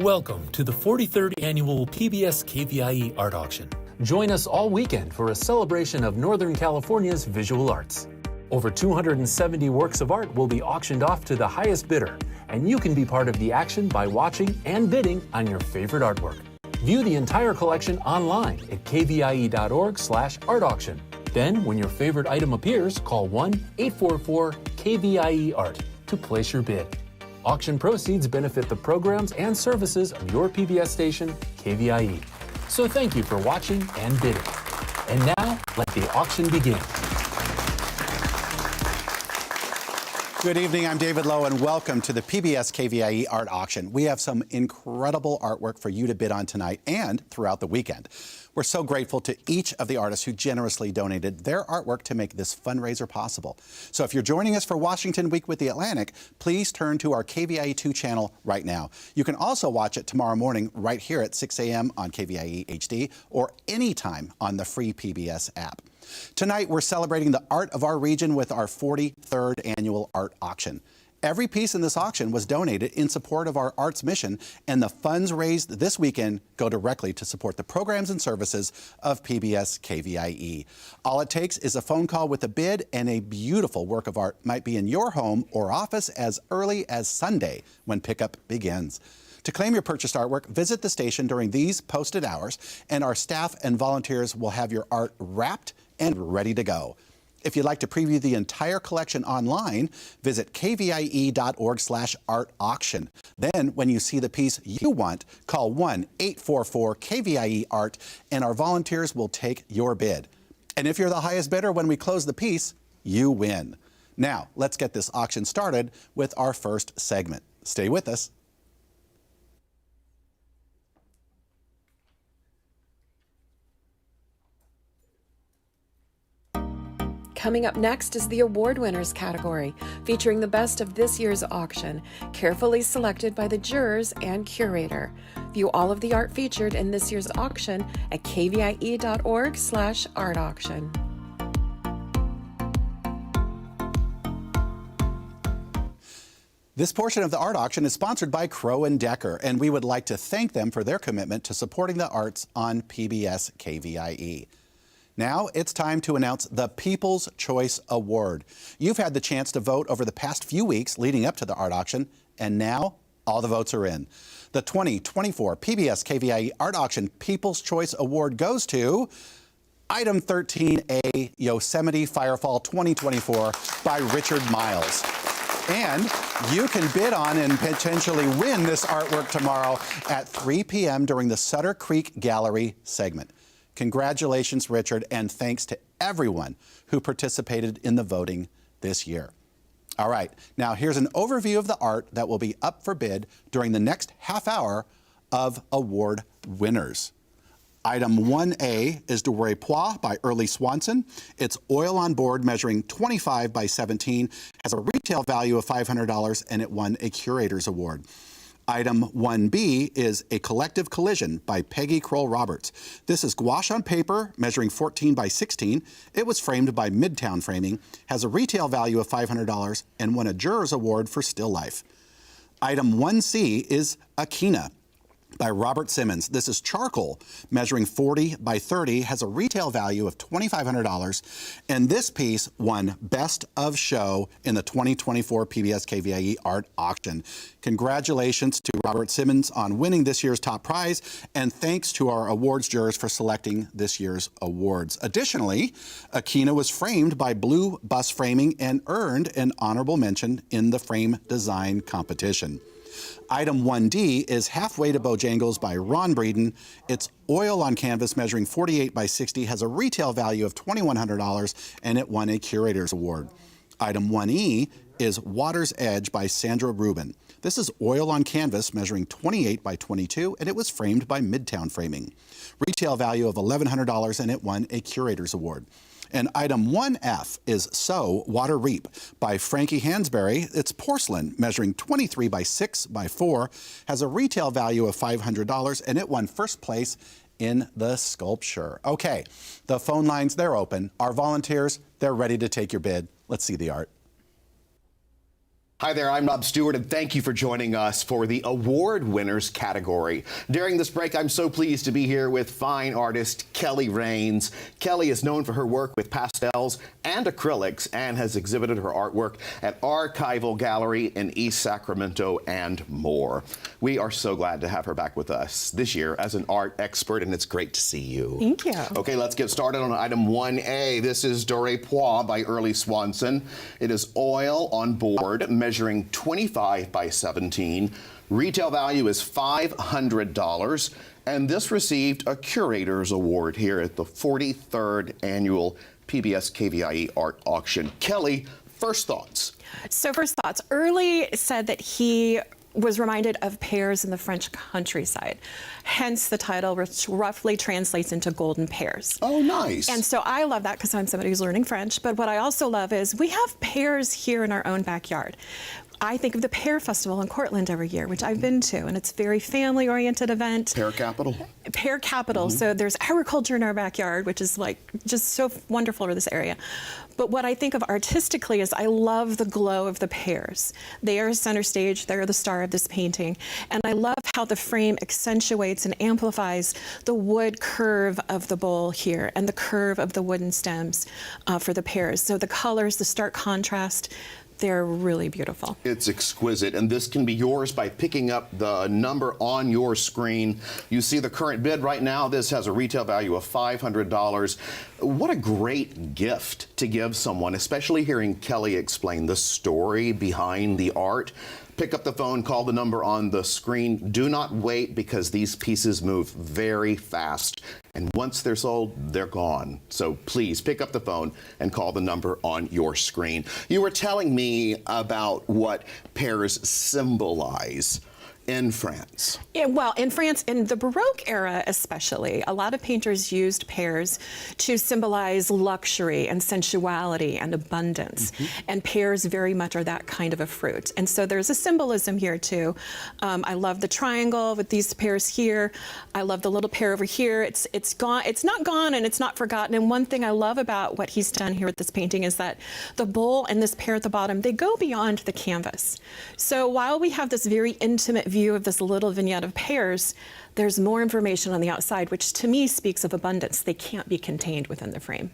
Welcome to the 43rd Annual PBS KVIE Art Auction. Join us all weekend for a celebration of Northern California's visual arts. Over 270 works of art will be auctioned off to the highest bidder, and you can be part of the action by watching and bidding on your favorite artwork. View the entire collection online at kvie.org/art auction. Then, when your favorite item appears, call 1-844-KVIE-ART to place your bid. Auction proceeds benefit the programs and services of your PBS station, KVIE. So thank you for watching and bidding. And now, let the auction begin. Good evening, I'm David Lowe, and welcome to the PBS KVIE Art Auction. We have some incredible artwork for you to bid on tonight and throughout the weekend. We're so grateful to each of the artists who generously donated their artwork to make this fundraiser possible. So if you're joining us for Washington Week with the Atlantic, please turn to our KVIE 2 channel right now. You can also watch it tomorrow morning right here at 6 a.m. on KVIE HD or anytime on the free PBS app. Tonight, we're celebrating the art of our region with our 43rd annual art auction. Every piece in this auction was donated in support of our arts mission, and the funds raised this weekend go directly to support the programs and services of PBS KVIE. All it takes is a phone call with a bid, and a beautiful work of art might be in your home or office as early as Sunday when pickup begins. To claim your purchased artwork, visit the station during these posted hours, and our staff and volunteers will have your art wrapped and ready to go. If you'd like to preview the entire collection online, visit kvie.org/art auction. Then, when you see the piece you want, call 1-844-KVIE-ART, and our volunteers will take your bid. And if you're the highest bidder when we close the piece, you win. Now, let's get this auction started with our first segment. Stay with us. Coming up next is the award winners category, featuring the best of this year's auction, carefully selected by the jurors and curator. View all of the art featured in this year's auction at kvie.org/art auction. This portion of the art auction is sponsored by Crow & Decker, and we would like to thank them for their commitment to supporting the arts on PBS KVIE. Now it's time to announce the People's Choice Award. You've had the chance to vote over the past few weeks leading up to the art auction, and now all the votes are in. The 2024 PBS KVIE Art Auction People's Choice Award goes to Item 13A, Yosemite Firefall 2024 by Richard Miles. And you can bid on and potentially win this artwork tomorrow at 3 p.m. during the Sutter Creek Gallery segment. Congratulations, Richard, and thanks to everyone who participated in the voting this year. All right, now here's an overview of the art that will be up for bid during the next half hour of award winners. Item 1A is De Repois by Early Swanson. It's oil on board measuring 25 by 17, has a retail value of $500, and it won a Curator's Award. Item 1B is A Collective Collision by Peggy Kroll Roberts. This is gouache on paper, measuring 14 by 16. It was framed by Midtown Framing, has a retail value of $500, and won a Juror's Award for still life. Item 1C is Akina by Robert Simmons. This is charcoal, measuring 40 by 30, has a retail value of $2,500, and this piece won Best of Show in the 2024 PBS KVIE Art Auction. Congratulations to Robert Simmons on winning this year's top prize, and thanks to our awards jurors for selecting this year's awards. Additionally, Akina was framed by Blue Bus Framing and earned an honorable mention in the frame design competition. Item 1D is Halfway to Bojangles by Ron Breeden. It's oil on canvas measuring 48 by 60, has a retail value of $2,100, and it won a Curator's Award. Item 1E is Water's Edge by Sandra Rubin. This is oil on canvas measuring 28 by 22, and it was framed by Midtown Framing. Retail value of $1,100, and it won a Curator's Award. And item 1F is So Water Reap by Frankie Hansberry. It's porcelain measuring 23 by 6 by 4, has a retail value of $500, and it won first place in the sculpture. Okay, the phone lines, they're open. Our volunteers, they're ready to take your bid. Let's see the art. Hi there, I'm Rob Stewart, and thank you for joining us for the award winners category. During this break, I'm so pleased to be here with fine artist Kelly Rains. Kelly is known for her work with pastels and acrylics and has exhibited her artwork at Archival Gallery in East Sacramento and more. We are so glad to have her back with us this year as an art expert, and it's great to see you. Thank you. Okay, let's get started on item 1A. This is Doré Pois by Early Swanson. It is oil on board, measuring 25 by 17. Retail value is $500, and this received a Curator's Award here at the 43rd Annual PBS KVIE Art Auction. Kelly, first thoughts. So first thoughts. Early said that he was reminded of pears in the French countryside, hence the title, which roughly translates into golden pears. Oh, nice. And so I love that because I'm somebody who's learning French, but what I also love is we have pears here in our own backyard. I think of the Pear Festival in Cortland every year, which I've been to, and it's a very family-oriented event. Pear capital? Pear capital. So there's agriculture in our backyard, which is like just so wonderful for this area. But what I think of artistically is I love the glow of the pears. They are center stage. They're the star of this painting. And I love how the frame accentuates and amplifies the wood curve of the bowl here and the curve of the wooden stems for the pears. So the colors, the stark contrast, they're really beautiful. It's exquisite, and this can be yours by picking up the number on your screen. You see the current bid right now. This has a retail value of $500. What a great gift to give someone, especially hearing Kelly explain the story behind the art. Pick up the phone, call the number on the screen. Do not wait, because these pieces move very fast. And once they're sold, they're gone. So please pick up the phone and call the number on your screen. You were telling me about what pears symbolize in France. Yeah, well, in France, in the Baroque era especially, a lot of painters used pears to symbolize luxury and sensuality and abundance. And pears very much are that kind of a fruit. And so there's a symbolism here too. I love the triangle with these pears here. I love the little pear over here. It's gone. It's not gone and it's not forgotten. And one thing I love about what he's done here with this painting is that the bowl and this pear at the bottom, they go beyond the canvas. So while we have this very intimate view of this little vignette of pears, there's more information on the outside, which to me speaks of abundance. They can't be contained within the frame.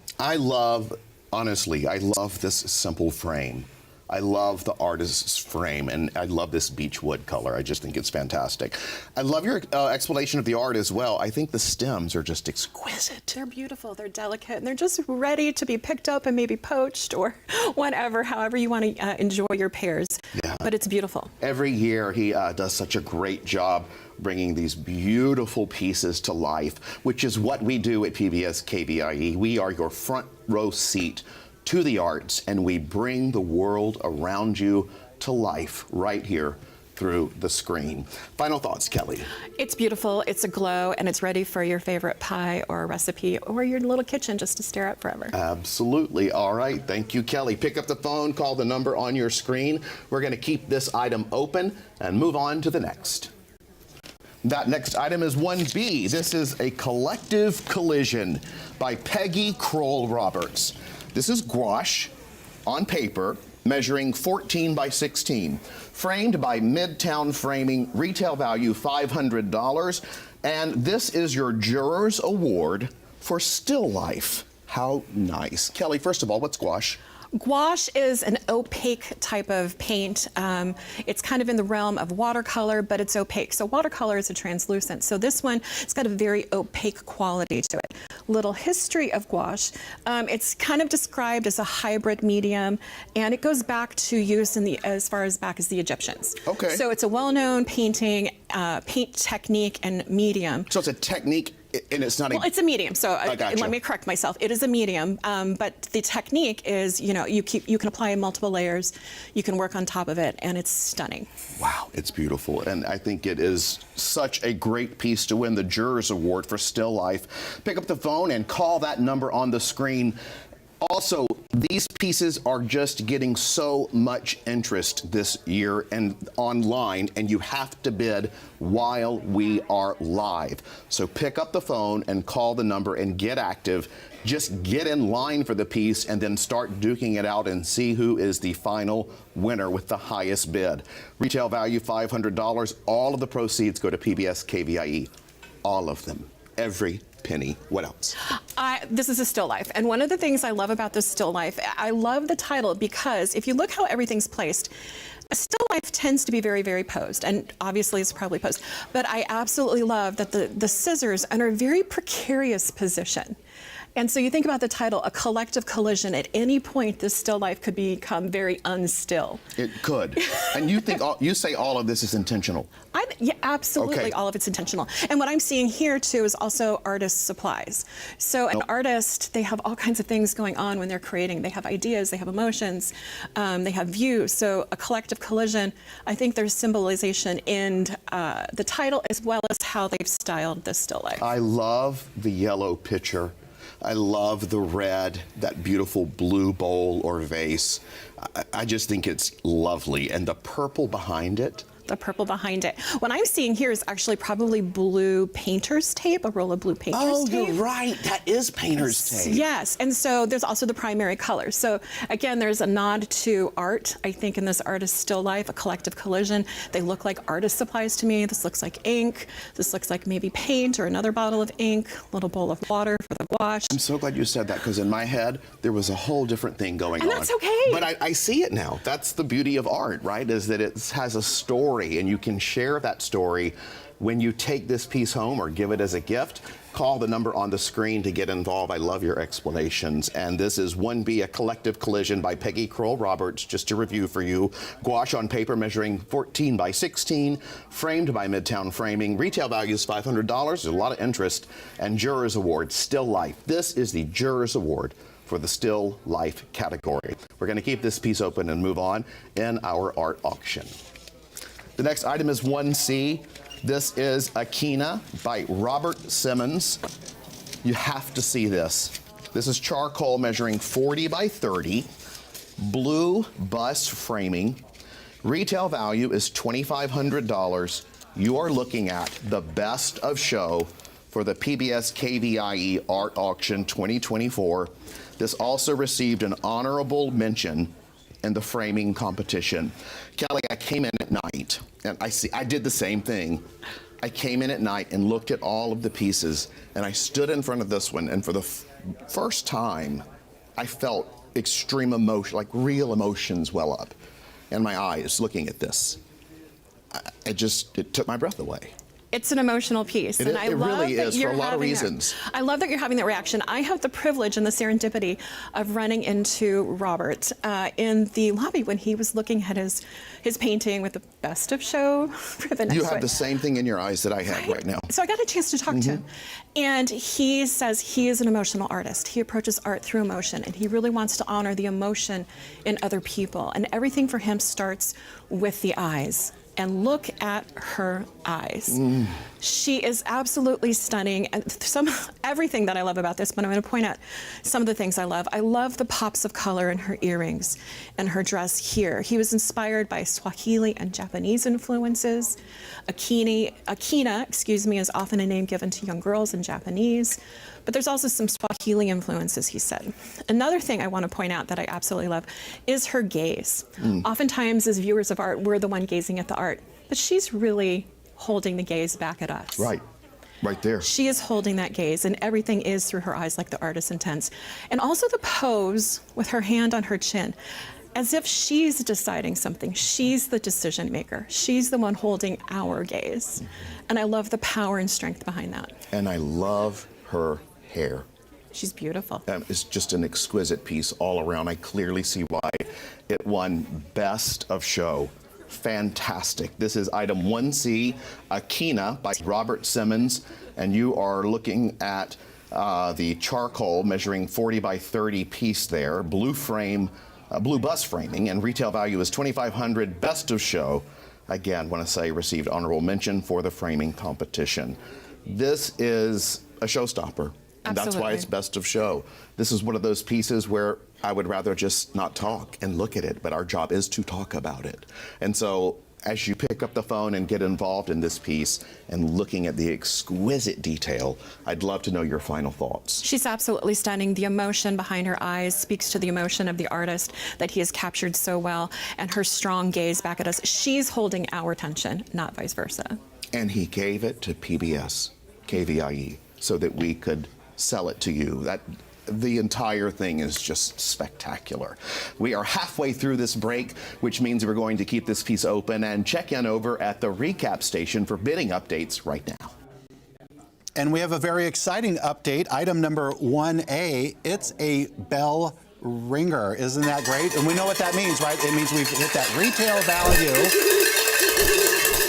Honestly, I love this simple frame. I love the artist's frame, and I love this beech wood color. I just think it's fantastic. I love your explanation of the art as well. I think the stems are just exquisite. They're beautiful, they're delicate, and they're just ready to be picked up and maybe poached or whatever, however you want to enjoy your pears. Yeah. But it's beautiful. Every year he does such a great job bringing these beautiful pieces to life, which is what we do at PBS KVIE. We are your front row seat to the arts, and we bring the world around you to life right here through the screen. Final thoughts, Kelly. It's beautiful, it's a glow, and it's ready for your favorite pie or a recipe or your little kitchen just to stare at forever. Absolutely. All right. Thank you, Kelly. Pick up the phone, call the number on your screen. We're going to keep this item open and move on to the next. That next item is 1B. This is a collective collision by Peggy Kroll Roberts. This is gouache on paper, measuring 14 by 16, framed by Midtown Framing, retail value $500, and this is your Juror's Award for still life. How nice. Kelly, first of all, what's gouache? Gouache is an opaque type of paint. It's kind of in the realm of watercolor, but it's opaque. So watercolor is a translucent. So this one, it's got a very opaque quality to it. Little history of gouache. It's kind of described as a hybrid medium, and it goes back to use in the as far as back as the Egyptians. Okay. So it's a well-known painting, paint technique and medium. So it's a technique, and it's not Well, it's a medium, so gotcha. let me correct myself. It is a medium, but the technique is, you know, you can apply multiple layers, you can work on top of it, and it's stunning. Wow, it's beautiful, and I think it is such a great piece to win the Juror's Award for still life. Pick up the phone and call that number on the screen. Also, these pieces are just getting so much interest this year and online, and you have to bid while we are live. So pick up the phone and call the number and get active. Just get in line for the piece and then start duking it out and see who is the final winner with the highest bid. Retail value $500. All of the proceeds go to PBS KVIE. All of them. Every penny. What else? This is a still life. And one of the things I love about this still life, I love the title because if you look how everything's placed, a still life tends to be very, very posed, and obviously it's probably posed. But I absolutely love that the scissors are in a very precarious position. And so you think about the title, a collective collision. At any point, this still life could become very unstill. It could. And you think you say all of this is intentional? Yeah, absolutely. Okay. All of it's intentional. And what I'm seeing here too is also artist supplies. So an artist, they have all kinds of things going on when they're creating. They have ideas, they have emotions, they have views. So a collective collision, I think there's symbolization in the title as well as how they've styled this still life. I love the yellow picture. I love the red, that beautiful blue bowl or vase. I just think it's lovely. And the purple behind it. The purple behind it. What I'm seeing here is actually probably blue painter's tape, a roll of blue painter's tape. Oh, you're right. That is painter's tape. Yes, and so there's also the primary color. So again, there's a nod to art, I think, in this artist's still life, a collective collision. They look like artist supplies to me. This looks like ink. This looks like maybe paint or another bottle of ink, a little bowl of water for the gouache. I'm so glad you said that, because in my head, there was a whole different thing going on. And that's okay. But I see it now. That's the beauty of art, right? Is that it has a story, and you can share that story when you take this piece home or give it as a gift. Call the number on the screen to get involved. I love your explanations. And this is 1B, a collective collision by Peggy Kroll Roberts, just to review for you. Gouache on paper measuring 14 by 16, framed by Midtown Framing. Retail value is $500. There's a lot of interest. And Jurors Award, Still Life. This is the Jurors Award for the Still Life category. We're going to keep this piece open and move on in our art auction. The next item is 1C. This is Akina by Robert Simmons. You have to see this. This is charcoal measuring 40 by 30, blue bust framing. Retail value is $2,500. You are looking at the best of show for the PBS KVIE Art Auction 2024. This also received an honorable mention in the framing competition. Kelly, I came in at night, and I did the same thing. I came in at night and looked at all of the pieces, and I stood in front of this one, and for the first time, I felt extreme emotion, like real emotions well up in my eyes looking at this. It took my breath away. It's an emotional piece, and I love really that is you're for a lot of having reasons. I love that you're having that reaction. I have the privilege and the serendipity of running into Robert in the lobby when he was looking at his painting with the best of show ribbon. You have the same thing in your eyes that I have right now. So I got a chance to talk to him, and he says he is an emotional artist. He approaches art through emotion, and he really wants to honor the emotion in other people, and everything for him starts with the eyes. And look at her eyes. She is absolutely stunning. And everything that I love about this, but I'm going to point out some of the things I love. I love the pops of color in her earrings and her dress here. He was inspired by Swahili and Japanese influences. Akina, is often a name given to young girls in Japanese. But there's also some Swahili influences, he said. Another thing I want to point out that I absolutely love is her gaze. Oftentimes, as viewers of art, we're the one gazing at the art, but she's really holding the gaze back at us. Right there. She is holding that gaze, and everything is through her eyes like the artist intends. And also the pose with her hand on her chin, as if she's deciding something. She's the decision maker. She's the one holding our gaze. And I love the power and strength behind that. And I love her hair. She's beautiful. It's just an exquisite piece all around. I clearly see why it won Best of Show. Fantastic. This is item 1C, Akina by Robert Simmons, and you are looking at the charcoal measuring 40 by 30 piece there, blue frame, blue bust framing, and retail value is $2,500. Best of Show. Again, want to say received honorable mention for the framing competition. This is a showstopper. And that's why it's best of show. This is one of those pieces where I would rather just not talk and look at it, but our job is to talk about it. And so as you pick up the phone and get involved in this piece and looking at the exquisite detail, I'd love to know your final thoughts. She's absolutely stunning. The emotion behind her eyes speaks to the emotion of the artist that he has captured so well, and her strong gaze back at us. She's holding our attention, not vice versa. And he gave it to PBS, KVIE, so that we could sell it to you. The entire thing is just spectacular. We are halfway through this break, which means we're going to keep this piece open and check in over at the recap station for bidding updates right now. And we have a very exciting update. Item number 1A, it's a bell ringer. Isn't that great? And we know what that means, right? It means we've hit that retail value.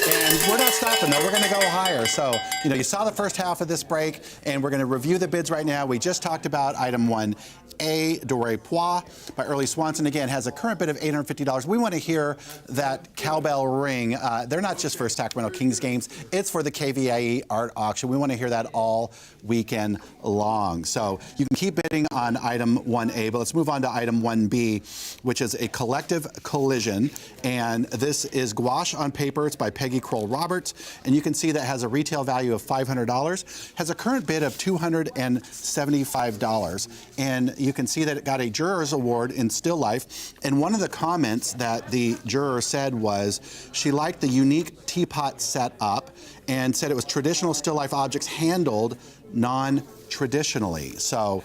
And we're not stopping, though. We're going to go higher. So, you saw the first half of this break, and we're going to review the bids right now. We just talked about item 1A, Doré Pois by Early Swanson. Again, has a current bid of $850. We want to hear that cowbell ring. They're not just for Sacramento Kings games. It's for the KVIE art auction. We want to hear that all weekend long. So you can keep bidding on item 1A, but let's move on to item 1B, which is a collective collision. And this is gouache on paper. It's by Peggy Kroll Roberts, and you can see that has a retail value of $500, has a current bid of $275, and you can see that it got a juror's award in still life. And one of the comments that the juror said was she liked the unique teapot setup and said it was traditional still life objects handled non-traditionally. So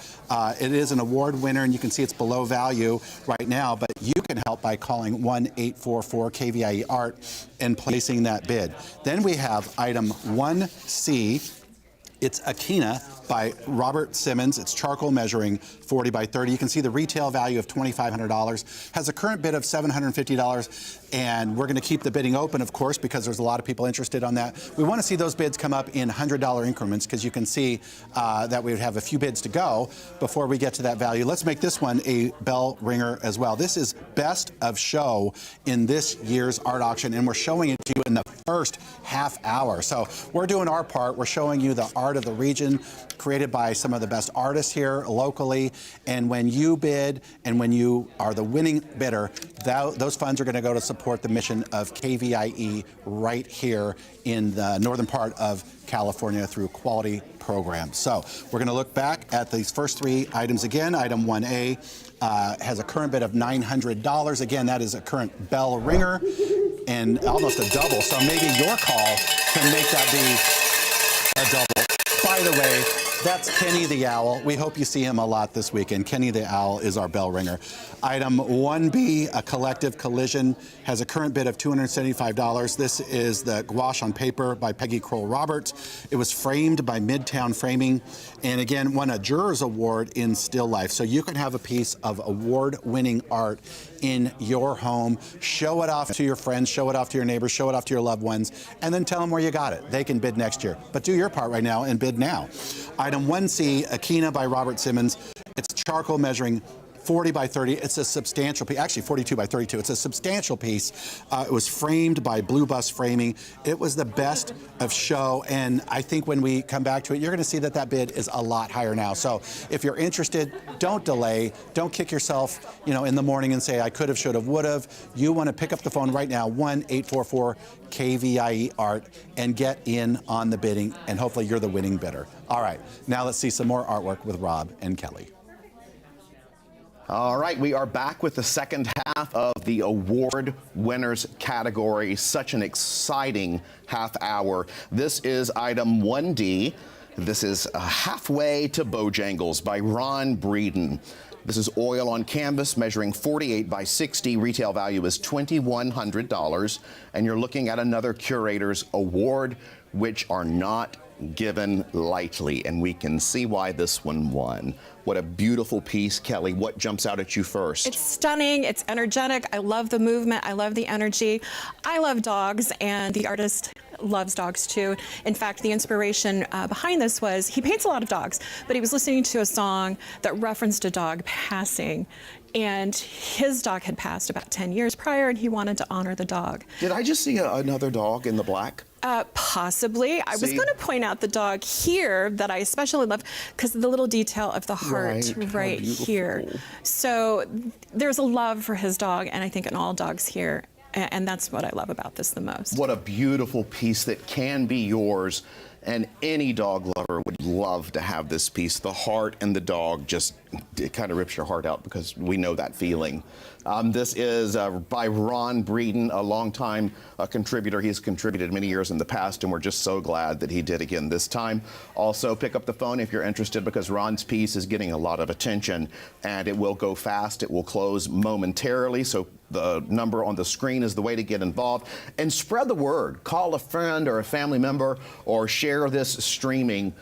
it is an award winner, and you can see it's below value right now, but you can help by calling 1-844-KVIE Art and placing that bid. Then we have item 1C. It's Akina by Robert Simmons. It's charcoal measuring 40 by 30. You can see the retail value of $2,500. Has a current bid of $750, and we're going to keep the bidding open, of course, because there's a lot of people interested on that. We want to see those bids come up in $100 increments, because you can see that we would have a few bids to go before we get to that value. Let's make this one a bell ringer as well. This is best of show in this year's art auction, and we're showing it to you in the first half hour. So we're doing our part. We're showing you the art of the region, created by some of the best artists here locally. And when you bid and when you are the winning bidder, those funds are going to go to support the mission of KVIE right here in the northern part of California through quality programs. So we're going to look back at these first three items again. Item 1A has a current bid of $900. Again, that is a current bell ringer and almost a double. So maybe your call can make that be a double. By the way, that's Kenny the Owl. We hope you see him a lot this weekend. Kenny the Owl is our bell ringer. Item 1B, a collective collision, has a current bid of $275. This is the gouache on paper by Peggy Kroll Roberts. It was framed by Midtown Framing, and again, won a juror's award in still life. So you can have a piece of award-winning art in your home. Show it off to your friends, show it off to your neighbors, show it off to your loved ones, and then tell them where you got it. They can bid next year. But do your part right now and bid now. Item 1C, Akina by Robert Simmons. It's charcoal measuring 40 by 30. It's a substantial piece, actually 42 by 32. It's a substantial piece. It was framed by Blue Bus Framing. It was the best of show, and I think when we come back to it, you're going to see that that bid is a lot higher now. So if you're interested, don't delay. Don't kick yourself, in the morning and say, I could have, should have, would have. You want to pick up the phone right now, 1-844-KVIE Art, and get in on the bidding, and hopefully you're the winning bidder. All right, now let's see some more artwork with Rob and Kelly. All right, we are back with the second half of the award winners category. Such an exciting half hour. This is item 1D. This is Halfway to Bojangles by Ron Breeden. This is oil on canvas measuring 48 by 60. Retail value is $2,100. And you're looking at another curator's award, which are not given lightly, and we can see why this one won. What a beautiful piece. Kelly, what jumps out at you first? It's stunning, it's energetic, I love the movement, I love the energy. I love dogs, and the artist loves dogs too. In fact, the inspiration behind this was he paints a lot of dogs, but he was listening to a song that referenced a dog passing. And his dog had passed about 10 years prior, and he wanted to honor the dog. Did I just see another dog in the black? Possibly. I was going to point out the dog here that I especially love because of the little detail of the heart right here. So there's a love for his dog, and I think in all dogs here. And that's what I love about this the most. What a beautiful piece that can be yours. And any dog lover would love to have this piece. The heart and the dog just, it kind of rips your heart out because we know that feeling. This is by Ron Breeden, a longtime contributor. He's contributed many years in the past, and we're just so glad that he did again this time. Also, pick up the phone if you're interested because Ron's piece is getting a lot of attention, and it will go fast. It will close momentarily, so the number on the screen is the way to get involved. And spread the word. Call a friend or a family member or share this streaming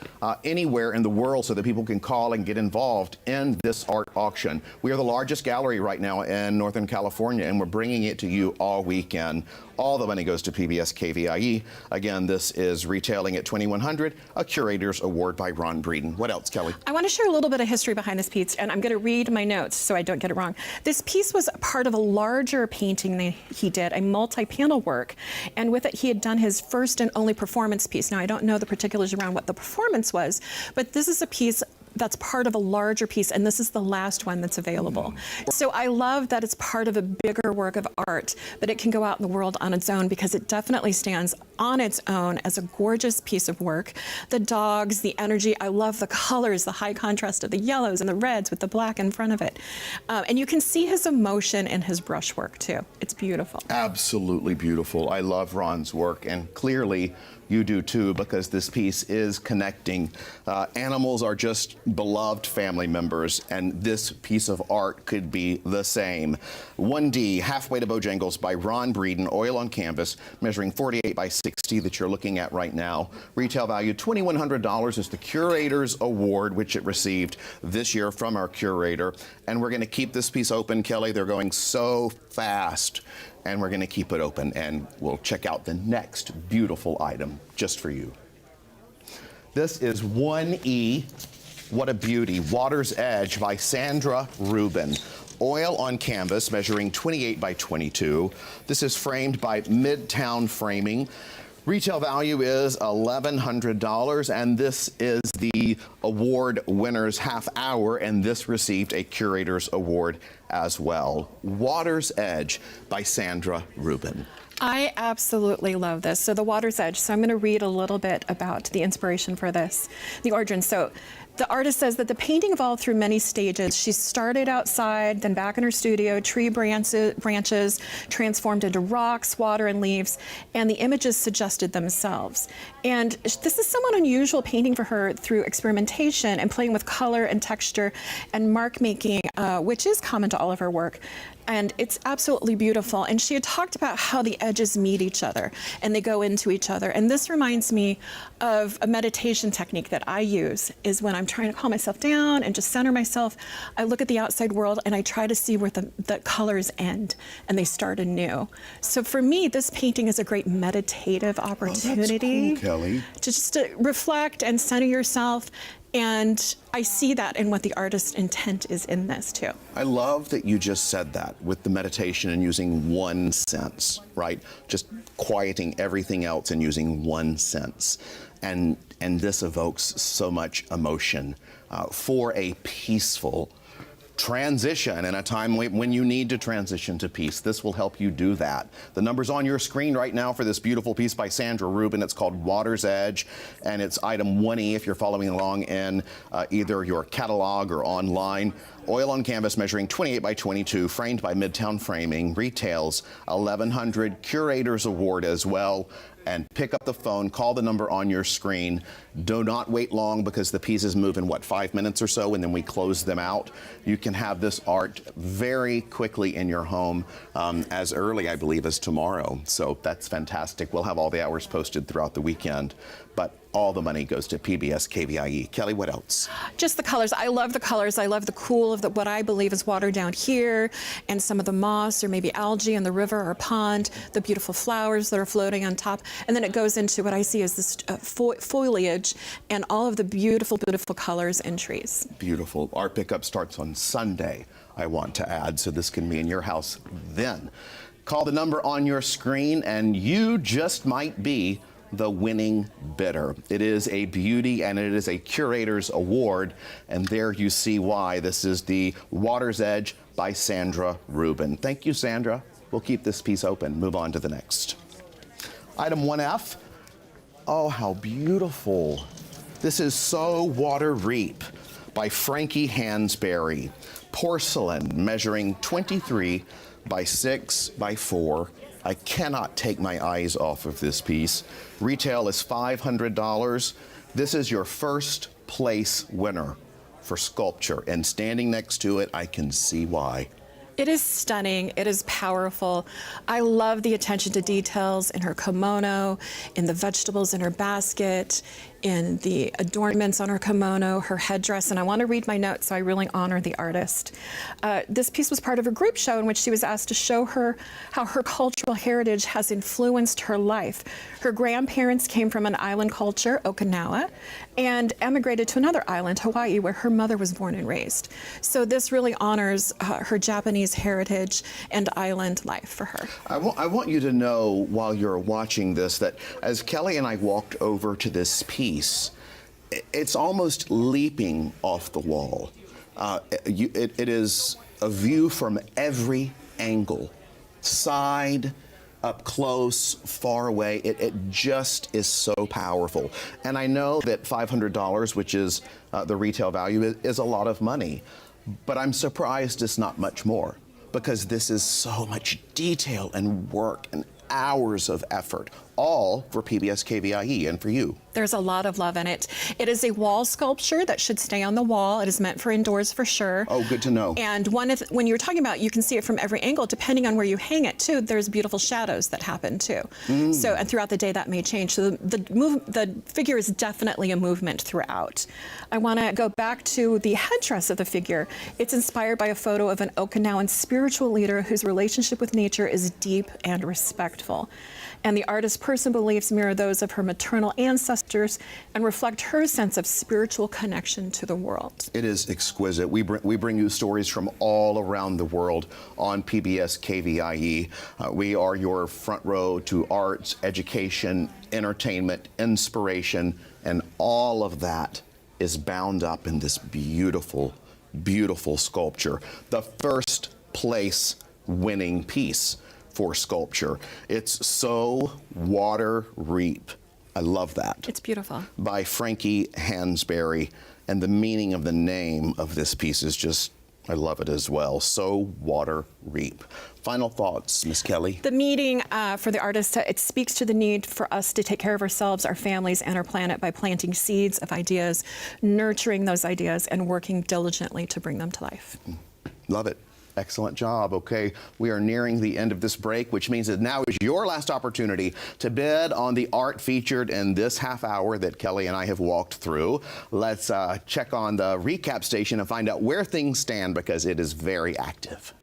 anywhere in the world so that people can call and get involved in this art auction. We are the largest gallery right now in Northern California, and we're bringing it to you all weekend. All the money goes to PBS KVIE. Again, this is retailing at $2,100, a Curator's Award by Ron Breeden. What else, Kelly? I want to share a little bit of history behind this piece, and I'm going to read my notes so I don't get it wrong. This piece was part of a larger painting that he did, a multi-panel work, and with it he had done his first and only performance piece. Now, I don't know the particulars around what the performance was, but this is a piece that's part of a larger piece, and this is the last one that's available. So I love that it's part of a bigger work of art, but it can go out in the world on its own because it definitely stands on its own as a gorgeous piece of work. The dogs, the energy, I love the colors, the high contrast of the yellows and the reds with the black in front of it. And you can see his emotion in his brushwork too. It's beautiful. Absolutely beautiful. I love Ron's work, and clearly you do too, because this piece is connecting. Animals are just beloved family members, and this piece of art could be the same. 1D, Halfway to Bojangles by Ron Breeden, oil on canvas, measuring 48 by 60 that you're looking at right now. Retail value $2,100 is the Curator's Award, which it received this year from our curator. And we're going to keep this piece open, Kelly. They're going so fast. And we're going to keep it open, and we'll check out the next beautiful item just for you. This is 1E, what a beauty, Water's Edge by Sandra Rubin. Oil on canvas, measuring 28 by 22. This is framed by Midtown Framing. Retail value is $1,100, and this is the award winner's half hour, and this received a Curator's Award as well. Water's Edge by Sandra Rubin. I absolutely love this. So the Water's Edge. So I'm going to read a little bit about the inspiration for this, the origin. So the artist says that the painting evolved through many stages. She started outside, then back in her studio, tree branches transformed into rocks, water, and leaves, and the images suggested themselves. And this is somewhat unusual painting for her through experimentation and playing with color and texture and mark making, which is common to all of her work. And it's absolutely beautiful. And she had talked about how the edges meet each other and they go into each other. And this reminds me of a meditation technique that I use, is when I'm trying to calm myself down and just center myself, I look at the outside world and I try to see where the colors end and they start anew. So for me, this painting is a great meditative opportunity. Oh, that's cool, Kelly. Just to reflect and center yourself. And I see that in what the artist's intent is in this too. I love that you just said that with the meditation and using one sense, right? Just quieting everything else and using one sense. And this evokes so much emotion for a peaceful transition in a time when you need to transition to peace. This will help you do that. The number's on your screen right now for this beautiful piece by Sandra Rubin. It's called Water's Edge, and it's item 1E if you're following along in either your catalog or online. Oil on canvas, measuring 28 by 22, framed by Midtown Framing, retails $1,100, Curator's Award as well. And pick up the phone, call the number on your screen. Do not wait long because the pieces move in, 5 minutes or so, and then we close them out. You can have this art very quickly in your home as early, I believe, as tomorrow. So that's fantastic. We'll have all the hours posted throughout the weekend. But all the money goes to PBS KVIE. Kelly, what else? Just the colors. I love the colors. I love the cool of what I believe is water down here, and some of the moss or maybe algae in the river or pond, the beautiful flowers that are floating on top. And then it goes into what I see as this foliage and all of the beautiful, beautiful colors and trees. Beautiful. Our pickup starts on Sunday, I want to add, so this can be in your house then. Call the number on your screen and you just might be the winning bidder. It is a beauty and it is a curator's award, and there you see why. This is the Water's Edge by Sandra Rubin. Thank you, Sandra. We'll keep this piece open. Move on to the next. Item 1F. Oh, how beautiful. This is So Water Reap by Frankie Hansberry. Porcelain measuring 23 by 6 by 4. I cannot take my eyes off of this piece. Retail is $500. This is your first place winner for sculpture, and standing next to it, I can see why. It is stunning. It is powerful. I love the attention to details in her kimono, in the vegetables in her basket, in the adornments on her kimono, her headdress, and I want to read my notes, so I really honor the artist. This piece was part of a group show in which she was asked to show her how her cultural heritage has influenced her life. Her grandparents came from an island culture, Okinawa, and emigrated to another island, Hawaii, where her mother was born and raised. So this really honors her Japanese heritage and island life for her. I want you to know while you're watching this that as Kelly and I walked over to this piece, it's almost leaping off the wall. It is a view from every angle, side, up close, far away. It just is so powerful. And I know that $500, which is the retail value, is a lot of money, but I'm surprised it's not much more, because this is so much detail and work and hours of effort, all for PBS KVIE and for you. There's a lot of love in it. It is a wall sculpture that should stay on the wall. It is meant for indoors for sure. Oh, good to know. And when you're talking about, you can see it from every angle, depending on where you hang it too. There's beautiful shadows that happen too. So, and throughout the day that may change. So the figure is definitely a movement throughout. I want to go back to the headdress of the figure. It's inspired by a photo of an Okinawan spiritual leader whose relationship with nature is deep and respectful. And the artist's personal beliefs mirror those of her maternal ancestors and reflect her sense of spiritual connection to the world. It is exquisite. We bring you stories from all around the world on PBS KVIE. We are your front row to arts, education, entertainment, inspiration, and all of that is bound up in this beautiful, beautiful sculpture. The first place winning piece for sculpture. It's So Water Reap. I love that. It's beautiful. By Frankie Hansberry. And the meaning of the name of this piece is just, I love it as well. So Water Reap. Final thoughts, Miss Kelly? The meaning for the artist, it speaks to the need for us to take care of ourselves, our families, and our planet by planting seeds of ideas, nurturing those ideas, and working diligently to bring them to life. Love it. Excellent job. Okay, we are nearing the end of this break, which means that now is your last opportunity to bid on the art featured in this half hour that Kelly and I have walked through. Let's check on the recap station and find out where things stand, because it is very active.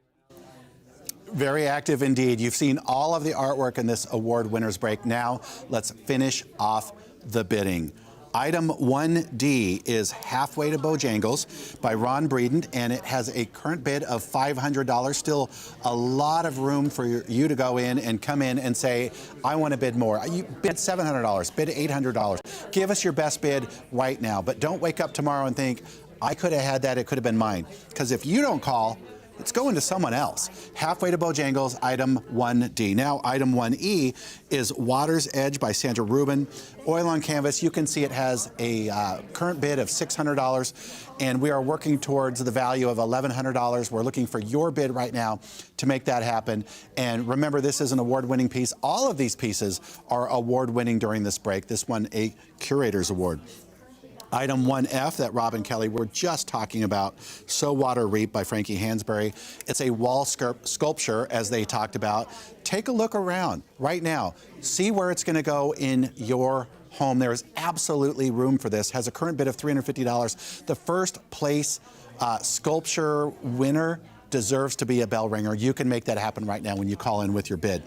Very active indeed. You've seen all of the artwork in this award winners break. Now let's finish off the bidding. Item 1D is Halfway to Bojangles by Ron Breeden, and it has a current bid of $500. Still a lot of room for you to go in and come in and say, I want to bid more. You bid $700, bid $800. Give us your best bid right now, but don't wake up tomorrow and think, I could have had that, it could have been mine. Because if you don't call, it's going to someone else. Halfway to Bojangles, item 1D. Now, item 1E is Water's Edge by Sandra Rubin. Oil on canvas. You can see it has a current bid of $600, and we are working towards the value of $1,100. We're looking for your bid right now to make that happen. And remember, this is an award-winning piece. All of these pieces are award-winning during this break. This won a Curator's Award. Item 1F that Rob and Kelly were just talking about, So Water Reap by Frankie Hansberry. It's a wall sculpture, as they talked about. Take a look around right now. See where it's going to go in your home. There is absolutely room for this. Has a current bid of $350. The first place sculpture winner deserves to be a bell ringer. You can make that happen right now when you call in with your bid.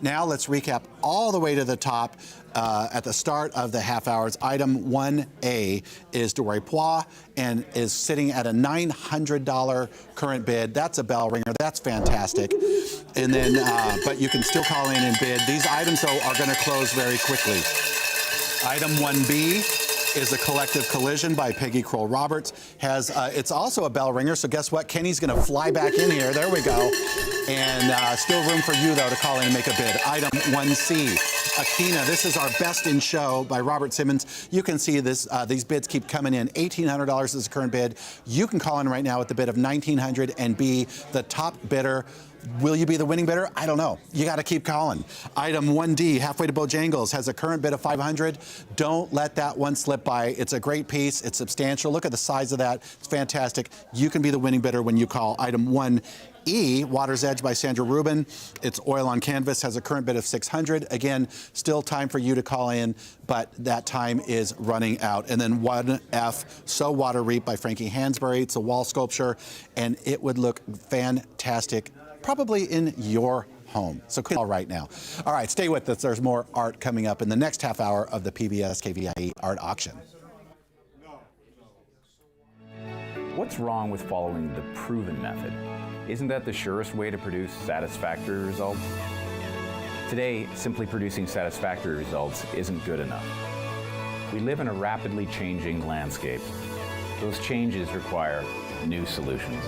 Now let's recap all the way to the top at the start of the half hours. Item 1A is Doré Poix and is sitting at a $900 current bid. That's a bell ringer. That's fantastic. And then, but you can still call in and bid. These items, though, are going to close very quickly. Item 1B is A Collective Collision by Peggy Kroll Roberts. It's also a bell ringer, so guess what? Kenny's going to fly back in here. There we go. And still room for you, though, to call in and make a bid. Item 1C, Akina. This is our Best in Show by Robert Simmons. You can see this. These bids keep coming in. $1,800 is the current bid. You can call in right now with the bid of $1,900 and be the top bidder. Will you be the winning bidder? I don't know. You got to keep calling. Item 1D, Halfway to Bojangles, has a current bid of $500. Don't let that one slip by. It's a great piece. It's substantial. Look at the size of that. It's fantastic. You can be the winning bidder when you call. Item 1E, Water's Edge by Sandra Rubin. It's oil on canvas, has a current bid of $600. Again, still time for you to call in, but that time is running out. And then 1F, So Water Reap by Frankie Hansberry. It's a wall sculpture, and it would look fantastic probably in your home. So call right now. All right, stay with us. There's more art coming up in the next half hour of the PBS KVIE art auction. What's wrong with following the proven method? Isn't that the surest way to produce satisfactory results? Today, simply producing satisfactory results isn't good enough. We live in a rapidly changing landscape. Those changes require new solutions.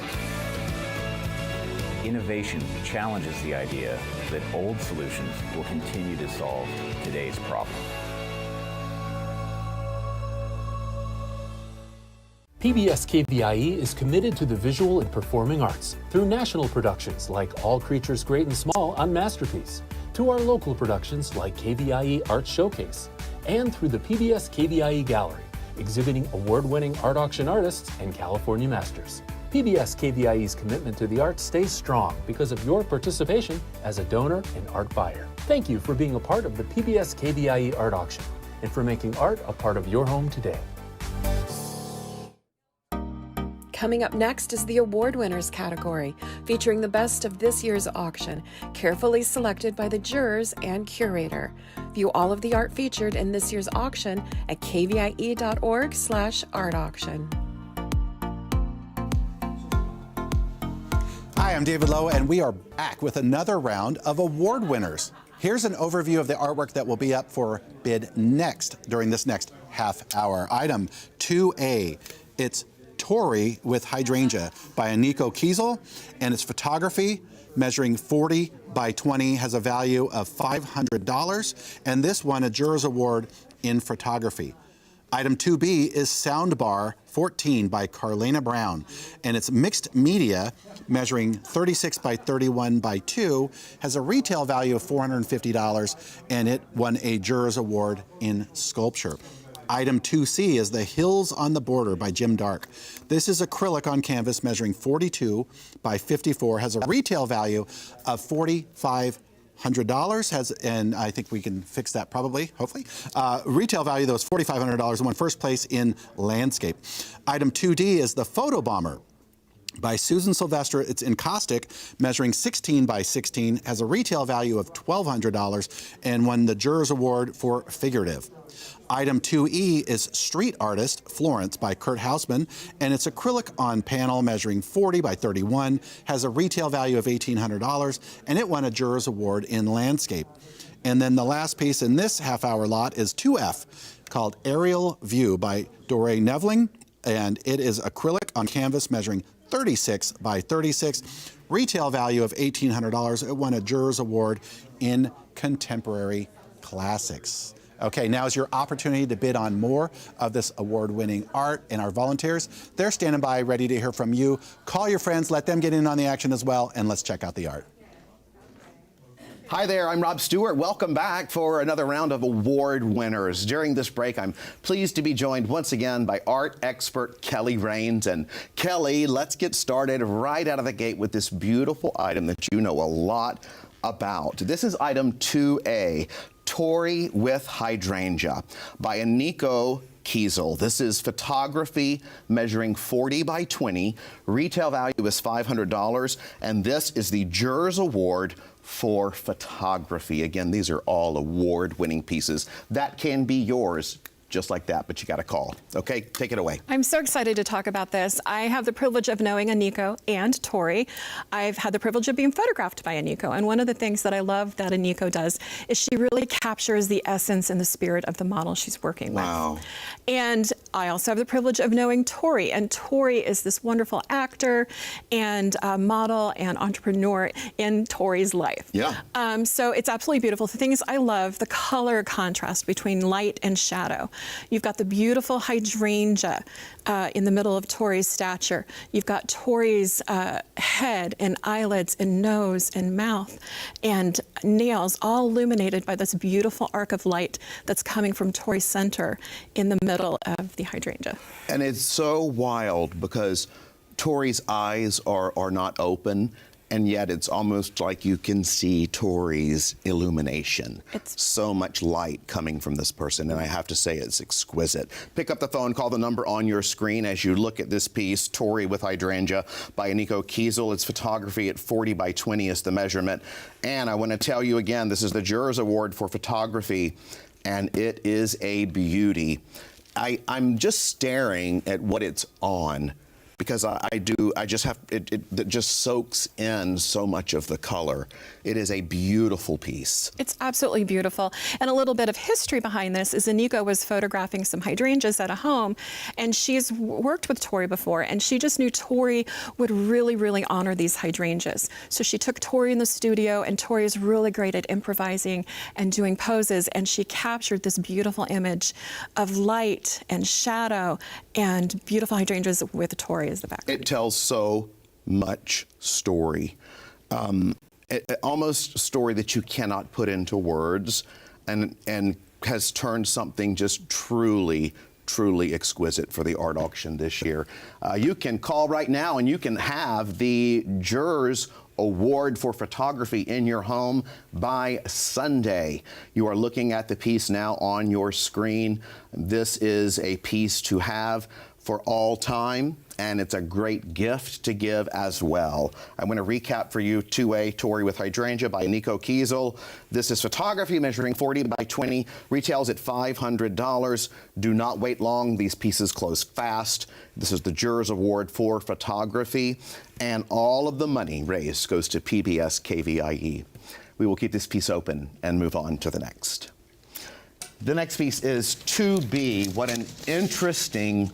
Innovation challenges the idea that old solutions will continue to solve today's problem. PBS KVIE is committed to the visual and performing arts through national productions like All Creatures Great and Small on Masterpiece, to our local productions like KVIE Art Showcase, and through the PBS KVIE Gallery, exhibiting award-winning art auction artists and California masters. PBS KVIE's commitment to the arts stays strong because of your participation as a donor and art buyer. Thank you for being a part of the PBS KVIE art auction and for making art a part of your home today. Coming up next is the award winners category, featuring the best of this year's auction, carefully selected by the jurors and curator. View all of the art featured in this year's auction at kvie.org/art auction. Hi, I'm David Lowe, and we are back with another round of award winners. Here's an overview of the artwork that will be up for bid next during this next half hour. Item 2A, it's Tori with Hydrangea by Aniko Kiesel, and it's photography measuring 40 by 20, has a value of $500, and this won a Jurors Award in photography. Item 2B is Soundbar 14 by Carlena Brown, and it's mixed media measuring 36 by 31 by 2, has a retail value of $450, and it won a Jurors Award in sculpture. Item 2C is The Hills on the Border by Jim Dark. This is acrylic on canvas measuring 42 by 54, has a retail value of $4,500, and I think we can fix that probably, hopefully. Retail value, though, is $4,500 and won first place in landscape. Item 2D is The Photo Bomber by Susan Sylvester. It's encaustic, measuring 16 by 16, has a retail value of $1,200 and won the Jurors Award for figurative. Item 2E is Street Artist, Florence by Kurt Hausman, and it's acrylic on panel measuring 40 by 31, has a retail value of $1,800, and it won a Jurors Award in landscape. And then the last piece in this half-hour lot is 2F, called Aerial View by Doré Nevling, and it is acrylic on canvas measuring 36 by 36, retail value of $1,800. It won a Jurors Award in Contemporary Classics. Okay, now is your opportunity to bid on more of this award-winning art, and our volunteers, they're standing by ready to hear from you. Call your friends, let them get in on the action as well, and let's check out the art. Hi there, I'm Rob Stewart. Welcome back for another round of award winners. During this break, I'm pleased to be joined once again by art expert Kelly Rains. And Kelly, let's get started right out of the gate with this beautiful item that you know a lot about. This is item 2A. Tori with Hydrangea by Aniko Kiesel. This is photography measuring 40 by 20. Retail value is $500, and this is the Jurors Award for photography. Again, these are all award-winning pieces that can be yours just like that, but you got to call. Okay, take it away. I'm so excited to talk about this. I have the privilege of knowing Aniko and Tori. I've had the privilege of being photographed by Aniko, and one of the things that I love that Aniko does is she really captures the essence and the spirit of the model she's working with. Wow. And I also have the privilege of knowing Tori, and Tori is this wonderful actor and model and entrepreneur in Tori's life. Yeah. So it's absolutely beautiful. The things I love, the color contrast between light and shadow. You've got the beautiful hydrangea in the middle of Tori's stature. You've got Tori's head and eyelids and nose and mouth and nails all illuminated by this beautiful arc of light that's coming from Tori's center in the middle of the hydrangea. And it's so wild because Tori's eyes are not open, and yet it's almost like you can see Tori's illumination. It's so much light coming from this person, and I have to say it's exquisite. Pick up the phone, call the number on your screen as you look at this piece, Tori with Hydrangea by Aniko Kiesel. It's photography at 40 by 20 is the measurement. And I want to tell you again, this is the Jurors Award for photography, and it is a beauty. I'm just staring at what it's on, because it just soaks in so much of the color. It is a beautiful piece. It's absolutely beautiful. And a little bit of history behind this is Aniko was photographing some hydrangeas at a home, and she's worked with Tori before, and she just knew Tori would really, really honor these hydrangeas. So she took Tori in the studio, and Tori is really great at improvising and doing poses, and she captured this beautiful image of light and shadow and beautiful hydrangeas with Tori as the background. It tells so much story. Almost a story that you cannot put into words, and has turned something just truly exquisite for the art auction this year. You can call right now and you can have the Jurors Award for photography in your home by Sunday. You are looking at the piece now on your screen. This is a piece to have for all time, and it's a great gift to give as well. I'm going to recap for you 2A, Tori with Hydrangea by Aniko Kiesel. This is photography measuring 40 by 20, retails at $500. Do not wait long. These pieces close fast. This is the Jurors Award for photography, and all of the money raised goes to PBS KVIE. We will keep this piece open and move on to the next. The next piece is 2B. What an interesting,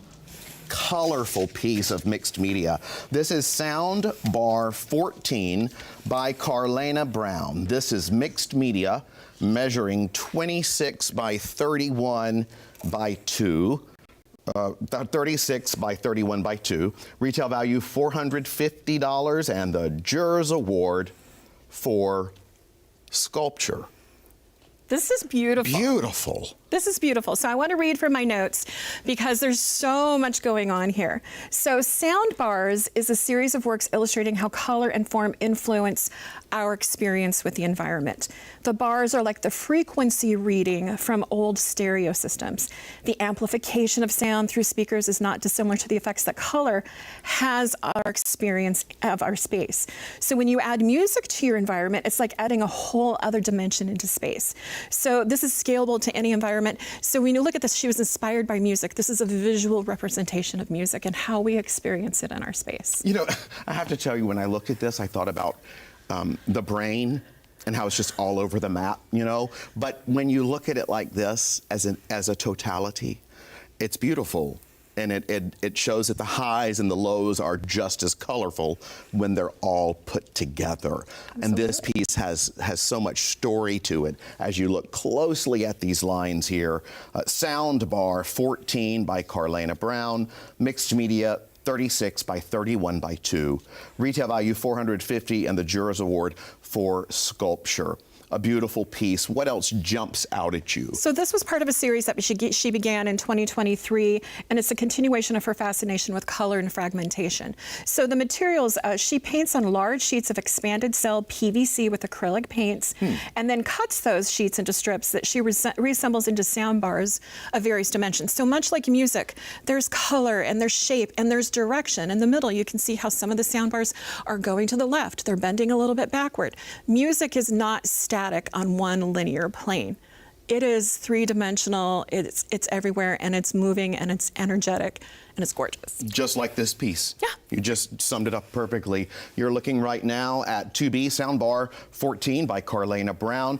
colorful piece of mixed media. This is Sound Bar 14 by Carlena Brown. This is mixed media measuring 26 by 31 by 2. 36 by 31 by 2. Retail value $450, and the Jurors Award for Sculpture. This is beautiful. Beautiful. This is beautiful. So I want to read from my notes because there's so much going on here. So Sound Bars is a series of works illustrating how color and form influence our experience with the environment. The bars are like the frequency reading from old stereo systems. The amplification of sound through speakers is not dissimilar to the effects that color has our experience of our space. So when you add music to your environment, it's like adding a whole other dimension into space. So this is scalable to any environment. So when you look at this, she was inspired by music. This is a visual representation of music and how we experience it in our space. You know, I have to tell you, when I looked at this, I thought about the brain and how it's just all over the map, you know? But when you look at it like this, as a totality, it's beautiful. And it shows that the highs and the lows are just as colorful when they're all put together. Absolutely. And this piece has so much story to it as you look closely at these lines here. Sound Bar 14 by Carlena Brown, mixed media 36 by 31 by 2. Retail value $450, and the Jurors Award for Sculpture. a beautiful piece. What else jumps out at you? So this was part of a series that she began in 2023, and it's a continuation of her fascination with color and fragmentation. So the materials, she paints on large sheets of expanded cell PVC with acrylic paints, and then cuts those sheets into strips that she reassembles into sound bars of various dimensions. So much like music, there's color and there's shape and there's direction. In the middle, you can see how some of the sound bars are going to the left. They're bending a little bit backward. Music is not static on one linear plane. It is three-dimensional, it's everywhere, and it's moving, and it's energetic, and it's gorgeous. Just like this piece. Yeah. You just summed it up perfectly. You're looking right now at 2B Soundbar 14 by Carlena Brown.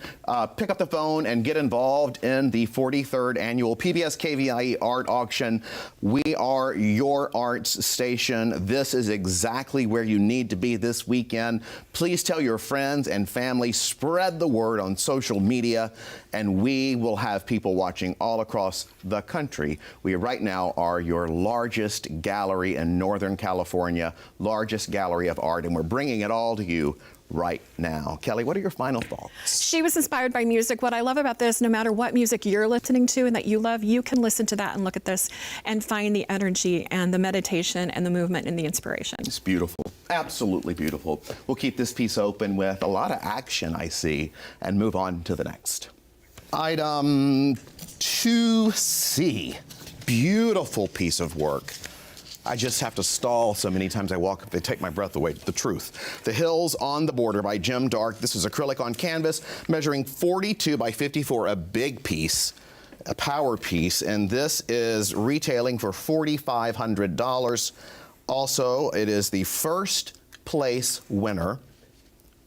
Pick up the phone and get involved in the 43rd annual PBS KVIE art auction. We are your arts station. This is exactly where you need to be this weekend. Please tell your friends and family, spread the word on social media, and we will have people watching all across the country. We right now are your largest gallery in Northern California, largest gallery of art, and we're bringing it all to you right now. Kelly, what are your final thoughts? She was inspired by music. What I love about this, no matter what music you're listening to and that you love, you can listen to that and look at this and find the energy and the meditation and the movement and the inspiration. It's beautiful. Absolutely beautiful. We'll keep this piece open with a lot of action, I see, and move on to the next. Item 2C. Beautiful piece of work. I just have to stall so many times I walk up, they take my breath away. The truth. The Hills on the Border by Jim Dark. This is acrylic on canvas, measuring 42 by 54, a big piece, a power piece, and this is retailing for $4,500. Also, it is the first place winner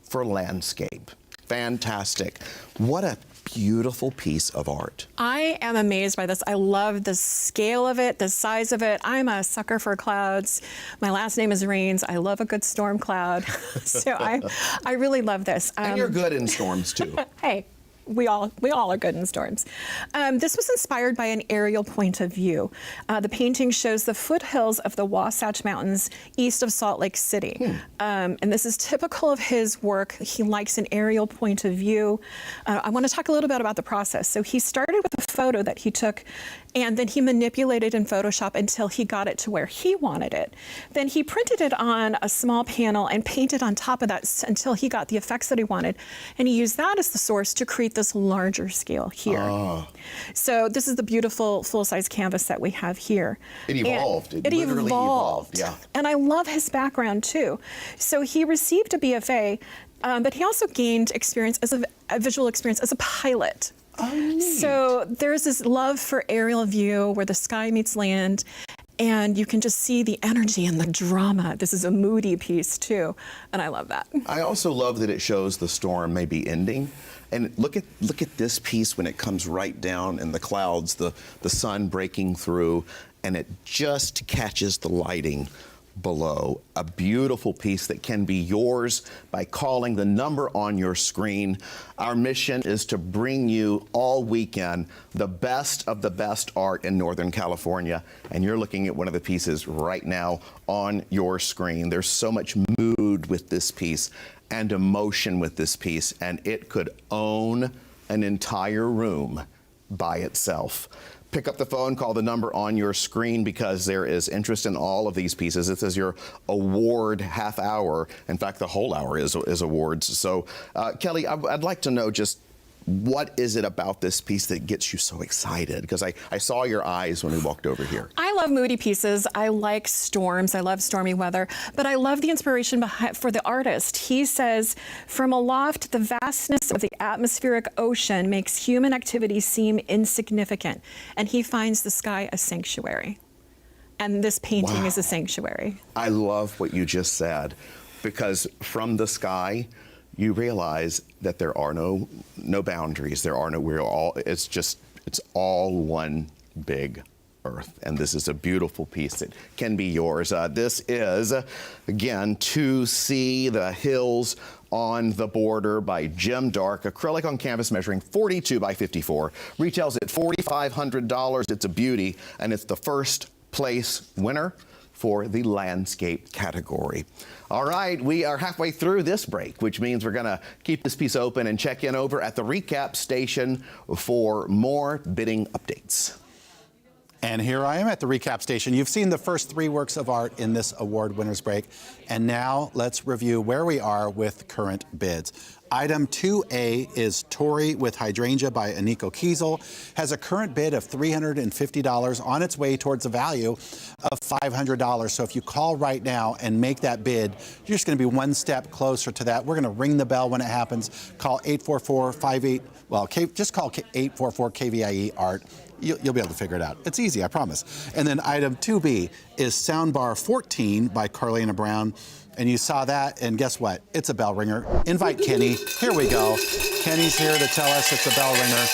for landscape. Fantastic. What a beautiful piece of art. I am amazed by this. I love the scale of it, the size of it. I'm a sucker for clouds. My last name is Rains. I love a good storm cloud. So I really love this. And you're good in storms too. Hey. We all are good in storms. This was inspired by an aerial point of view. The painting shows the foothills of the Wasatch Mountains east of Salt Lake City. And this is typical of his work. He likes an aerial point of view. I want to talk a little bit about the process. So he started with a photo that he took, and then he manipulated in Photoshop until he got it to where he wanted it. Then he printed it on a small panel and painted on top of that until he got the effects that he wanted. And he used that as the source to create this larger scale here. So this is the beautiful full-size canvas that we have here. It evolved. It literally evolved. Yeah. And I love his background too. So he received a BFA, but he also gained experience as a visual experience as a pilot. So there's this love for aerial view where the sky meets land, and you can just see the energy and the drama. This is a moody piece too, and I love that. I also love that it shows the storm may be ending. And look at this piece when it comes right down in the clouds, the sun breaking through, and it just catches the lighting below. A beautiful piece that can be yours by calling the number on your screen. Our mission is to bring you all weekend the best of the best art in Northern California, and you're looking at one of the pieces right now on your screen. There's so much mood with this piece and emotion with this piece, and it could own an entire room by itself. Pick up the phone, call the number on your screen, because there is interest in all of these pieces. This is your award half hour. In fact, the whole hour is awards. So, Kelly, I'd like to know just what is it about this piece that gets you so excited? Because I saw your eyes when we walked over here. I love moody pieces. I like storms. I love stormy weather. But I love the inspiration for the artist. He says, from aloft, the vastness of the atmospheric ocean makes human activity seem insignificant. And he finds the sky a sanctuary. And this painting is a sanctuary. I love what you just said, because from the sky, you realize that there are no boundaries. It's all one big earth. And this is a beautiful piece that can be yours. This is, again, 2C, The Hills on the Border by Jim Dark. Acrylic on canvas measuring 42 by 54. Retails at $4,500. It's a beauty, and it's the first place winner for the landscape category. All right, we are halfway through this break, which means we're going to keep this piece open and check in over at the recap station for more bidding updates. And here I am at the recap station. You've seen the first 3 works of art in this award winners break. And now let's review where we are with current bids. Item 2A is Tori with Hydrangea by Aniko Kiesel. Has a current bid of $350 on its way towards a value of $500. So if you call right now and make that bid, you're just going to be one step closer to that. We're going to ring the bell when it happens. Call 844-58, well, just call 844 KVIE Art. You'll be able to figure it out. It's easy, I promise. And then item 2B is Soundbar 14 by Carlina Brown. And you saw that, and guess what? It's a bell ringer. Invite Kenny. Here we go. Kenny's here to tell us it's a bell ringer.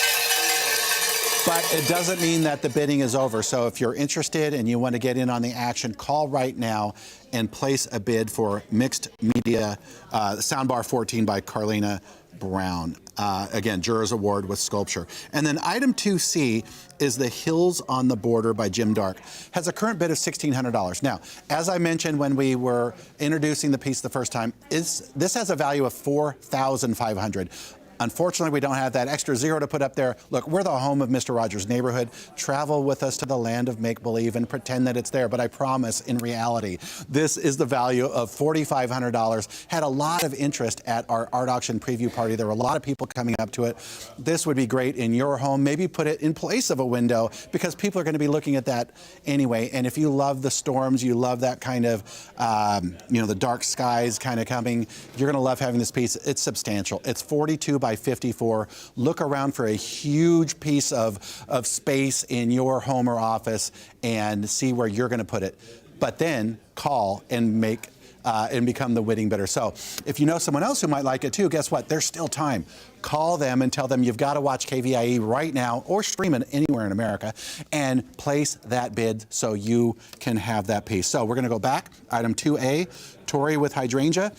But it doesn't mean that the bidding is over. So if you're interested and you want to get in on the action, call right now and place a bid for Mixed Media Soundbar 14 by Carlina Brown. Again, Jurors Award with Sculpture. And then item 2C is The Hills on the Border by Jim Dark. Has a current bid of $1,600. Now, as I mentioned when we were introducing the piece the first time, this has a value of $4,500. Unfortunately, we don't have that extra zero to put up there. Look, we're the home of Mr. Rogers' Neighborhood. Travel with us to the land of make-believe and pretend that it's there. But I promise, in reality, this is the value of $4,500. Had a lot of interest at our art auction preview party. There were a lot of people coming up to it. This would be great in your home. Maybe put it in place of a window because people are going to be looking at that anyway. And if you love the storms, you love that kind of, the dark skies kind of coming, you're going to love having this piece. It's substantial. It's 42 by 54. Look around for a huge piece of space in your home or office and see where you're going to put it. But then call and make and become the winning bidder. So if you know someone else who might like it too, guess what? There's still time. Call them and tell them you've got to watch KVIE right now or stream it anywhere in America and place that bid so you can have that piece. So we're going to go back. Item 2A, Tori with Hydrangea.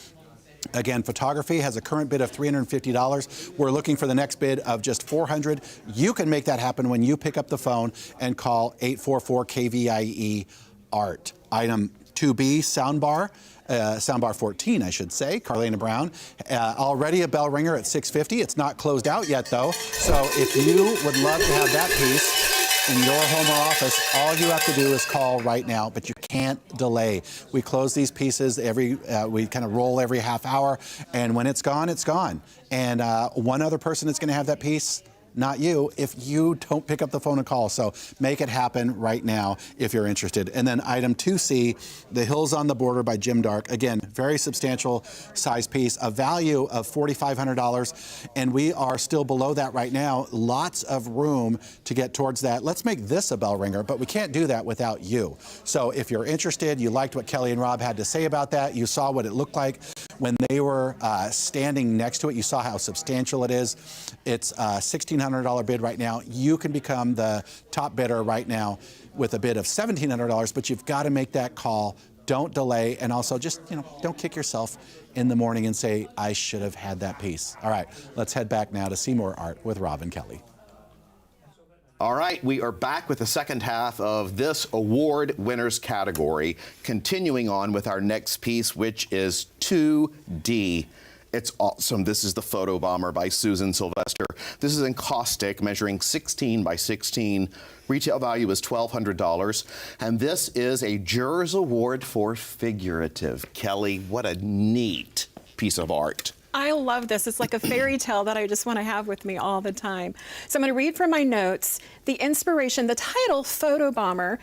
Again, photography has a current bid of $350. We're looking for the next bid of just $400. You can make that happen when you pick up the phone and call 844 KVIE Art. Item 2B, Soundbar. Soundbar 14, I should say, Carlina Brown. Already a bell ringer at $650. It's not closed out yet, though. So if you would love to have that piece in your home or office, all you have to do is call right now, but you can't delay. We close these pieces we kind of roll every half hour, and when it's gone, it's gone. And one other person that's going to have that piece, not you, if you don't pick up the phone and call. So make it happen right now if you're interested. And then item 2C, The Hills on the Border by Jim Dark. Again, very substantial size piece, a value of $4,500. And we are still below that right now. Lots of room to get towards that. Let's make this a bell ringer, but we can't do that without you. So if you're interested, you liked what Kelly and Rob had to say about that, you saw what it looked like when they were standing next to it, you saw how substantial it is. It's a $1,600 bid right now. You can become the top bidder right now with a bid of $1,700, but you've got to make that call. Don't delay, and also just, don't kick yourself in the morning and say, I should have had that piece. All right, let's head back now to see more art with Rob and Kelly. All right, we are back with the second half of this award winners category, continuing on with our next piece, which is 2D. It's awesome. This is the Photo Bomber by Susan Sylvester. This is encaustic, measuring 16 by 16. Retail value is $1,200. And this is a Jurors Award for Figurative. Kelly, what a neat piece of art. I love this. It's like a fairy tale that I just want to have with me all the time. So I'm going to read from my notes. The inspiration, the title, Photo Bomber,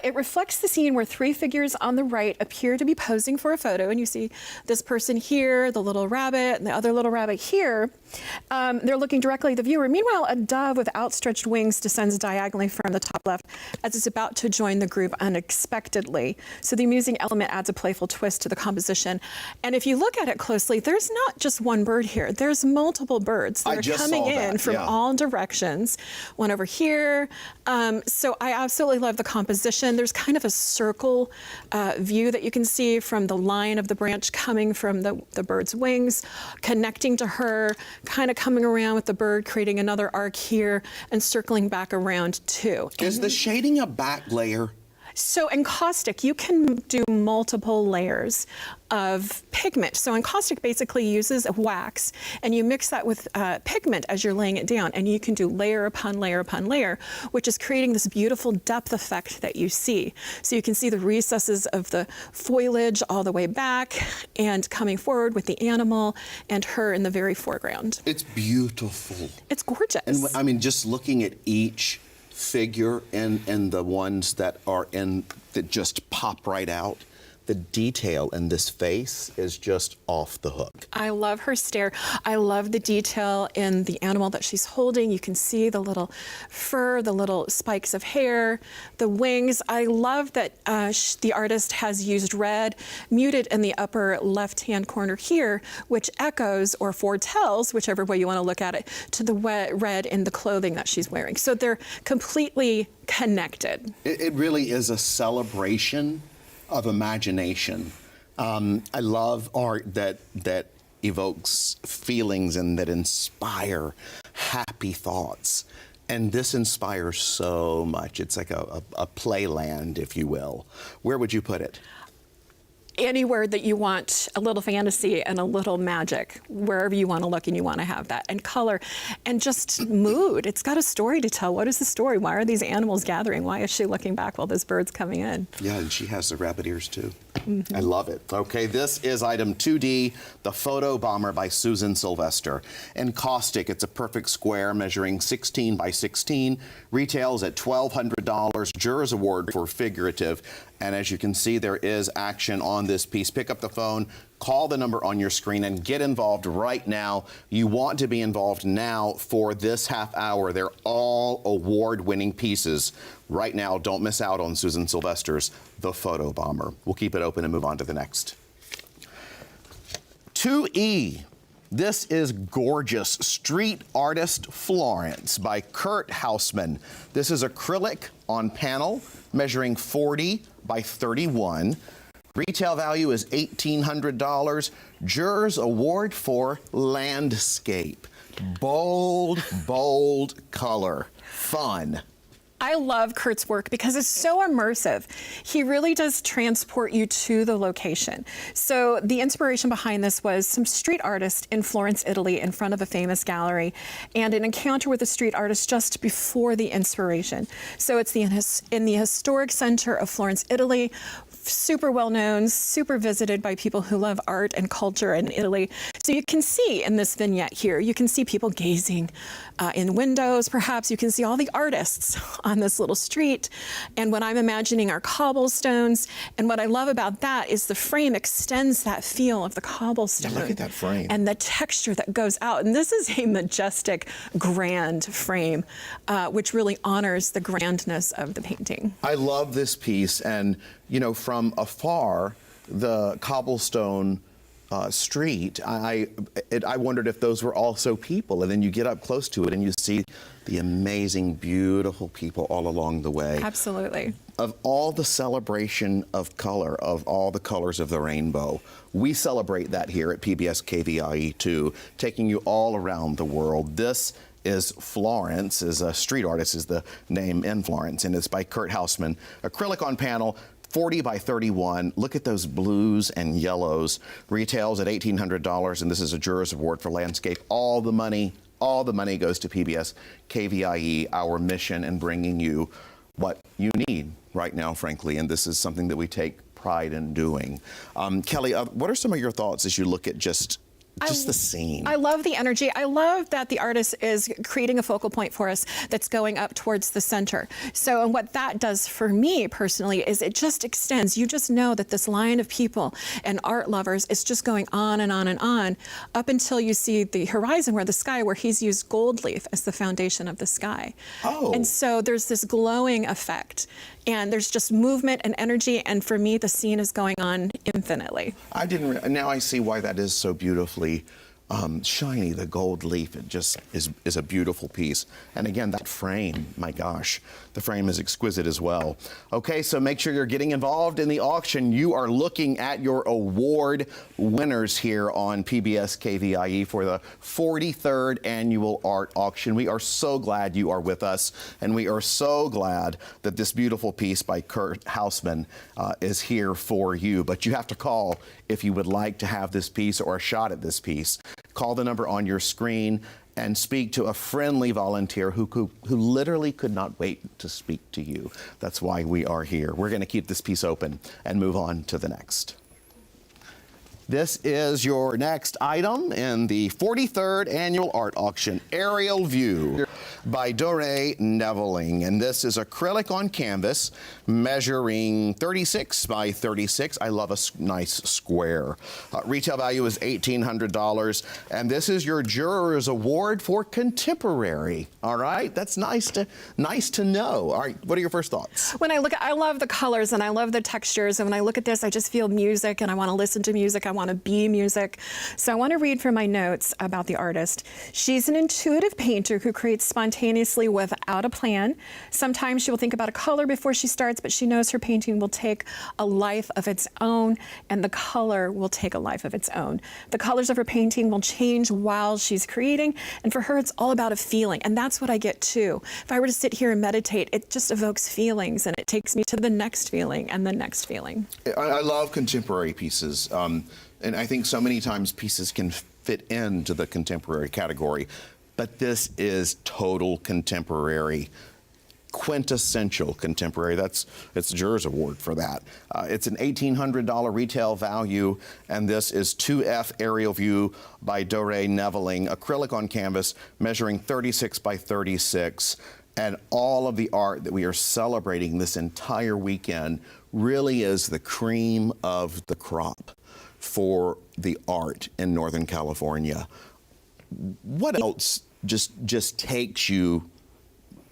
it reflects the scene where 3 figures on the right appear to be posing for a photo. And you see this person here, the little rabbit, and the other little rabbit here. They're looking directly at the viewer. Meanwhile, a dove with outstretched wings descends diagonally from the top left as it's about to join the group unexpectedly. So the amusing element adds a playful twist to the composition. And if you look at it closely, there's not just one bird here. There's multiple birds that are coming in from all directions. One over here. So I absolutely love the composition. There's kind of a circle view that you can see from the line of the branch coming from the bird's wings, connecting to her, kind of coming around with the bird, creating another arc here, and circling back around too. Is the shading a back layer? So in caustic, you can do multiple layers of pigment. So encaustic basically uses a wax, and you mix that with pigment as you're laying it down, and you can do layer upon layer upon layer, which is creating this beautiful depth effect that you see. So you can see the recesses of the foliage all the way back and coming forward with the animal and her in the very foreground. It's beautiful. It's gorgeous. And I mean, just looking at each figure and the ones that are in that just pop right out. The detail in this face is just off the hook. I love her stare. I love the detail in the animal that she's holding. You can see the little fur, the little spikes of hair, the wings. I love that the artist has used red, muted in the upper left-hand corner here, which echoes or foretells, whichever way you want to look at it, to the red in the clothing that she's wearing. So they're completely connected. It really is a celebration of imagination. I love art that evokes feelings and that inspire happy thoughts. And this inspires so much. It's like a playland, if you will. Where would you put it? Anywhere that you want a little fantasy and a little magic, wherever you want to look and you want to have that, and color and just mood. It's got a story to tell. What is the story? Why are these animals gathering? Why is she looking back while this bird's coming in? Yeah, and she has the rabbit ears too. I love it. Okay, this is item 2D, the Photo Bomber by Susan Sylvester. Encaustic, it's a perfect square measuring 16 by 16, retails at $1,200, Jurors Award for figurative. And as you can see, there is action on this piece. Pick up the phone, call the number on your screen, and get involved right now. You want to be involved now for this half hour. They're all award-winning pieces. Right now, don't miss out on Susan Sylvester's The Photo Bomber. We'll keep it open and move on to the next. 2E. This is gorgeous. Street Artist Florence by Kurt Hausman. This is acrylic on panel, measuring 40 by 31. Retail value is $1,800. Jurors Award for landscape. Bold, bold color. Fun. I love Kurt's work because it's so immersive. He really does transport you to the location. So the inspiration behind this was some street artist in Florence, Italy, in front of a famous gallery, and an encounter with a street artist just before the inspiration. So it's in the historic center of Florence, Italy, super well known, super visited by people who love art and culture in Italy. So you can see in this vignette here, you can see people gazing in windows, perhaps. You can see all the artists on this little street. And what I'm imagining are cobblestones. And what I love about that is the frame extends that feel of the cobblestone. Yeah, look at that frame. And the texture that goes out. And this is a majestic, grand frame, which really honors the grandness of the painting. I love this piece, and you know, from afar, the cobblestone street, I wondered if those were also people, and then you get up close to it and you see the amazing, beautiful people all along the way. Absolutely. Of all the celebration of color, of all the colors of the rainbow, we celebrate that here at PBS KVIE too, taking you all around the world. This is Florence, is a street artist, is the name in Florence, and it's by Kurt Hausman. Acrylic on panel, 40 by 31. Look at those blues and yellows. Retails at $1,800, and this is a Jurors Award for landscape. All the money goes to PBS KVIE, our mission in bringing you what you need right now, frankly, and this is something that we take pride in doing. Kelly, what are some of your thoughts as you look at just the scene? I love the energy. I love that the artist is creating a focal point for us that's going up towards the center. So, and what that does for me personally is it just extends. You just know that this line of people and art lovers is just going on and on and on up until you see the horizon where he's used gold leaf as the foundation of the sky. Oh. And so there's this glowing effect. And there's just movement and energy, and for me, the scene is going on infinitely. Now I see why that is so beautifully shiny, the gold leaf, it just is a beautiful piece. And again, that frame, my gosh, the frame is exquisite as well. Okay, so make sure you're getting involved in the auction. You are looking at your award winners here on PBS KVIE for the 43rd annual art auction. We are so glad you are with us, and we are so glad that this beautiful piece by Kurt Hausman is here for you. But you have to call if you would like to have this piece or a shot at this piece. Call the number on your screen and speak to a friendly volunteer who literally could not wait to speak to you. That's why we are here. We're going to keep this piece open and move on to the next. This is your next item in the 43rd annual art auction, Aerial View by Doré Neveling. And this is acrylic on canvas measuring 36 by 36. I love a nice square. Retail value is $1,800. And this is your Jurors Award for Contemporary. All right, that's nice to know. All right, what are your first thoughts? When I look at, I love the colors and I love the textures. And when I look at this, I just feel music and I want to listen to music. I want to be music. So I want to read from my notes about the artist. She's an intuitive painter who creates spontaneously without a plan. Sometimes she will think about a color before she starts, but she knows her painting will take a life of its own, and the color will take a life of its own. The colors of her painting will change while she's creating, and for her, it's all about a feeling, and that's what I get too. If I were to sit here and meditate, it just evokes feelings, and it takes me to the next feeling and the next feeling. I love contemporary pieces, and I think so many times pieces can fit into the contemporary category, but this is total contemporary, quintessential contemporary. It's the Jurors Award for that. It's an $1,800 retail value, and this is 2F Aerial View by Doré Neveling, acrylic on canvas, measuring 36 by 36. And all of the art that we are celebrating this entire weekend really is the cream of the crop for the art in Northern California. What else just takes you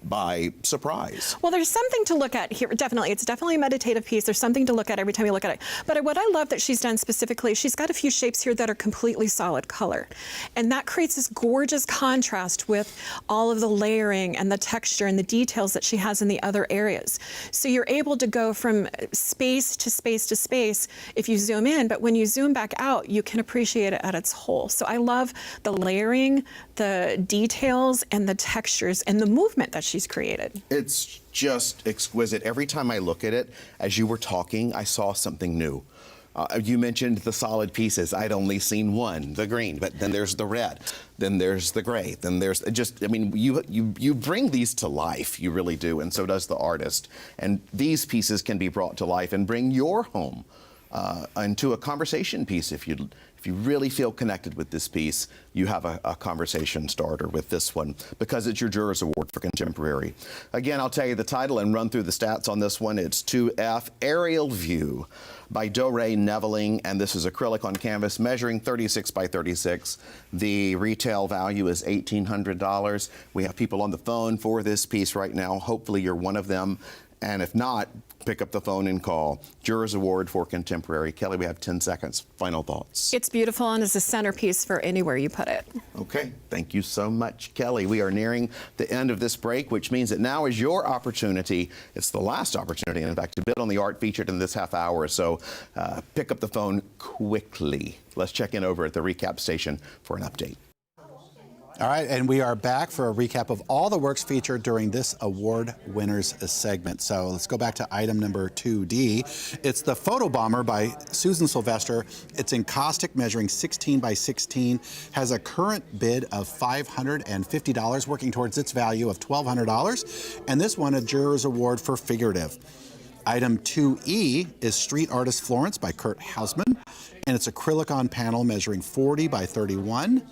by surprise? Well, there's something to look at here. Definitely. It's definitely a meditative piece. There's something to look at every time you look at it. But what I love that she's done specifically, she's got a few shapes here that are completely solid color. And that creates this gorgeous contrast with all of the layering and the texture and the details that she has in the other areas. So you're able to go from space to space to space if you zoom in, but when you zoom back out, you can appreciate it at its whole. So I love the layering, the details, and the textures, and the movement that she's created. It's just exquisite. Every time I look at it, as you were talking, I saw something new. You mentioned the solid pieces. I'd only seen one, the green, but then there's the red, then there's the gray, then there's just, I mean, you bring these to life, you really do, and so does the artist. And these pieces can be brought to life and bring your home into a conversation piece. If you really feel connected with this piece, you have a conversation starter with this one because it's your Jurors Award for Contemporary. Again, I'll tell you the title and run through the stats on this one. It's 2F Aerial View by Doré Neveling, and this is acrylic on canvas measuring 36 by 36. The retail value is $1,800. We have people on the phone for this piece right now. Hopefully you're one of them. And if not, pick up the phone and call. Jurors Award for Contemporary. Kelly, we have 10 seconds. Final thoughts. It's beautiful and is a centerpiece for anywhere you put it. Okay. Thank you so much, Kelly. We are nearing the end of this break, which means that now is your opportunity. It's the last opportunity, in fact, to bid on the art featured in this half hour. So pick up the phone quickly. Let's check in over at the recap station for an update. All right, and we are back for a recap of all the works featured during this award winners segment. So let's go back to item number 2D. It's the Photo Bomber by Susan Sylvester. It's encaustic, measuring 16 by 16, has a current bid of $550, working towards its value of $1,200, and this won a Jurors Award for Figurative. Item 2E is Street Artist Florence by Kurt Hausman, and it's acrylic on panel measuring 40 by 31.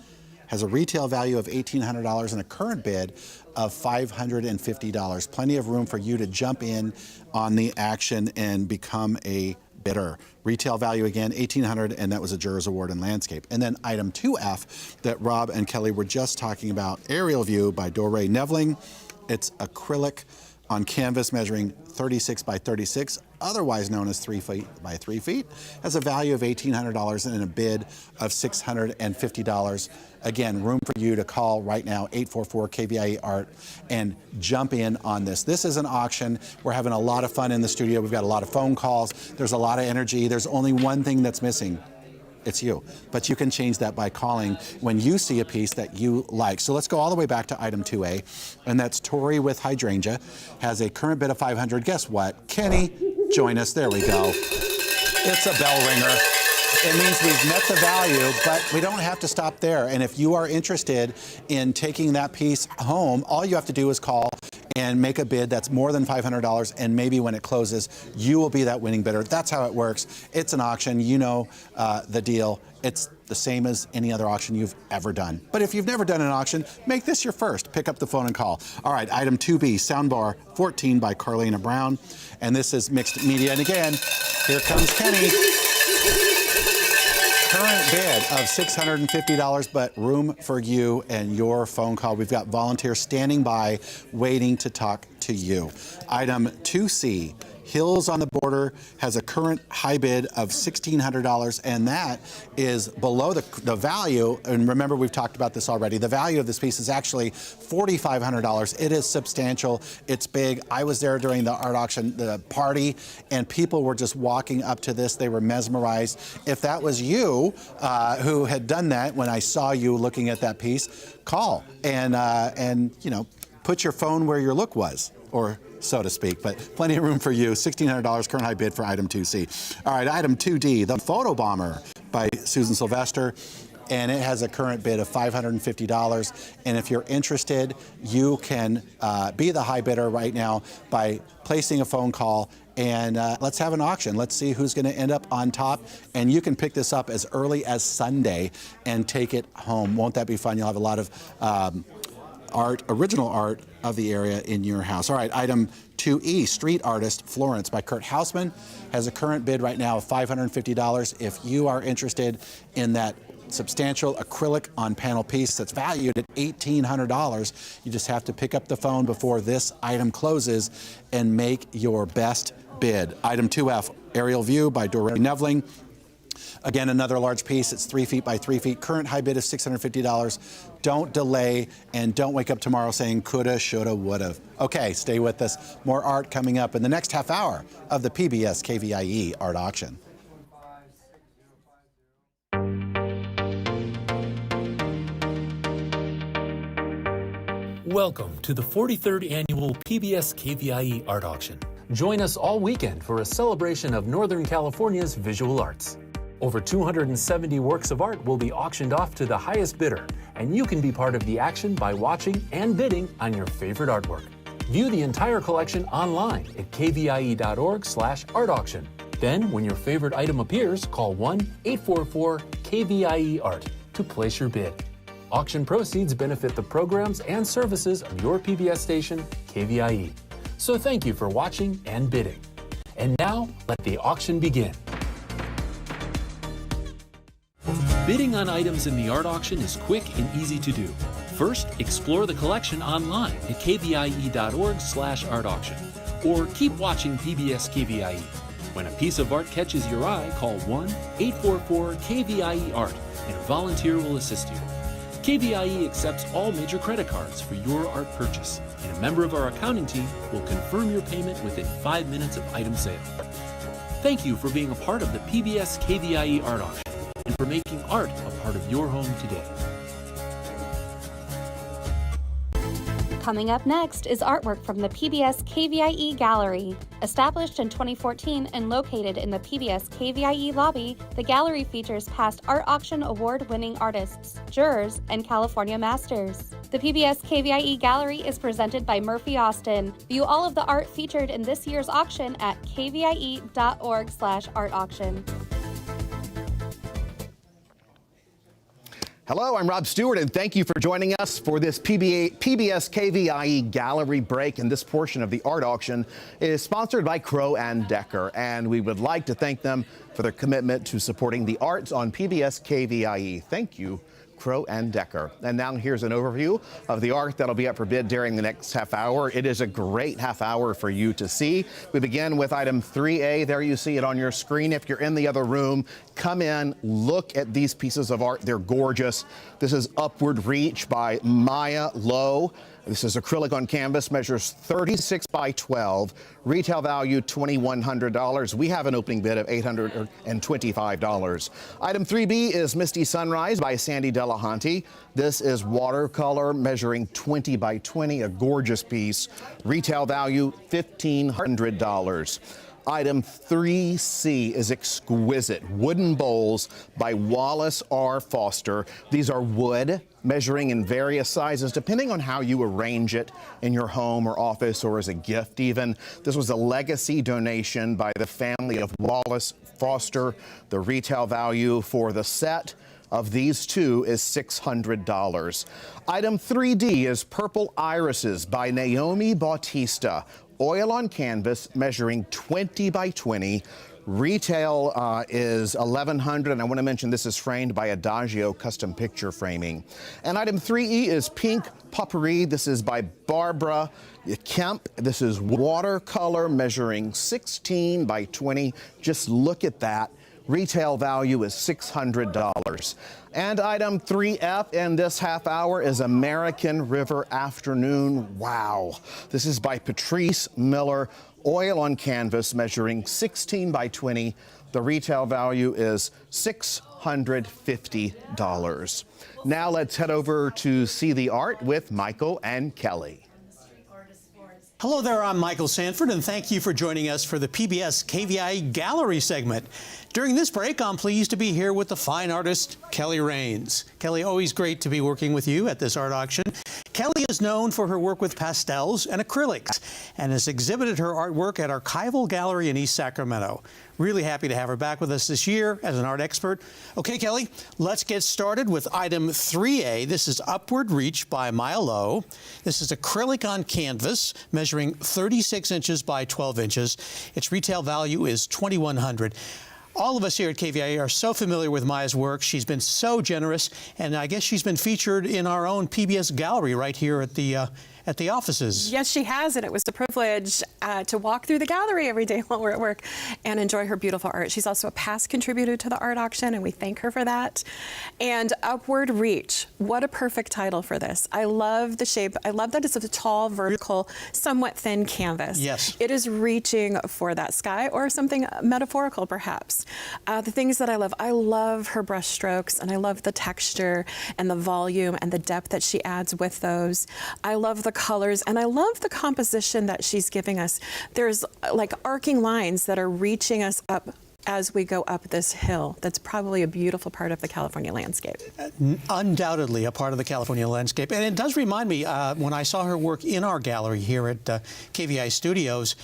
Has a retail value of $1,800 and a current bid of $550. Plenty of room for you to jump in on the action and become a bidder. Retail value again, $1,800, and that was a Jurors Award in Landscape. And then item 2F that Rob and Kelly were just talking about, Aerial View by Doré Neveling. It's acrylic on canvas measuring 36 by 36, otherwise known as 3 feet by 3 feet, has a value of $1,800 and a bid of $650. Again, room for you to call right now, 844-KVIE Art, and jump in on this. This is an auction. We're having a lot of fun in the studio. We've got a lot of phone calls. There's a lot of energy. There's only one thing that's missing. It's you. But you can change that by calling when you see a piece that you like. So let's go all the way back to item 2A, and that's Tori with Hydrangea. Has a current bid of $500. Guess what? Kenny, join us. There we go. It's a bell ringer. It means we've met the value, but we don't have to stop there. And if you are interested in taking that piece home, all you have to do is call and make a bid that's more than $500, and maybe when it closes, you will be that winning bidder. That's how it works. It's an auction. You know the deal. It's the same as any other auction you've ever done. But if you've never done an auction, make this your first. Pick up the phone and call. All right, item 2B, Soundbar 14 by Carlina Brown. And this is mixed media. And again, here comes Kenny. Current bid of $650, but room for you and your phone call. We've got volunteers standing by waiting to talk to you. Item 2C, Hills on the Border, has a current high bid of $1,600, and that is below the value. And remember, we've talked about this already. The value of this piece is actually $4,500. It is substantial. It's big. I was there during the art auction, the party, and people were just walking up to this. They were mesmerized. If that was you who had done that when I saw you looking at that piece, call and you know, put your phone where your look was, or so to speak, but plenty of room for you. $1,600 current high bid for item 2C. All right, item 2D, The Photo Bomber by Susan Sylvester, and it has a current bid of $550. And if you're interested, you can be the high bidder right now by placing a phone call, and let's have an auction. Let's see who's going to end up on top, and you can pick this up as early as Sunday and take it home. Won't that be fun? You'll have a lot of original art of the area in your house. All right, item 2E, Street Artist Florence by Kurt Hausman, has a current bid right now of $550. If you are interested in that substantial acrylic on panel piece that's valued at $1,800, you just have to pick up the phone before this item closes and make your best bid. Item 2F, Aerial View by Doreen Nevling. Again, another large piece. It's 3 feet by 3 feet. Current high bid of $650. Don't delay, and don't wake up tomorrow saying coulda, shoulda, woulda. Okay, stay with us. More art coming up in the next half hour of the PBS KVIE Art Auction. Welcome to the 43rd Annual PBS KVIE Art Auction. Join us all weekend for a celebration of Northern California's visual arts. Over 270 works of art will be auctioned off to the highest bidder, and you can be part of the action by watching and bidding on your favorite artwork. View the entire collection online at kvie.org/art auction. Then, when your favorite item appears, call 1-844-KVIE-ART to place your bid. Auction proceeds benefit the programs and services of your PBS station, KVIE. So thank you for watching and bidding. And now, let the auction begin. Bidding on items in the art auction is quick and easy to do. First, explore the collection online at kvie.org/art auction, or keep watching PBS KVIE. When a piece of art catches your eye, call 1-844-KVIE-ART and a volunteer will assist you. KVIE accepts all major credit cards for your art purchase, and a member of our accounting team will confirm your payment within 5 minutes of item sale. Thank you for being a part of the PBS KVIE Art Auction and for making art a part of your home today. Coming up next is artwork from the PBS KVIE Gallery. Established in 2014 and located in the PBS KVIE lobby, the gallery features past art auction award-winning artists, jurors, and California masters. The PBS KVIE Gallery is presented by Murphy Austin. View all of the art featured in this year's auction at kvie.org/art auction. Hello, I'm Rob Stewart, and thank you for joining us for this PBS KVIE Gallery break. And this portion of the art auction is sponsored by Crow and Decker, and we would like to thank them for their commitment to supporting the arts on PBS KVIE. Thank you, Crow and Decker. And now here's an overview of the art that'll be up for bid during the next half hour. It is a great half hour for you to see. We begin with item 3A. There you see it on your screen. If you're in the other room, come in, look at these pieces of art. They're gorgeous. This is Upward Reach by Maya Lowe. This is acrylic on canvas, measures 36 by 12, retail value $2,100. We have an opening bid of $825. Item 3B is Misty Sunrise by Sandy Delahanty. This is watercolor, measuring 20 by 20, a gorgeous piece. Retail value $1,500. Item 3C is exquisite wooden bowls by Wallace R. Foster. These are wood, measuring in various sizes depending on how you arrange it in your home or office or as a gift even. This was a legacy donation by the family of Wallace Foster. The retail value for the set of these two is $600. Item 3D is Purple Irises by Naomi Bautista. Oil on canvas, measuring 20 by 20. Retail is $1,100, and I want to mention this is framed by Adagio Custom Picture Framing. And item 3E is Pink Potpourri. This is by Barbara Kemp. This is watercolor, measuring 16 by 20. Just look at that. Retail value is $600. And item 3F in this half hour is American River Afternoon. Wow. This is by Patrice Miller. Oil on canvas, measuring 16 by 20. The retail value is $650. Now let's head over to see the art with Michael and Kelly. Hello there, I'm Michael Sanford, and thank you for joining us for the PBS KVIE Gallery segment. During this break, I'm pleased to be here with the fine artist, Kelly Rains. Kelly, always great to be working with you at this art auction. Kelly is known for her work with pastels and acrylics and has exhibited her artwork at Archival Gallery in East Sacramento. Really happy to have her back with us this year as an art expert. Okay, Kelly, let's get started with item 3A. This is Upward Reach by Maya Lowe. This is acrylic on canvas, measuring 36 inches by 12 inches. Its retail value is $2,100. All of us here at KVIE are so familiar with Maya's work. She's been so generous, and I guess she's been featured in our own PBS gallery right here at the offices. Yes, she has, and it was a privilege to walk through the gallery every day while we're at work and enjoy her beautiful art. She's also a past contributor to the art auction, and we thank her for that. And Upward Reach, what a perfect title for this. I love the shape. I love that it's a tall, vertical, somewhat thin canvas. Yes. It is reaching for that sky or something metaphorical, perhaps. The things that I love her brush strokes, and I love the texture and the volume and the depth that she adds with those. I love the colors, and I love the composition that she's giving us. There's like arcing lines that are reaching us up as we go up this hill. That's probably a beautiful part of the California landscape. Undoubtedly a part of the California landscape. And it does remind me, when I saw her work in our gallery here at KVIE Studios,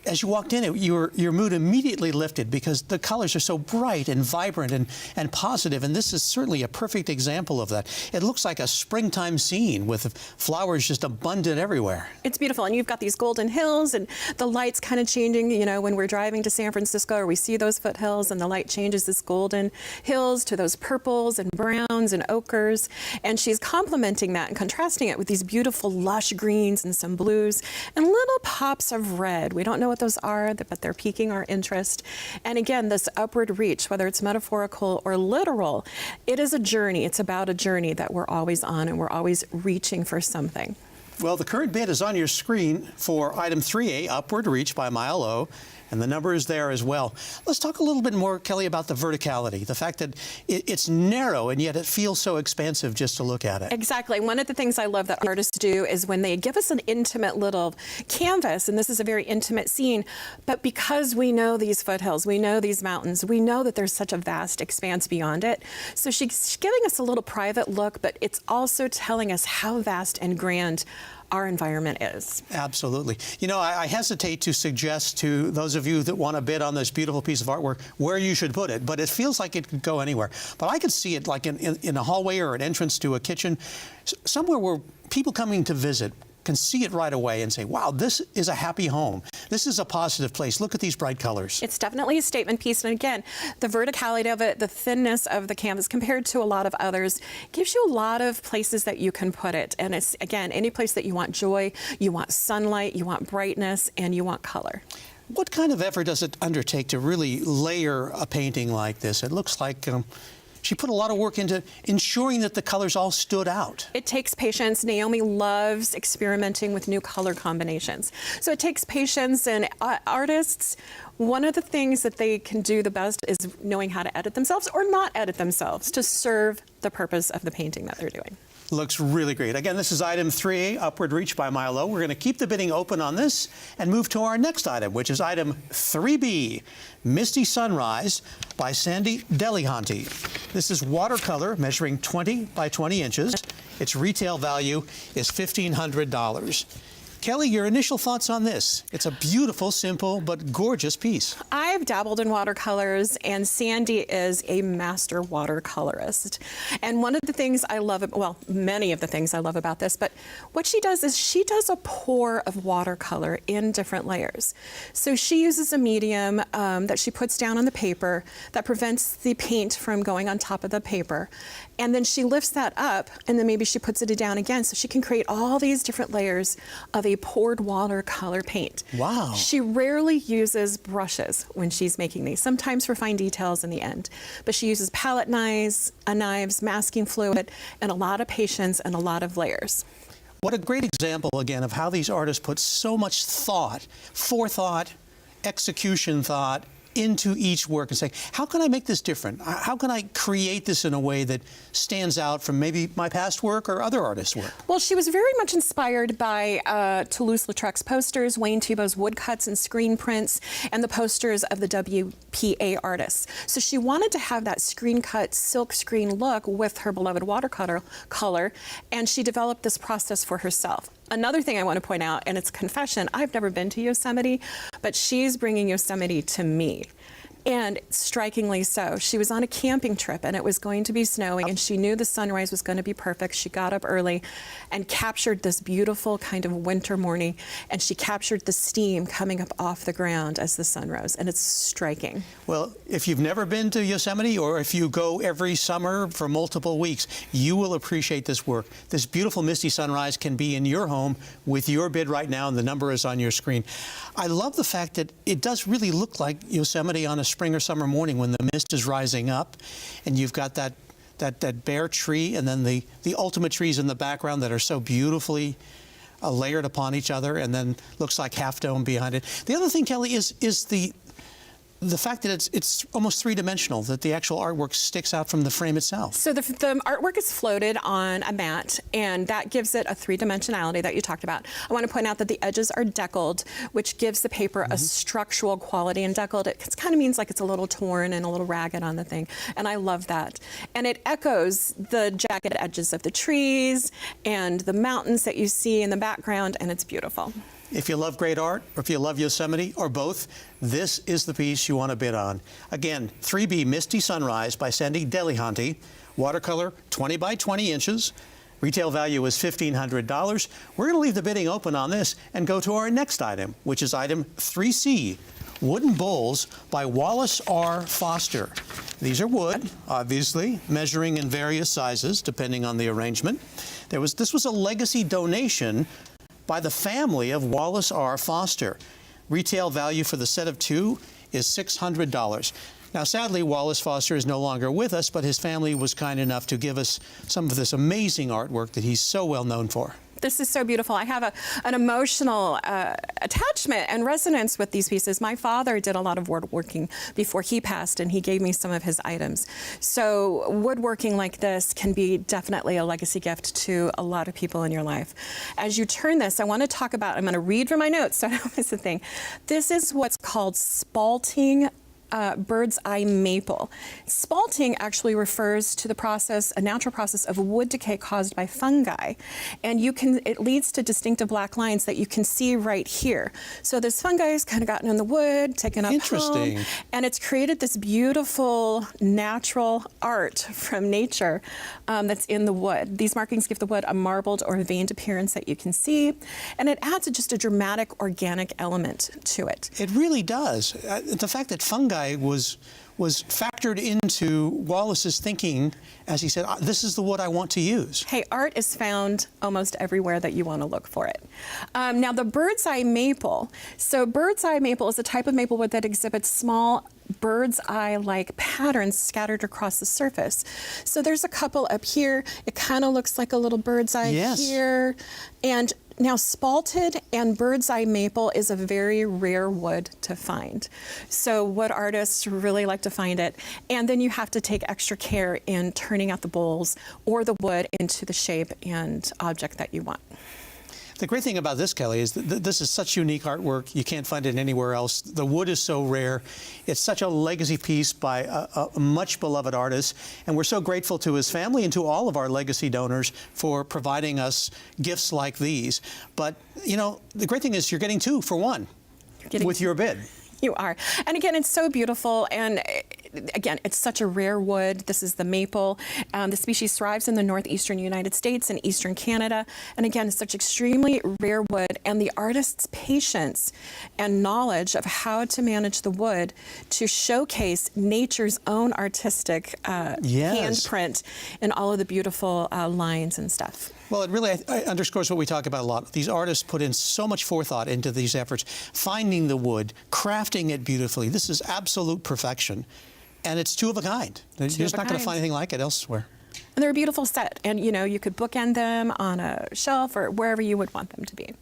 as you walked in, your mood immediately lifted because the colors are so bright and vibrant and positive, and this is certainly a perfect example of that. It looks like a springtime scene with flowers just abundant everywhere. It's beautiful, and you've got these golden hills and the lights kind of changing, you know, when we're driving to San Francisco, or we see those foothills and the light changes this golden hills to those purples and browns and ochres, and she's complementing that and contrasting it with these beautiful lush greens and some blues and little pops of red. We don't know what those are, but they're piquing our interest. And again, this upward reach, whether it's metaphorical or literal, it is a journey. It's about a journey that we're always on, and we're always reaching for something. Well, the current bid is on your screen for item 3A, Upward Reach by Maya Lowe, and the number is there as well. Let's talk a little bit more, Kelly, about the verticality, the fact that it's narrow and yet it feels so expansive just to look at it. Exactly. One of the things I love that artists do is when they give us an intimate little canvas, and this is a very intimate scene, but because we know these foothills, we know these mountains, we know that there's such a vast expanse beyond it. So she's giving us a little private look, but it's also telling us how vast and grand our environment is. Absolutely. You know, I hesitate to suggest to those of you that want to bid on this beautiful piece of artwork where you should put it, but it feels like it could go anywhere. But I could see it like in a hallway or an entrance to a kitchen, somewhere where people coming to visit can see it right away and say, wow, this is a happy home. This is a positive place. Look at these bright colors. It's definitely a statement piece. And again, the verticality of it, the thinness of the canvas compared to a lot of others, gives you a lot of places that you can put it. And it's, again, any place that you want joy, you want sunlight, you want brightness, and you want color. What kind of effort does it undertake to really layer a painting like this? It looks like she put a lot of work into ensuring that the colors all stood out. It takes patience. Naomi loves experimenting with new color combinations. So it takes patience, and artists, one of the things that they can do the best is knowing how to edit themselves or not edit themselves to serve the purpose of the painting that they're doing. Looks really great. Again, this is item 3A, Upward Reach by Milo. We're going to keep the bidding open on this and move to our next item, which is item 3B, Misty Sunrise by Sandy Delehanty. This is watercolor measuring 20 by 20 inches. Its retail value is $1,500. Kelly, your initial thoughts on this? It's a beautiful, simple, but gorgeous piece. I've dabbled in watercolors, and Sandy is a master watercolorist. And one of the things I love, well, many of the things I love about this, but what she does is she does a pour of watercolor in different layers. So she uses a medium that she puts down on the paper that prevents the paint from going on top of the paper. And then she lifts that up, and then maybe she puts it down again, so she can create all these different layers of a poured watercolor paint. Wow. She rarely uses brushes when she's making these, sometimes for fine details in the end. But she uses palette knives, masking fluid, and a lot of patience and a lot of layers. What a great example, again, of how these artists put so much thought, forethought, execution thought, into each work and say, how can I make this different? How can I create this in a way that stands out from maybe my past work or other artists' work? Well, she was very much inspired by Toulouse-Lautrec's posters, Wayne Thiebaud's woodcuts and screen prints, and the posters of the WPA artists. So she wanted to have that screen-cut silk screen look with her beloved watercolor, and she developed this process for herself. Another thing I want to point out, and it's a confession, I've never been to Yosemite, but she's bringing Yosemite to me. And strikingly so. She was on a camping trip, and it was going to be snowing, and she knew the sunrise was going to be perfect. She got up early and captured this beautiful kind of winter morning, and she captured the steam coming up off the ground as the sun rose, and it's striking. Well, if you've never been to Yosemite, or if you go every summer for multiple weeks, you will appreciate this work. This beautiful misty sunrise can be in your home with your bid right now, and the number is on your screen. I love the fact that it does really look like Yosemite on a spring or summer morning when the mist is rising up, and you've got that bare tree, and then the ultimate trees in the background that are so beautifully layered upon each other, and then looks like half dome behind it. The other thing, Kelly, is the fact that it's almost three-dimensional, that the actual artwork sticks out from the frame itself. So the artwork is floated on a mat, and that gives it a three-dimensionality that you talked about. I want to point out that the edges are deckled, which gives the paper a structural quality. And deckled, it kind of means like it's a little torn and a little ragged on the thing, and I love that. And it echoes the jagged edges of the trees and the mountains that you see in the background, and it's beautiful. If you love great art, or if you love Yosemite, or both, this is the piece you want to bid on. Again, 3B Misty Sunrise by Sandy Delehanty, watercolor 20 by 20 inches. Retail value is $1,500. We're going to leave the bidding open on this and go to our next item, which is item 3C, Wooden Bowls by Wallace R. Foster. These are wood, obviously, measuring in various sizes depending on the arrangement. This was a legacy donation by the family of Wallace R. Foster. Retail value for the set of two is $600. Now, sadly, Wallace Foster is no longer with us, but his family was kind enough to give us some of this amazing artwork that he's so well known for. This is so beautiful. I have an emotional attachment and resonance with these pieces. My father did a lot of woodworking before he passed, and he gave me some of his items. So woodworking like this can be definitely a legacy gift to a lot of people in your life. As you turn this, I want to talk about, I'm going to read from my notes so I don't miss a thing. This is what's called spalting bird's eye maple. Spalting actually refers to the process, a natural process of wood decay caused by fungi. And it leads to distinctive black lines that you can see right here. So this fungi has kind of gotten in the wood, taken up Interesting. home, and it's created this beautiful natural art from nature that's in the wood. These markings give the wood a marbled or veined appearance that you can see, and it adds just a dramatic organic element to it. It really does. The fact that fungi was factored into Wallace's thinking as he said, this is the wood I want to use. Hey, art is found almost everywhere that you want to look for it. Now, the bird's eye maple. So bird's eye maple is a type of maple wood that exhibits small bird's eye-like patterns scattered across the surface. So there's a couple up here. It kind of looks like a little bird's eye here. And now, spalted and bird's eye maple is a very rare wood to find. So wood artists really like to find it. And then you have to take extra care in turning out the bowls or the wood into the shape and object that you want. The great thing about this, Kelly, is that this is such unique artwork. You can't find it anywhere else. The wood is so rare. It's such a legacy piece by a much beloved artist. And we're so grateful to his family and to all of our legacy donors for providing us gifts like these. But, you know, the great thing is you're getting 2 for 1 with your bid. You are. And again, it's so beautiful. And again, it's such a rare wood. This is the maple. The species thrives in the northeastern United States and eastern Canada. And again, it's such extremely rare wood. And the artist's patience and knowledge of how to manage the wood to showcase nature's own artistic handprint in all of the beautiful lines and stuff. Well, it really underscores what we talk about a lot. These artists put in so much forethought into these efforts, finding the wood, crafting it beautifully. This is absolute perfection. And it's 2 of a kind. You're just not going to find anything like it elsewhere. And they're a beautiful set. And, you know, you could bookend them on a shelf or wherever you would want them to be.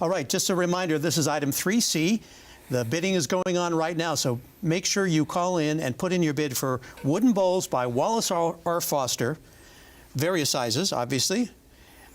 All right, just a reminder, this is item 3C. The bidding is going on right now, so make sure you call in and put in your bid for wooden bowls by Wallace R. Foster. Various sizes, obviously.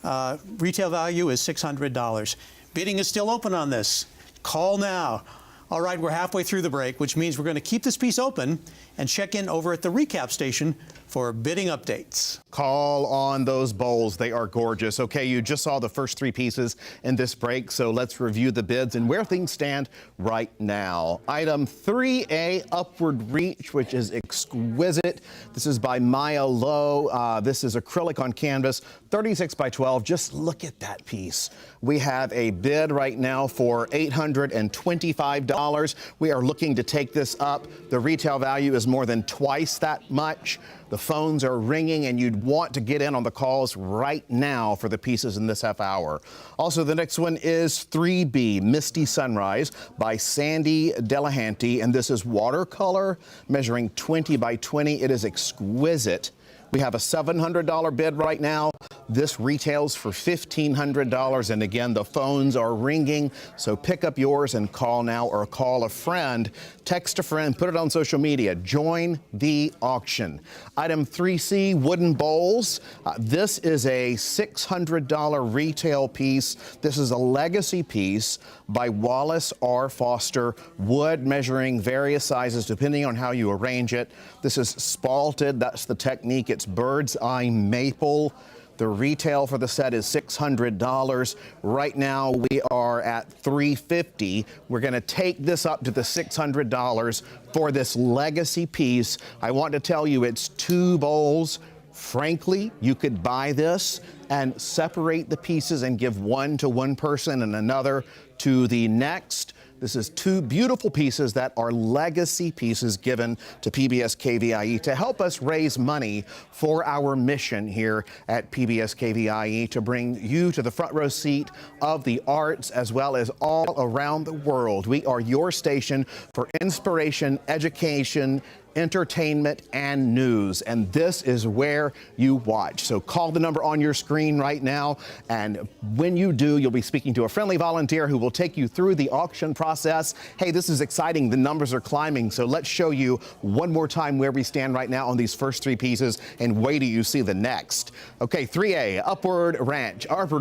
Retail value is $600. Bidding is still open on this. Call now. All right, we're halfway through the break, which means we're going to keep this piece open and check in over at the recap station for bidding updates. Call on those bowls. They are gorgeous. Okay, you just saw the first 3 pieces in this break, so let's review the bids and where things stand right now. Item 3A, Upward Reach, which is exquisite. This is by Maya Lowe. This is acrylic on canvas, 36 by 12. Just look at that piece. We have a bid right now for $825. We are looking to take this up. The retail value is more than twice that much. The phones are ringing, and you'd want to get in on the calls right now for the pieces in this half hour. Also, the next one is 3B, Misty Sunrise by Sandy Delahanty, and this is watercolor, measuring 20 by 20. It is exquisite. We have a $700 bid right now. This retails for $1,500. And again, the phones are ringing. So pick up yours and call now, or call a friend. Text a friend, put it on social media. Join the auction. Item 3C, wooden bowls. This is a $600 retail piece. This is a legacy piece by Wallace R. Foster. Wood measuring various sizes depending on how you arrange it. This is spalted. That's the technique. It's bird's eye maple. The retail for the set is $600. Right now we are at $350. We're going to take this up to the $600 for this legacy piece. I want to tell you it's 2 bowls. Frankly, you could buy this and separate the pieces and give one to one person and another to the next. This is 2 beautiful pieces that are legacy pieces given to PBS KVIE to help us raise money for our mission here at PBS KVIE to bring you to the front row seat of the arts as well as all around the world. We are your station for inspiration, education, entertainment, and news. And this is where you watch. So call the number on your screen right now. And when you do, you'll be speaking to a friendly volunteer who will take you through the auction process. Hey, this is exciting. The numbers are climbing. So let's show you one more time where we stand right now on these first three pieces, and wait till you see the next. Okay, 3A, Upward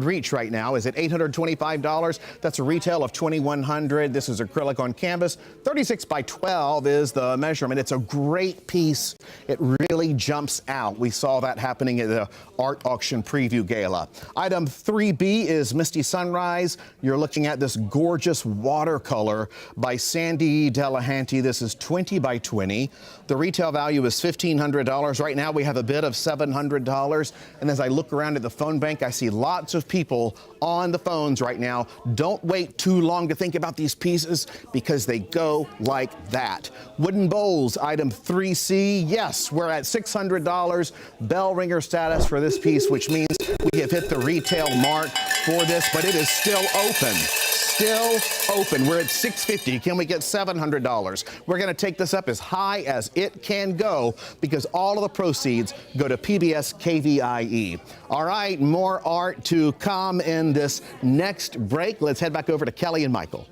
Reach right now is at $825. That's a retail of $2,100. This is acrylic on canvas. 36 by 12 is the measurement. It's a great piece. It really jumps out. We saw that happening at the art auction preview gala. Item 3B is Misty Sunrise. You're looking at this gorgeous watercolor by Sandy Delahanty. This is 20 by 20. The retail value is $1,500. Right now we have a bid of $700. And as I look around at the phone bank, I see lots of people on the phones right now. Don't wait too long to think about these pieces because they go like that. Wooden bowls, item 3C. Yes, we're at $600 bell ringer status for this piece, which means we have hit the retail mark for this, but it is still open. Still open. We're at $650. Can we get $700? We're going to take this up as high as it can go because all of the proceeds go to PBS KVIE. All right, more art to come in this next break. Let's head back over to Kelly and Michael.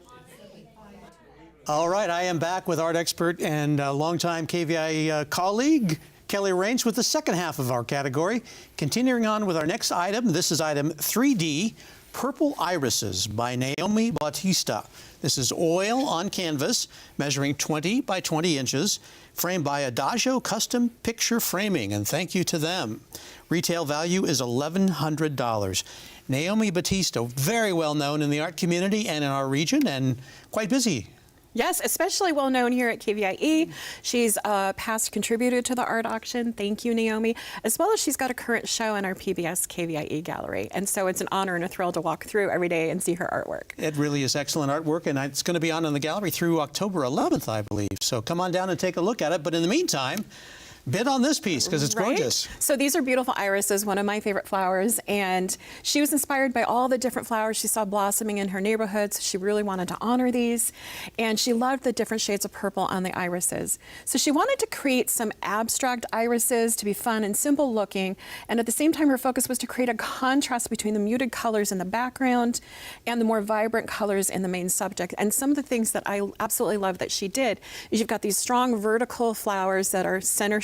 All right, I am back with art expert and longtime KVIE colleague, Kelly Raines, with the second half of our category. Continuing on with our next item, this is item 3D, Purple Irises by Naomi Bautista. This is oil on canvas, measuring 20 by 20 inches, framed by Adagio Custom Picture Framing, and thank you to them. Retail value is $1,100. Naomi Bautista, very well known in the art community and in our region, and quite busy. Yes, especially well known here at KVIE. She's a past contributor to the art auction. Thank you, Naomi. As well as she's got a current show in our PBS KVIE gallery. And so it's an honor and a thrill to walk through every day and see her artwork. It really is excellent artwork, and it's going to be on in the gallery through October 11th, I believe. So come on down and take a look at it. But in the meantime, bid on this piece because it's gorgeous. So these are beautiful irises, one of my favorite flowers, and she was inspired by all the different flowers she saw blossoming in her neighborhood, so she really wanted to honor these, and she loved the different shades of purple on the irises. So she wanted to create some abstract irises to be fun and simple looking, and at the same time her focus was to create a contrast between the muted colors in the background and the more vibrant colors in the main subject. And some of the things that I absolutely love that she did is you've got these strong vertical flowers that are center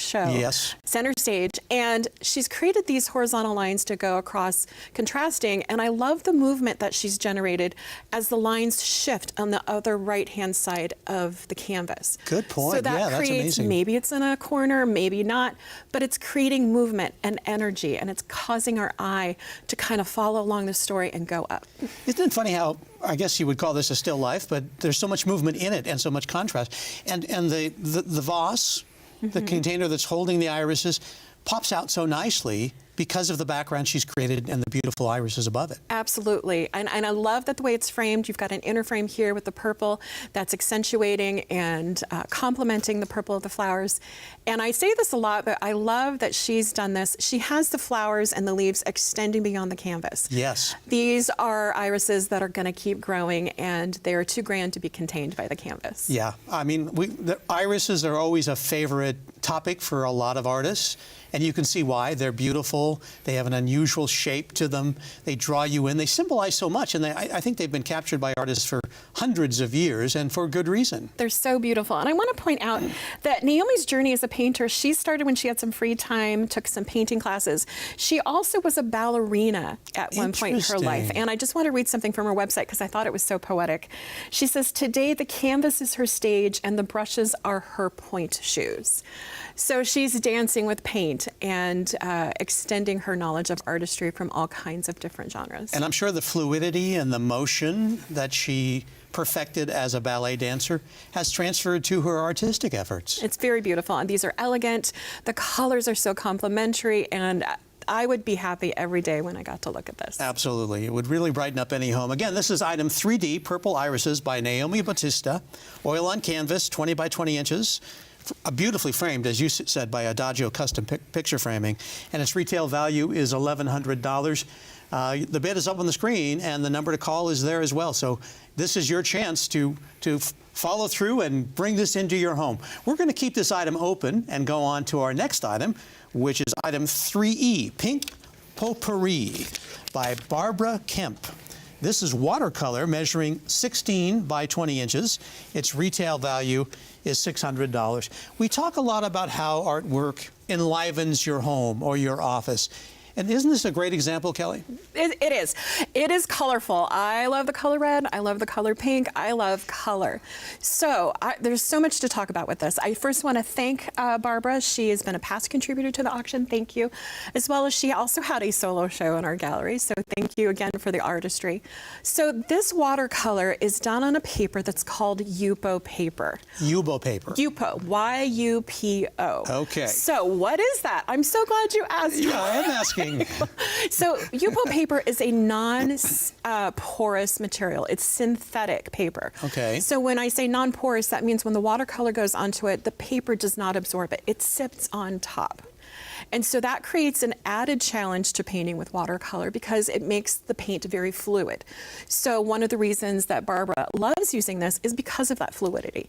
stage, and she's created these horizontal lines to go across contrasting, and I love the movement that she's generated as the lines shift on the other right-hand side of the canvas. Good point. So that yeah, creates, that's amazing. maybe it's in a corner, maybe not, but it's creating movement and energy, and it's causing our eye to kind of follow along the story and go up. Isn't it funny how, I guess you would call this a still life, but there's so much movement in it and so much contrast. And the vase, the container that's holding the irises, pops out so nicely because of the background she's created and the beautiful irises above it. Absolutely. And I love that the way it's framed. You've got an inner frame here with the purple that's accentuating and complementing the purple of the flowers. And I say this a lot, but I love that she's done this. She has the flowers and the leaves extending beyond the canvas. Yes. These are irises that are going to keep growing, and they're too grand to be contained by the canvas. Yeah. I mean, the irises are always a favorite topic for a lot of artists. And you can see why. They're beautiful. They have an unusual shape to them. They draw you in. They symbolize so much. And I think they've been captured by artists for hundreds of years, and for good reason. They're so beautiful. And I want to point out that Naomi's journey as a painter, she started when she had some free time, took some painting classes. She also was a ballerina at one point in her life. And I just want to read something from her website because I thought it was so poetic. She says, "Today the canvas is her stage and the brushes are her point shoes." So she's dancing with paint and extending her knowledge of artistry from all kinds of different genres. And I'm sure the fluidity and the motion that she perfected as a ballet dancer has transferred to her artistic efforts. It's very beautiful, and these are elegant. The colors are so complementary, and I would be happy every day when I got to look at this. Absolutely. It would really brighten up any home. Again, this is item 3D, Purple Irises by Naomi Bautista. Oil on canvas, 20 by 20 inches. Beautifully framed, as you said, by Adagio Custom Picture Framing. And its retail value is $1,100. The bid is up on the screen, and the number to call is there as well. So this is your chance to follow through and bring this into your home. We're going to keep this item open and go on to our next item, which is item 3E, Pink Potpourri by Barbara Kemp. This is watercolor measuring 16 by 20 inches. Its retail value is $600. We talk a lot about how artwork enlivens your home or your office. And isn't this a great example, Kelly? It is. It is colorful. I love the color red. I love the color pink. I love color. So there's so much to talk about with this. I first want to thank Barbara. She has been a past contributor to the auction. Thank you. As well as she also had a solo show in our gallery. So thank you again for the artistry. So this watercolor is done on a paper that's called Yupo paper. Yupo paper. Yupo. Y-U-P-O. Okay. So what is that? I'm so glad you asked. Yeah, I am asking. So Yupo paper is a non-porous material. It's synthetic paper. Okay. So when I say non-porous, that means when the watercolor goes onto it, the paper does not absorb it. It sits on top. And so that creates an added challenge to painting with watercolor because it makes the paint very fluid. So one of the reasons that Barbara loves using this is because of that fluidity.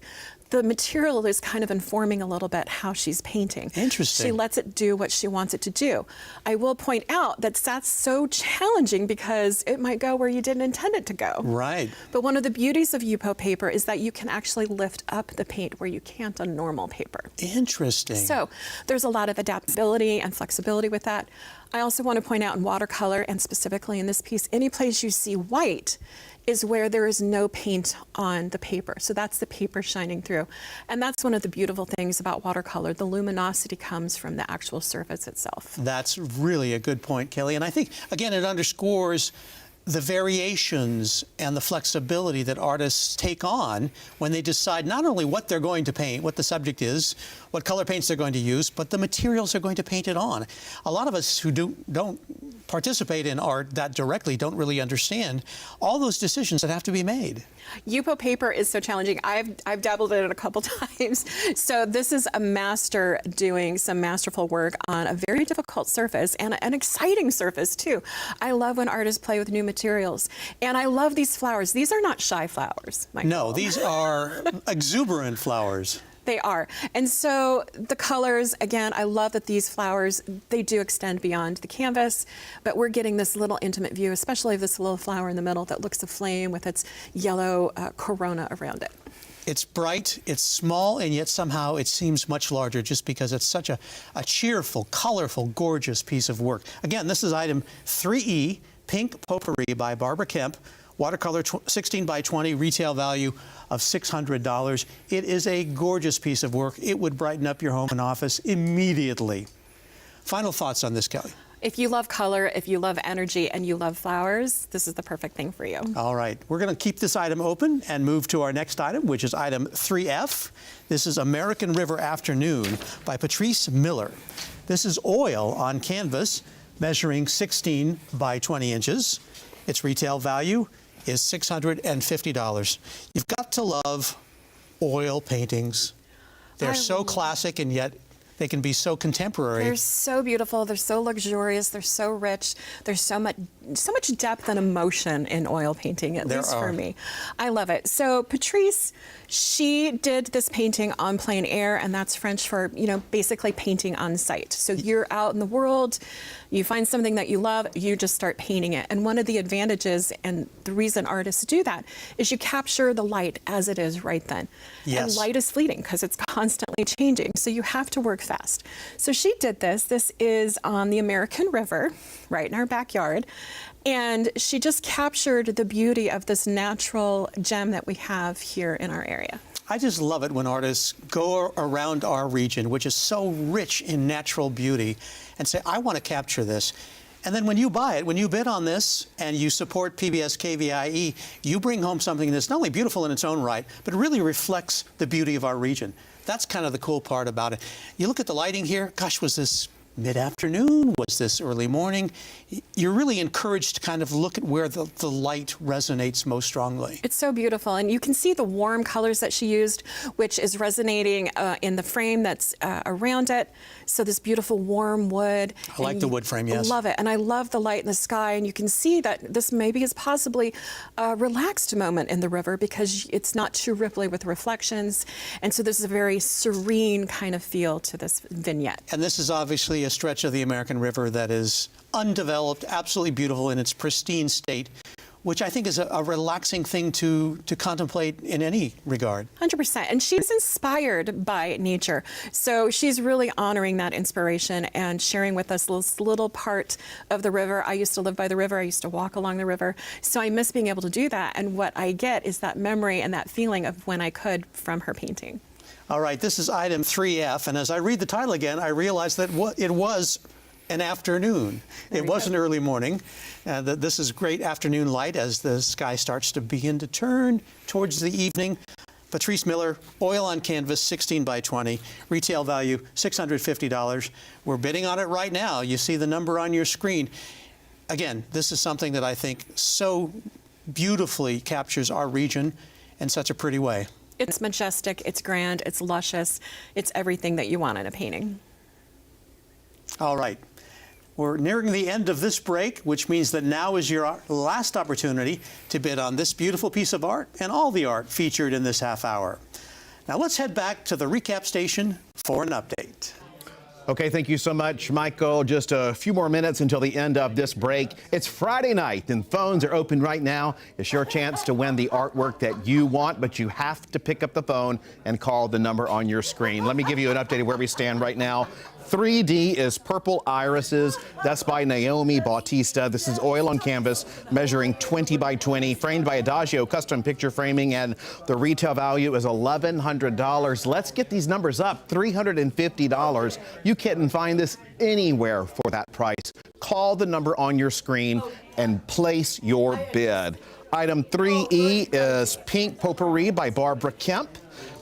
The material is kind of informing a little bit how she's painting. Interesting. She lets it do what she wants it to do. I will point out that that's so challenging because it might go where you didn't intend it to go. Right. But one of the beauties of Yupo paper is that you can actually lift up the paint where you can't on normal paper. Interesting. So there's a lot of adaptability and flexibility with that. I also want to point out in watercolor, and specifically in this piece, any place you see white is where there is no paint on the paper. So that's the paper shining through. And that's one of the beautiful things about watercolor. The luminosity comes from the actual surface itself. That's really a good point, Kelly. And I think, again, it underscores the variations and the flexibility that artists take on when they decide not only what they're going to paint, what the subject is, what color paints they're going to use, but the materials they're going to paint it on. A lot of us who don't participate in art that directly don't really understand all those decisions that have to be made. Yupo paper is so challenging. I've dabbled in it a couple times. So this is a master doing some masterful work on a very difficult surface and an exciting surface too. I love when artists play with new materials. And I love these flowers. These are not shy flowers, Michael. No, these are exuberant flowers. They are. And so the colors, again, I love that these flowers, they do extend beyond the canvas, but we're getting this little intimate view, especially of this little flower in the middle that looks aflame with its yellow corona around it. It's bright, it's small, and yet somehow it seems much larger just because it's such a cheerful, colorful, gorgeous piece of work. Again, this is item 3E, Pink Potpourri by Barbara Kemp. Watercolor 16 by 20, retail value of $600. It is a gorgeous piece of work. It would brighten up your home and office immediately. Final thoughts on this, Kelly? If you love color, if you love energy, and you love flowers, this is the perfect thing for you. All right. We're going to keep this item open and move to our next item, which is item 3F. This is American River Afternoon by Patrice Miller. This is oil on canvas measuring 16 by 20 inches. Its retail value is $650. You've got to love oil paintings. They're so classic, and yet they can be so contemporary. They're so beautiful. They're so luxurious. They're so rich. There's so much depth and emotion in oil painting, at least for me. I love it. So Patrice, she did this painting on plein air, and that's French for, basically painting on site. So you're out in the world, you find something that you love, you just start painting it. And one of the advantages and the reason artists do that is you capture the light as it is right then. Yes. And light is fleeting because it's constantly changing. So you have to work fast. So she did this. This is on the American River, right in our backyard. And she just captured the beauty of this natural gem that we have here in our area. I just love it when artists go around our region, which is so rich in natural beauty, and say, I want to capture this. And then when you buy it, when you bid on this and you support PBS KVIE, you bring home something that's not only beautiful in its own right, but really reflects the beauty of our region. That's kind of the cool part about it. You look at the lighting here. Gosh, was this mid-afternoon? Was this early morning? You're really encouraged to kind of look at where the light resonates most strongly. It's so beautiful, and you can see the warm colors that she used, which is resonating in the frame that's around it. So this beautiful warm wood. I like the wood frame, yes. I love it, and I love the light in the sky, and you can see that this maybe is possibly a relaxed moment in the river because it's not too ripply with reflections, and so there's a very serene kind of feel to this vignette. And this is obviously a stretch of the American River that is undeveloped, absolutely beautiful in its pristine state, which I think is a relaxing thing to contemplate in any regard. 100%. And she's inspired by nature. So she's really honoring that inspiration and sharing with us this little part of the river. I used to live by the river. I used to walk along the river. So I miss being able to do that. And what I get is that memory and that feeling of when I could from her painting. All right, this is item 3F, and as I read the title again, I realized that it was an afternoon. It wasn't early morning. This is great afternoon light as the sky starts to begin to turn towards the evening. Patrice Miller, oil on canvas, 16 by 20, retail value $650. We're bidding on it right now. You see the number on your screen. Again, this is something that I think so beautifully captures our region in such a pretty way. It's majestic, it's grand, it's luscious, it's everything that you want in a painting. All right. We're nearing the end of this break, which means that now is your last opportunity to bid on this beautiful piece of art and all the art featured in this half hour. Now let's head back to the recap station for an update. Okay, thank you so much, Michael. Just a few more minutes until the end of this break. It's Friday night and phones are open right now. It's your chance to win the artwork that you want, but you have to pick up the phone and call the number on your screen. Let me give you an update of where we stand right now. 3D is Purple Irises. That's by Naomi Bautista. This is oil on canvas, measuring 20 by 20, framed by Adagio Custom Picture Framing, and the retail value is $1,100. Let's get these numbers up, $350. You can't find this anywhere for that price. Call the number on your screen and place your bid. Item 3E is Pink Potpourri by Barbara Kemp.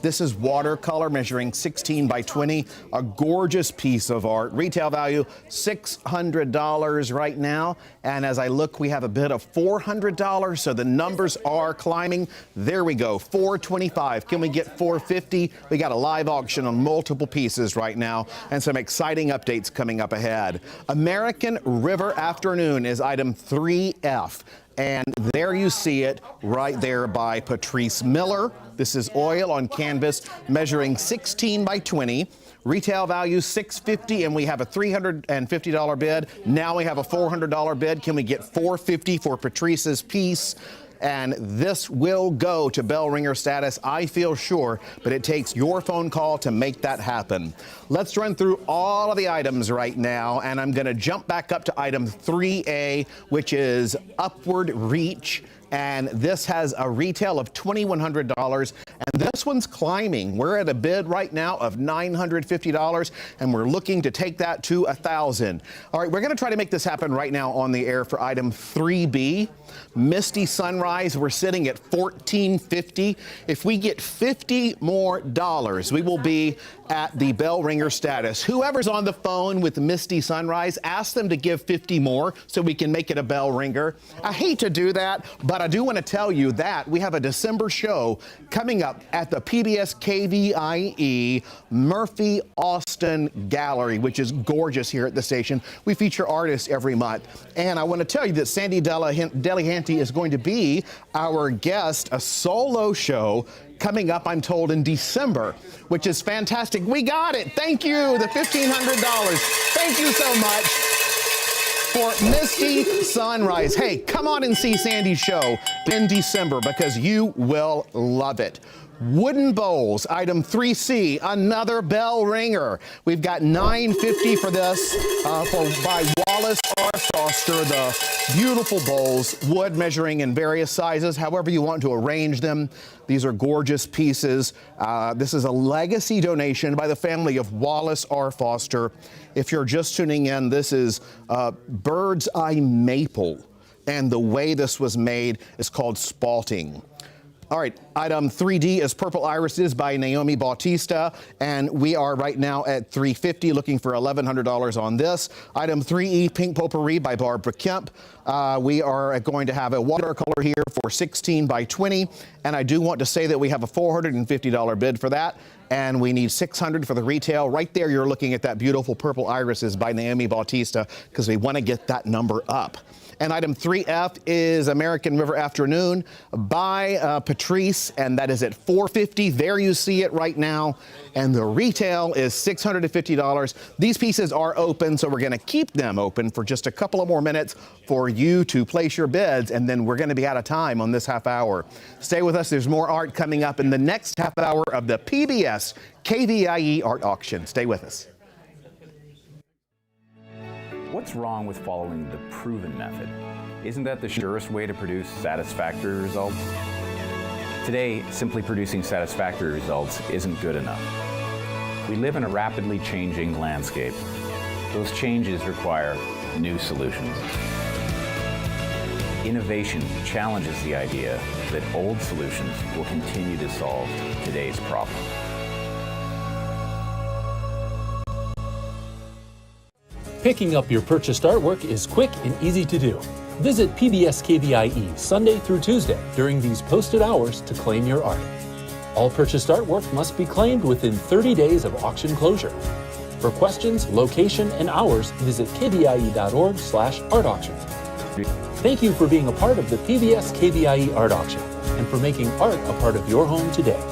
This is watercolor measuring 16 by 20, a gorgeous piece of art. Retail value $600 right now. And as I look, we have a bid of $400, so the numbers are climbing. There we go, $425. Can we get $450? We got a live auction on multiple pieces right now and some exciting updates coming up ahead. American River Afternoon is item 3F. And there you see it right there by Patrice Miller. This is oil on canvas measuring 16 by 20. Retail value $650, and we have a $350 bid. Now we have a $400 bid. Can we get $450 for Patrice's piece? And this will go to bell ringer status, I feel sure, but it takes your phone call to make that happen. Let's run through all of the items right now, and I'm going to jump back up to item 3A, which is Upward Reach. And this has a retail of $2,100, and this one's climbing. We're at a bid right now of $950, and we're looking to take that to $1,000. All right, we're going to try to make this happen right now on the air for item 3B. Misty Sunrise, we're sitting at $1,450. If we get $50 more, we will be at the bell ringer status. Whoever's on the phone with Misty Sunrise, ask them to give 50 more so we can make it a bell ringer. I hate to do that, but I do want to tell you that we have a December show coming up at the PBS KVIE Murphy Austin Gallery, which is gorgeous here at the station. We feature artists every month. And I want to tell you that Sandy Delahanty is going to be our guest, a solo show coming up, I'm told, in December, which is fantastic. We got it. Thank you, the $1,500. Thank you so much for Misty Sunrise. Hey, come on and see Sandy's show in December because you will love it. Wooden bowls, item 3C, another bell ringer. We've got $950 for this by Wallace R. Foster. The beautiful bowls, wood measuring in various sizes, however you want to arrange them. These are gorgeous pieces. This is a legacy donation by the family of Wallace R. Foster. If you're just tuning in, this is bird's eye maple, and the way this was made is called spalting. All right, item 3D is Purple Irises by Naomi Bautista, and we are right now at $350, looking for $1,100 on this. Item 3E, Pink Potpourri by Barbara Kemp. We are going to have a watercolor here for 16 by 20, and I do want to say that we have a $450 bid for that, and we need $600 for the retail. Right there, you're looking at that beautiful Purple Irises by Naomi Bautista, because we want to get that number up. And item 3F is American River Afternoon by Patrice, and that is at $450. There you see it right now. And the retail is $650. These pieces are open, so we're going to keep them open for just a couple of more minutes for you to place your bids, and then we're going to be out of time on this half hour. Stay with us. There's more art coming up in the next half hour of the PBS KVIE Art Auction. Stay with us. What's wrong with following the proven method? Isn't that the surest way to produce satisfactory results? Today, simply producing satisfactory results isn't good enough. We live in a rapidly changing landscape. Those changes require new solutions. Innovation challenges the idea that old solutions will continue to solve today's problem. Picking up your purchased artwork is quick and easy to do. Visit PBS KVIE Sunday through Tuesday during these posted hours to claim your art. All purchased artwork must be claimed within 30 days of auction closure. For questions, location, and hours, visit kvie.org/art-auction. Thank you for being a part of the PBS KVIE Art Auction and for making art a part of your home today.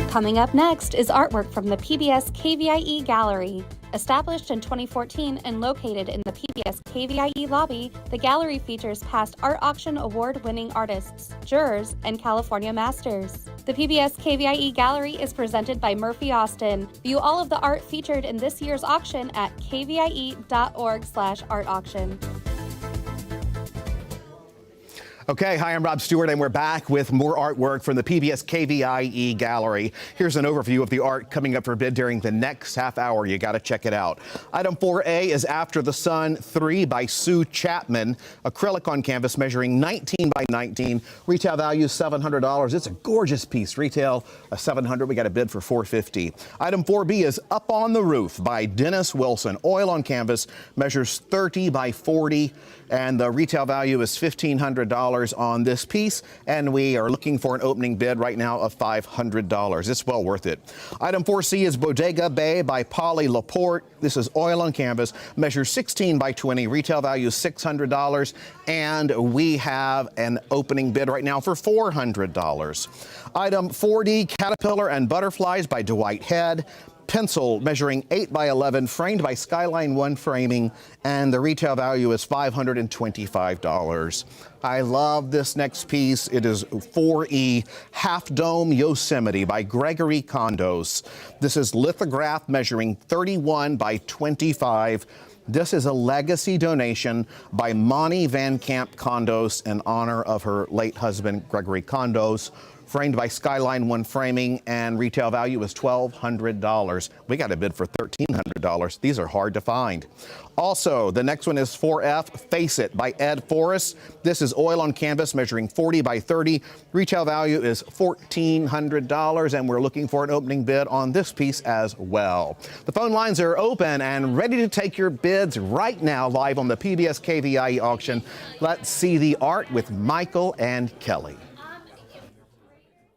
Coming up next is artwork from the PBS KVIE Gallery. Established in 2014 and located in the PBS KVIE lobby, the gallery features past art auction award-winning artists, jurors, and California masters. The PBS KVIE Gallery is presented by Murphy Austin. View all of the art featured in this year's auction at kvie.org/art-auction. Okay, hi, I'm Rob Stewart, and we're back with more artwork from the PBS KVIE Gallery. Here's an overview of the art coming up for bid during the next half hour. You got to check it out. Item 4A is After the Sun 3 by Sue Chapman, acrylic on canvas measuring 19 by 19. Retail value $700. It's a gorgeous piece. Retail $700. We got a bid for $450. Item 4B is Up on the Roof by Dennis Wilson, oil on canvas, measures 30 by 40, and the retail value is $1,500 on this piece, and we are looking for an opening bid right now of $500. It's well worth it. Item 4C is Bodega Bay by Polly Laporte. This is oil on canvas, measures 16 by 20, retail value $600, and we have an opening bid right now for $400. Item 4D, Caterpillar and Butterflies by Dwight Head. Pencil measuring 8 by 11, framed by Skyline One Framing, and the retail value is $525. I love this next piece. It is 4E, Half Dome Yosemite by Gregory Condos. This is lithograph measuring 31 by 25. This is a legacy donation by Monty Van Camp Condos in honor of her late husband, Gregory Condos. Framed by Skyline One Framing, and retail value is $1,200. We got a bid for $1,300. These are hard to find. Also, the next one is 4F, Face It by Ed Forrest. This is oil on canvas measuring 40 by 30. Retail value is $1,400, and we're looking for an opening bid on this piece as well. The phone lines are open and ready to take your bids right now live on the PBS KVIE auction. Let's see the art with Michael and Kelly.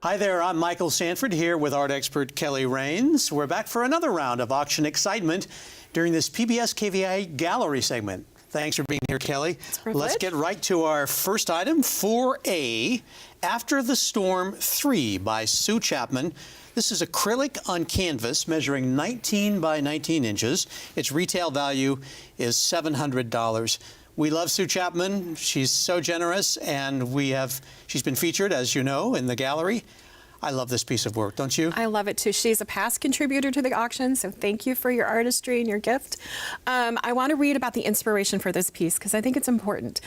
Hi there, I'm Michael Sanford here with art expert Kelly Rains. We're back for another round of auction excitement during this PBS KVIE Gallery segment. Thanks for being here, Kelly. It's a privilege. Let's get right to our first item, 4A, After the Storm 3 by Sue Chapman. This is acrylic on canvas measuring 19 by 19 inches. Its retail value is $700. We love Sue Chapman. She's so generous, and she's been featured, as you know, in the gallery. I love this piece of work, don't you? I love it too. She's a past contributor to the auction, so thank you for your artistry and your gift. I want to read about the inspiration for this piece because I think it's important.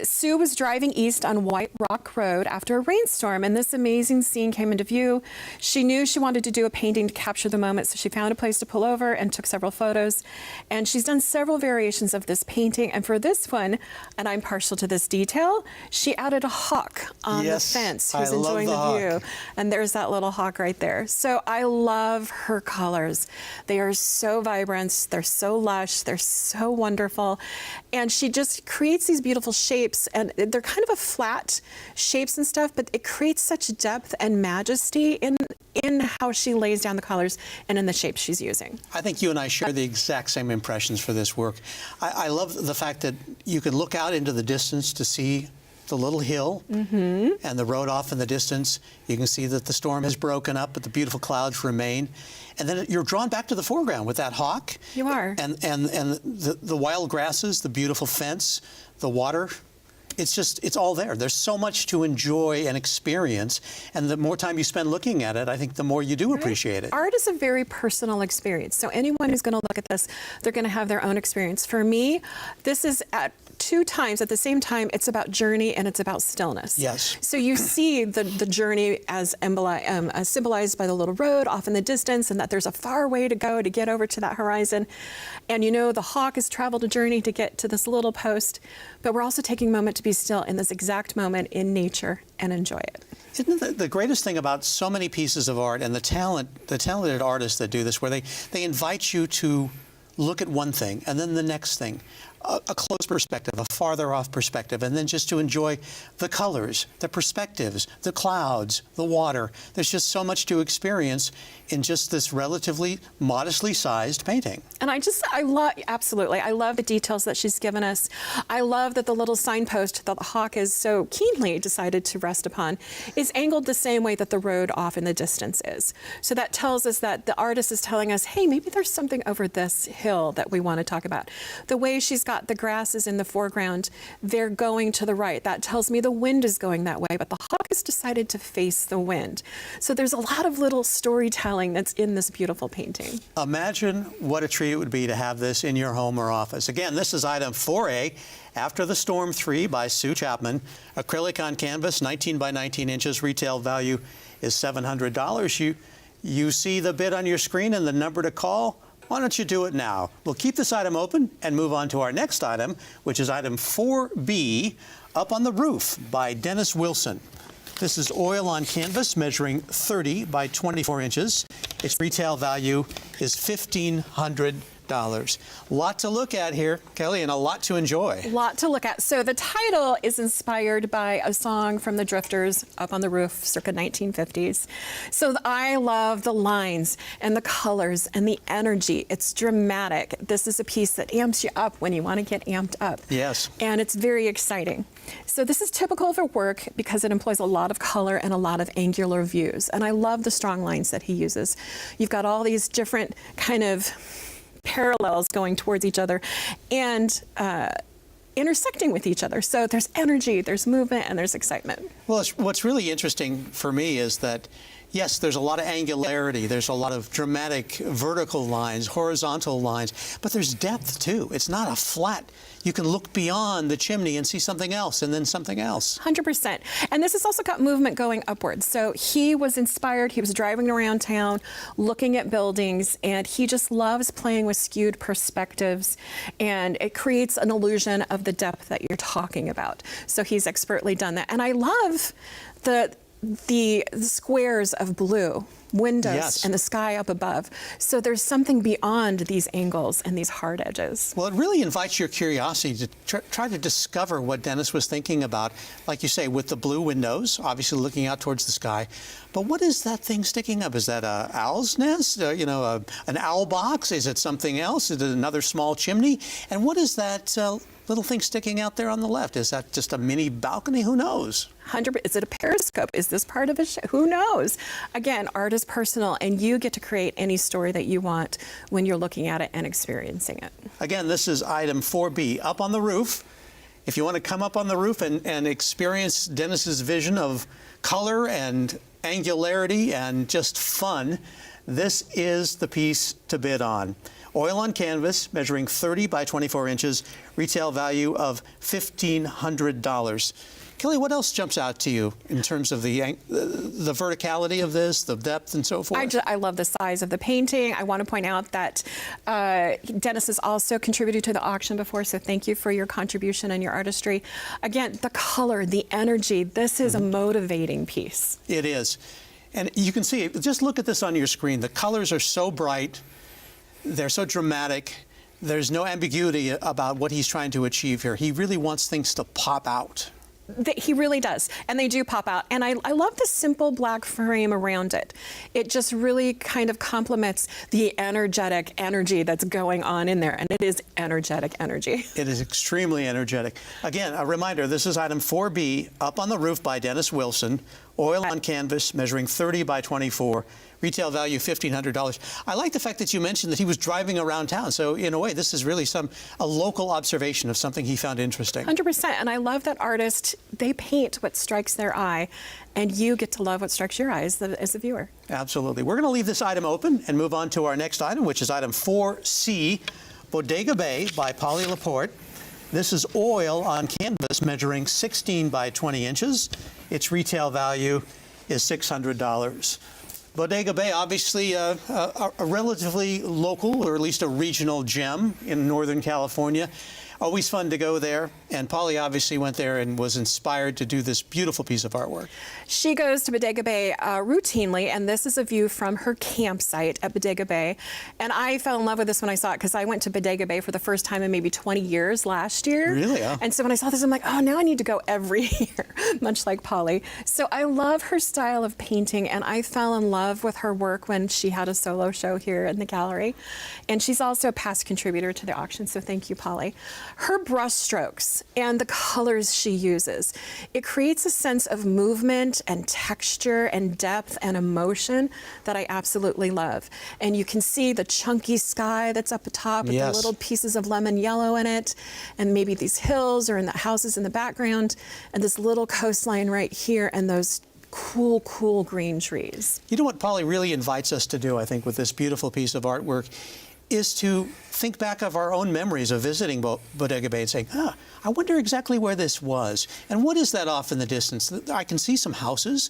Sue was driving east on White Rock Road after a rainstorm, and this amazing scene came into view. She knew she wanted to do a painting to capture the moment, so she found a place to pull over and took several photos. And she's done several variations of this painting, and for this one, and I'm partial to this detail, she added a hawk on Yes, the fence I who's love enjoying the the view. hawk. And there's that little hawk right there. So I love her colors. They are so vibrant, they're so lush, they're so wonderful. And she just creates these beautiful shapes, and they're kind of a flat shapes and stuff, but it creates such depth and majesty in how she lays down the colors and in the shapes she's using. I think you and I share the exact same impressions for this work. I love the fact that you can look out into the distance to see the little hill and the road off in the distance. You can see that the storm has broken up, but the beautiful clouds remain. And then you're drawn back to the foreground with that hawk. You are. And the wild grasses, the beautiful fence, the water. It's all there. There's so much to enjoy and experience, and the more time you spend looking at it, I think the more you do appreciate it. Art is a very personal experience. So anyone who's going to look at this, they're going to have their own experience. For me, this is at two times at the same time. It's about journey and it's about stillness. Yes. So you see the journey as symbolized by the little road off in the distance, and that there's a far way to go to get over to that horizon. And you know the hawk has traveled a journey to get to this little post, but we're also taking a moment to be still in this exact moment in nature and enjoy it. Isn't the greatest thing about so many pieces of art and the talented artists that do this, where they invite you to look at one thing and then the next thing, a close perspective, a farther off perspective, and then just to enjoy the colors, the perspectives, the clouds, the water. There's just so much to experience in just this relatively modestly sized painting. And I love the details that she's given us. I love that the little signpost that the hawk is so keenly decided to rest upon is angled the same way that the road off in the distance is. So that tells us that the artist is telling us, hey, maybe there's something over this hill that we want to talk about. The way she's got the grasses in the foreground, they're going to the right. That tells me the wind is going that way, but the hawk has decided to face the wind. So there's a lot of little storytelling that's in this beautiful painting. Imagine what a treat it would be to have this in your home or office. Again, this is item 4A, After the Storm 3 by Sue Chapman. Acrylic on canvas, 19 by 19 inches. Retail value is $700. You see the bid on your screen and the number to call. Why don't you do it now? We'll keep this item open and move on to our next item, which is item 4B, Up on the Roof by Dennis Wilson. This is oil on canvas measuring 30 by 24 inches. Its retail value is $1,500. Lot to look at here, Kelly, and a lot to enjoy. A lot to look at. So the title is inspired by a song from the Drifters, Up on the Roof, circa 1950s. So I love the lines and the colors and the energy. It's dramatic. This is a piece that amps you up when you want to get amped up. Yes. And it's very exciting. So this is typical of her work because it employs a lot of color and a lot of angular views. And I love the strong lines that he uses. You've got all these different kind of parallels going towards each other and intersecting with each other. So there's energy, there's movement, and there's excitement. Well, what's really interesting for me is that, yes, there's a lot of angularity, there's a lot of dramatic vertical lines, horizontal lines, but there's depth too. It's not a flat. You can look beyond the chimney and see something else and then something else. 100%. And this has also got movement going upwards. So he was inspired, he was driving around town, looking at buildings, and he just loves playing with skewed perspectives, and it creates an illusion of the depth that you're talking about. So he's expertly done that. And I love the squares of blue, windows, yes, and the sky up above. So there's something beyond these angles and these hard edges. Well, it really invites your curiosity to try to discover what Dennis was thinking about, like you say, with the blue windows, obviously looking out towards the sky. But what is that thing sticking up? Is that an owl's nest? An owl box? Is it something else? Is it another small chimney? And what is that little thing sticking out there on the left? Is that just a mini balcony? Who knows? 100%. Is it a periscope? Is this part of a show? Who knows? Again, art is personal, and you get to create any story that you want when you're looking at it and experiencing it. Again, this is item 4B, Up on the Roof. If you want to come up on the roof and experience Dennis's vision of color and angularity and just fun, this is the piece to bid on. Oil on canvas, measuring 30 by 24 inches, retail value of $1,500. Kelly, what else jumps out to you in terms of the verticality of this, the depth and so forth? I love the size of the painting. I want to point out that Dennis has also contributed to the auction before, so thank you for your contribution and your artistry. Again, the color, the energy, this is a motivating piece. It is. And you can see, just look at this on your screen. The colors are so bright, they're so dramatic. There's no ambiguity about what he's trying to achieve here. He really wants things to pop out. He really does, and they do pop out. And I love the simple black frame around it. It just really kind of complements the energetic energy that's going on in there, and it is energetic energy. It is extremely energetic. Again, a reminder, this is item 4B, Up on the Roof by Dennis Wilson, oil on canvas, measuring 30 by 24. Retail value $1,500. I like the fact that you mentioned that he was driving around town. So in a way, this is really a local observation of something he found interesting. 100%. And I love that artists, they paint what strikes their eye, and you get to love what strikes your eye as the viewer. Absolutely. We're going to leave this item open and move on to our next item, which is item 4C, Bodega Bay by Polly Laporte. This is oil on canvas measuring 16 by 20 inches. Its retail value is $600. Bodega Bay, obviously a relatively local, or at least a regional gem in Northern California. Always fun to go there. And Polly obviously went there and was inspired to do this beautiful piece of artwork. She goes to Bodega Bay routinely, and this is a view from her campsite at Bodega Bay. And I fell in love with this when I saw it, because I went to Bodega Bay for the first time in maybe 20 years last year. Really? Yeah. And so when I saw this, I'm like, oh, now I need to go every year, much like Polly. So I love her style of painting, and I fell in love with her work when she had a solo show here in the gallery. And she's also a past contributor to the auction, so thank you, Polly. Her brush strokes and the colors she uses, it creates a sense of movement and texture and depth and emotion that I absolutely love. And you can see the chunky sky that's up atop with the little pieces of lemon yellow in it, and maybe these hills or in the houses in the background, and this little coastline right here, and those cool, cool green trees. You know what Polly really invites us to do, I think, with this beautiful piece of artwork, is to think back of our own memories of visiting Bodega Bay and saying, I wonder exactly where this was. And what is that off in the distance? I can see some houses.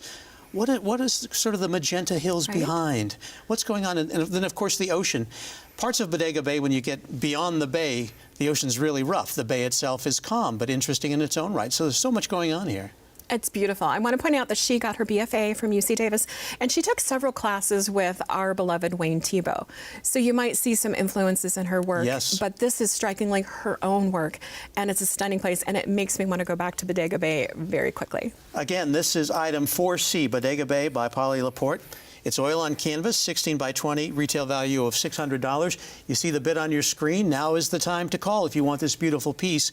What is sort of the magenta hills behind? What's going on? And then, of course, the ocean. Parts of Bodega Bay, when you get beyond the bay, the ocean's really rough. The bay itself is calm, but interesting in its own right. So there's so much going on here. It's beautiful. I want to point out that she got her BFA from UC Davis, and she took several classes with our beloved Wayne Thiebaud. So you might see some influences in her work, but this is strikingly her own work, and it's a stunning place, and it makes me want to go back to Bodega Bay very quickly. Again, this is item 4C, Bodega Bay by Polly Laporte. It's oil on canvas, 16 by 20, retail value of $600. You see the bid on your screen. Now is the time to call if you want this beautiful piece.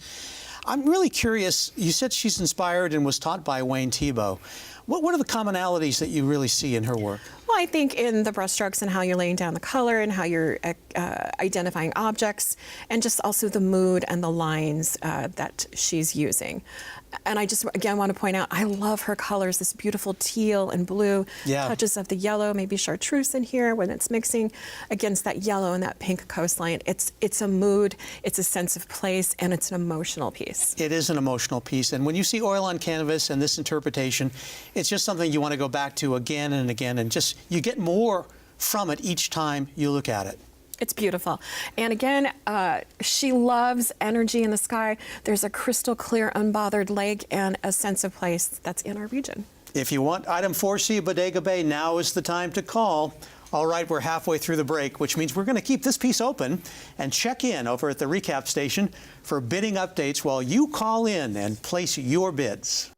I'm really curious, you said she's inspired and was taught by Wayne Thiebaud. What are the commonalities that you really see in her work? Well, I think in the brushstrokes and how you're laying down the color and how you're identifying objects, and just also the mood and the lines that she's using. And I just, again, want to point out, I love her colors, this beautiful teal and blue, touches of the yellow, maybe chartreuse in here when it's mixing against that yellow and that pink coastline. It's a mood, it's a sense of place, and it's an emotional piece. It is an emotional piece. And when you see oil on canvas and this interpretation, it's just something you want to go back to again and again, and just, you get more from it each time you look at it. It's beautiful. And again, she loves energy in the sky. There's a crystal clear, unbothered lake and a sense of place that's in our region. If you want item 4C, Bodega Bay, now is the time to call. All right, we're halfway through the break, which means we're going to keep this piece open and check in over at the recap station for bidding updates while you call in and place your bids.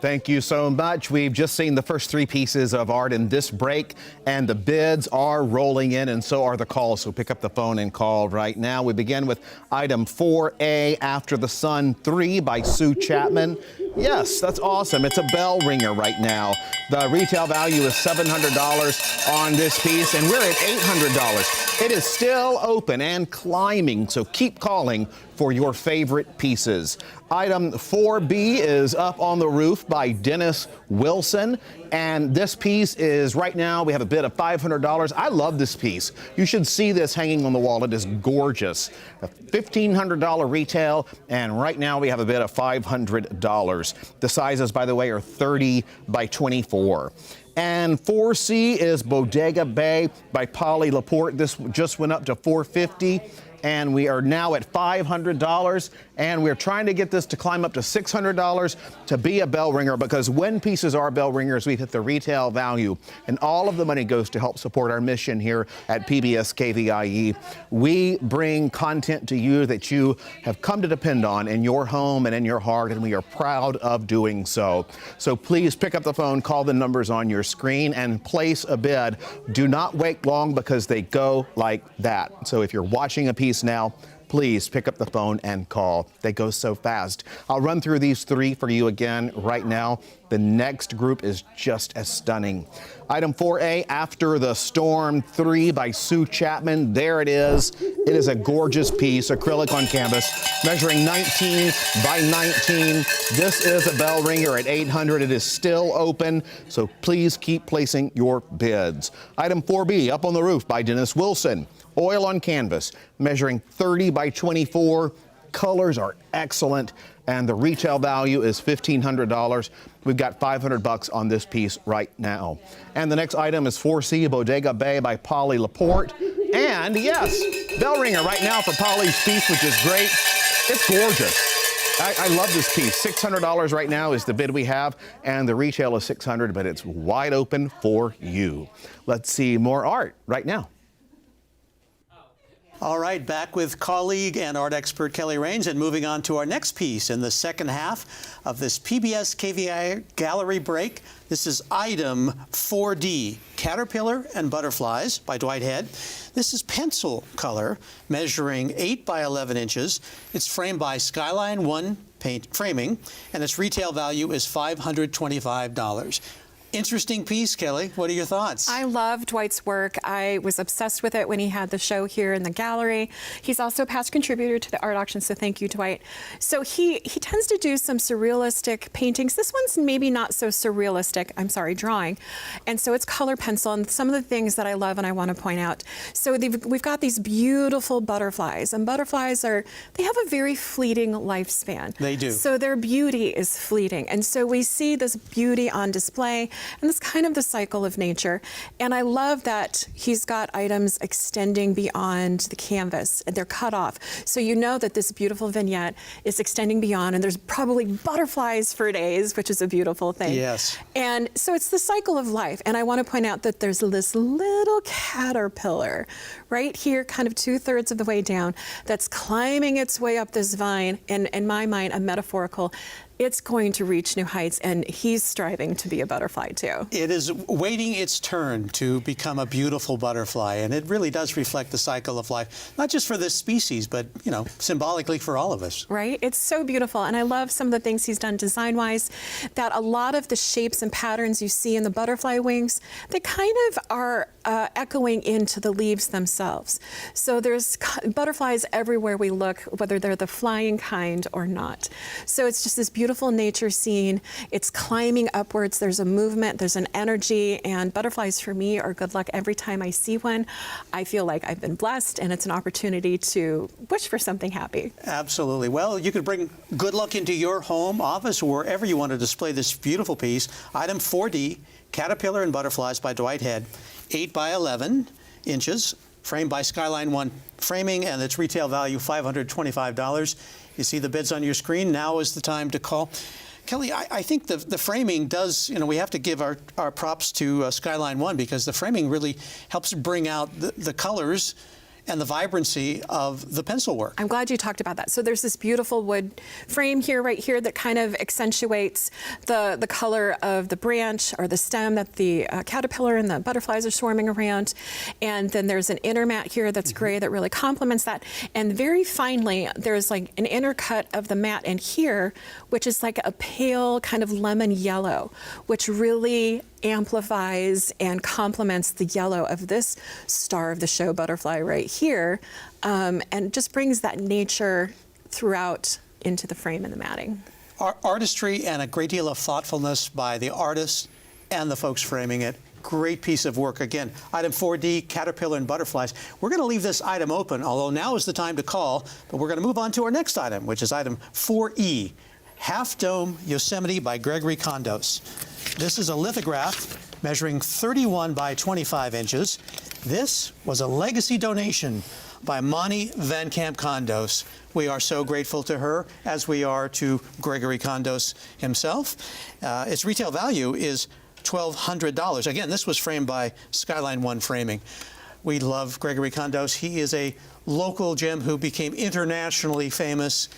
Thank you so much. We've just seen the first three pieces of art in this break, and the bids are rolling in, and so are the calls. So pick up the phone and call right now. We begin with item 4A, After the Sun 3 by Sue Chapman. Yes, that's awesome. It's a bell ringer right now. The retail value is $700 on this piece, and we're at $800. It is still open and climbing, so keep calling for your favorite pieces. Item 4B is Up on the Roof by Dennis Wilson. And this piece is, right now, we have a bid of $500. I love this piece. You should see this hanging on the wall. It is gorgeous. A $1,500 retail, and right now we have a bid of $500. $15. The sizes, by the way, are 30 by 24. And 4C is Bodega Bay by Polly Laporte. This just went up to $450. And we are now at $500, and we're trying to get this to climb up to $600 to be a bell ringer, because when pieces are bell ringers, we've hit the retail value, and all of the money goes to help support our mission here at PBS KVIE. We bring content to you that you have come to depend on in your home and in your heart, and we are proud of doing so. So please pick up the phone, call the numbers on your screen, and place a bid. Do not wait long, because they go like that. So if you're watching a piece now, please pick up the phone and call. They go so fast. I'll run through these three for you again right now. The next group is just as stunning. Item 4A, After the Storm, 3 by Sue Chapman. There it is. It is a gorgeous piece, acrylic on canvas, measuring 19 by 19. This is a bell ringer at $800. It is still open, so please keep placing your bids. Item 4B, Up on the Roof by Dennis Wilson. Oil on canvas, measuring 30 by 24. Colors are excellent, and the retail value is $1,500. We've got $500 on this piece right now. And the next item is 4C, Bodega Bay by Polly Laporte. And yes, bell ringer right now for Polly's piece, which is great. It's gorgeous. I love this piece. $600 right now is the bid we have, and the retail is $600, but it's wide open for you. Let's see more art right now. All right, back with colleague and art expert Kelly Raines, and moving on to our next piece in the second half of this PBS KVIE gallery break. This is item 4D, Caterpillar and Butterflies by Dwight Head. This is pencil color, measuring 8 by 11 inches. It's framed by Skyline 1 paint framing, and its retail value is $525. Interesting piece, Kelly. What are your thoughts? I love Dwight's work. I was obsessed with it when he had the show here in the gallery. He's also a past contributor to the art auction, so thank you, Dwight. So he tends to do some surrealistic paintings. This one's maybe not so surrealistic, drawing. And so it's color pencil, and some of the things that I love and I want to point out. So we've got these beautiful butterflies, and butterflies they have a very fleeting lifespan. They do. So their beauty is fleeting. And so we see this beauty on display, and it's kind of the cycle of nature. And I love that he's got items extending beyond the canvas. They're cut off. So you know that this beautiful vignette is extending beyond, and there's probably butterflies for days, which is a beautiful thing. Yes. And so it's the cycle of life. And I want to point out that there's this little caterpillar right here, kind of 2/3 of the way down, that's climbing its way up this vine, and in my mind, a metaphorical. It's going to reach new heights, and he's striving to be a butterfly too. It is waiting its turn to become a beautiful butterfly, and it really does reflect the cycle of life, not just for this species, but symbolically for all of us. Right? It's so beautiful, and I love some of the things he's done design-wise, that a lot of the shapes and patterns you see in the butterfly wings, they kind of are echoing into the leaves themselves. So there's butterflies everywhere we look, whether they're the flying kind or not. So it's just this beautiful nature scene. It's climbing upwards. There's a movement, there's an energy, and butterflies for me are good luck. Every time I see one, I feel like I've been blessed, and it's an opportunity to wish for something happy. Absolutely. Well, you could bring good luck into your home, office, or wherever you want to display this beautiful piece. Item 4D, Caterpillar and Butterflies by Dwight Head, 8 by 11 inches, framed by Skyline 1 framing, and its retail value $525. You see the bids on your screen. Now is the time to call. Kelly, I think the framing does, we have to give our props to Skyline 1, because the framing really helps bring out the colors and the vibrancy of the pencil work. I'm glad you talked about that. So there's this beautiful wood frame here, right here, that kind of accentuates the color of the branch or the stem that the caterpillar and the butterflies are swarming around. And then there's an inner mat here that's gray that really complements that. And very finely, there's like an inner cut of the mat in here, which is like a pale kind of lemon yellow, which really amplifies and complements the yellow of this star of the show butterfly right here, and just brings that nature throughout into the frame and the matting. Artistry and a great deal of thoughtfulness by the artist and the folks framing it. Great piece of work. Again, item 4D, Caterpillar and Butterflies. We're going to leave this item open, although now is the time to call, but we're going to move on to our next item, which is item 4E, Half Dome Yosemite by Gregory Condos. This is a lithograph measuring 31 by 25 inches. This was a legacy donation by Monty Van Camp Condos. We are so grateful to her, as we are to Gregory Condos himself. Its retail value is $1,200. Again, this was framed by Skyline One Framing. We love Gregory Condos. He is a local gem who became internationally famous.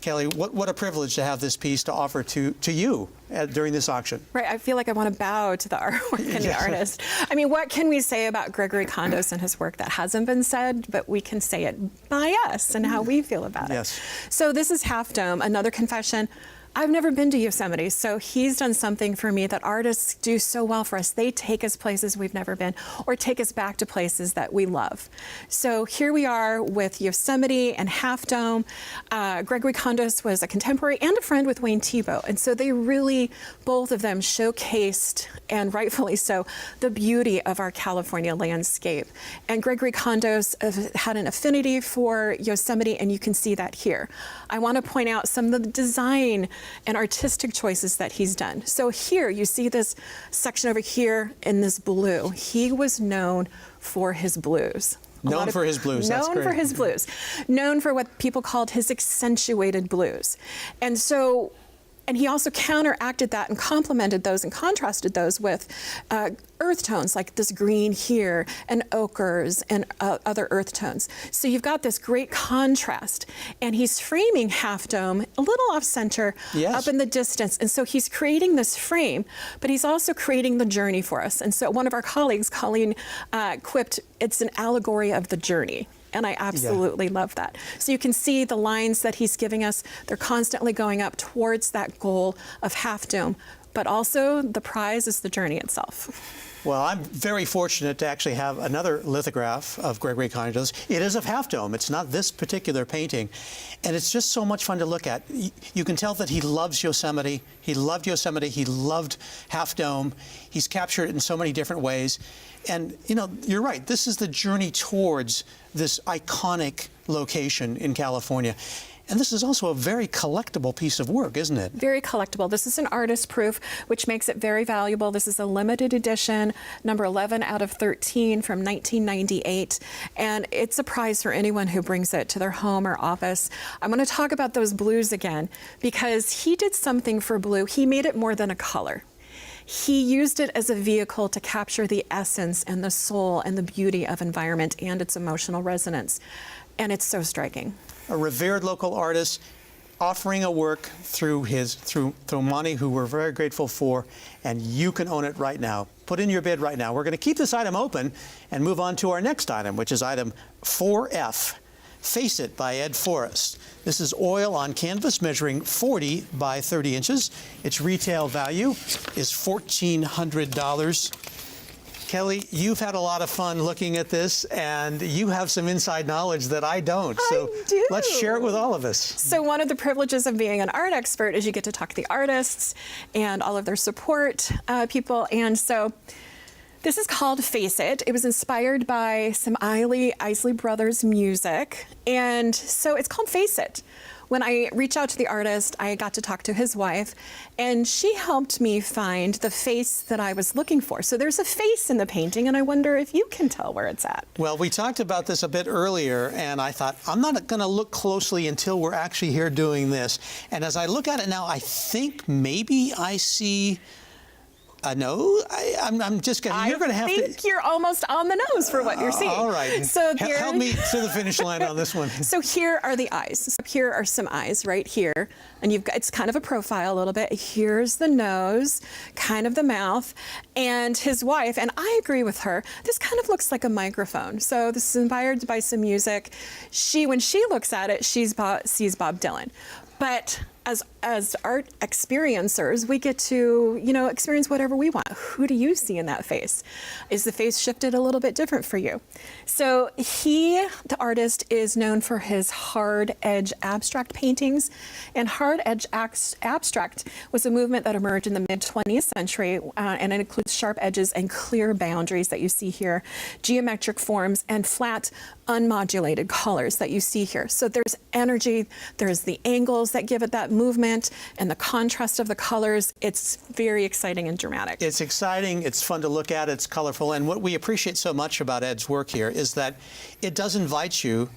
Kelly, what a privilege to have this piece to offer to you during this auction. Right, I feel like I want to bow to the artwork and the artist. I mean, what can we say about Gregory Condos and his work that hasn't been said, but we can say it by us and how we feel about it. So this is Half Dome, another confession. I've never been to Yosemite, so he's done something for me that artists do so well for us. They take us places we've never been, or take us back to places that we love. So here we are with Yosemite and Half Dome. Gregory Condos was a contemporary and a friend with Wayne Thiebaud, and so they really, both of them, showcased, and rightfully so, the beauty of our California landscape. And Gregory Condos had an affinity for Yosemite, and you can see that here. I want to point out some of the design and artistic choices that he's done. So here you see this section over here in this blue. He was known for his blues. Known for his blues. Known for his blues. Known for what people called his accentuated blues. And so, and he also counteracted that and complemented those and contrasted those with earth tones like this green here and ochres and other earth tones. So you've got this great contrast, and he's framing Half Dome a little off center, up in the distance. And so he's creating this frame, but he's also creating the journey for us. And so one of our colleagues, Colleen, quipped, it's an allegory of the journey. And I absolutely love that. So you can see the lines that he's giving us, they're constantly going up towards that goal of Half Dome, but also the prize is the journey itself. Well, I'm very fortunate to actually have another lithograph of Gregory Condos. It is of Half Dome. It's not this particular painting. And it's just so much fun to look at. You can tell that he loves Yosemite. He loved Yosemite. He loved Half Dome. He's captured it in so many different ways. And, you know, you're right. This is the journey towards this iconic location in California. And this is also a very collectible piece of work, isn't it? Very collectible. This is an artist proof, which makes it very valuable. This is a limited edition, number 11 out of 13 from 1998. And it's a prize for anyone who brings it to their home or office. I'm going to talk about those blues again, because he did something for blue. He made it more than a color. He used it as a vehicle to capture the essence and the soul and the beauty of environment and its emotional resonance. And it's so striking. A revered local artist offering a work through Monty, who we're very grateful for, and you can own it right now. Put in your bid right now. We're going to keep this item open and move on to our next item, which is item 4F, Face It by Ed Forrest. This is oil on canvas measuring 40 by 30 inches. Its retail value is $1,400. Kelly, you've had a lot of fun looking at this, and you have some inside knowledge that I don't. So I do. Let's share it with all of us. So one of the privileges of being an art expert is you get to talk to the artists and all of their support people. And so this is called Face It. It was inspired by some Isley Brothers music. And so it's called Face It. When I reached out to the artist, I got to talk to his wife, and she helped me find the face that I was looking for. So there's a face in the painting, and I wonder if you can tell where it's at. Well, we talked about this a bit earlier, and I thought, I'm not going to look closely until we're actually here doing this. And as I look at it now, I think maybe I see no, I'm just going to, you're going to have to. I think you're almost on the nose for what you're seeing. All right. So help me to the finish line on this one. So here are the eyes. So here are some eyes right here. And you've got, it's kind of a profile a little bit. Here's the nose, kind of the mouth. And his wife, and I agree with her, this kind of looks like a microphone. So this is inspired by some music. When she looks at it, sees Bob Dylan. But as art experiencers, we get to, experience whatever we want. Who do you see in that face? Is the face shifted a little bit different for you? So the artist, is known for his hard edge abstract paintings. And hard edge abstract was a movement that emerged in the mid-20th century, and it includes sharp edges and clear boundaries that you see here, geometric forms, and flat, unmodulated colors that you see here. So there's energy, there's the angles that give it that movement, movement and the contrast of the colors. It's very exciting and dramatic. It's exciting, it's fun to look at, it's colorful, and what we appreciate so much about Ed's work here is that it does invite you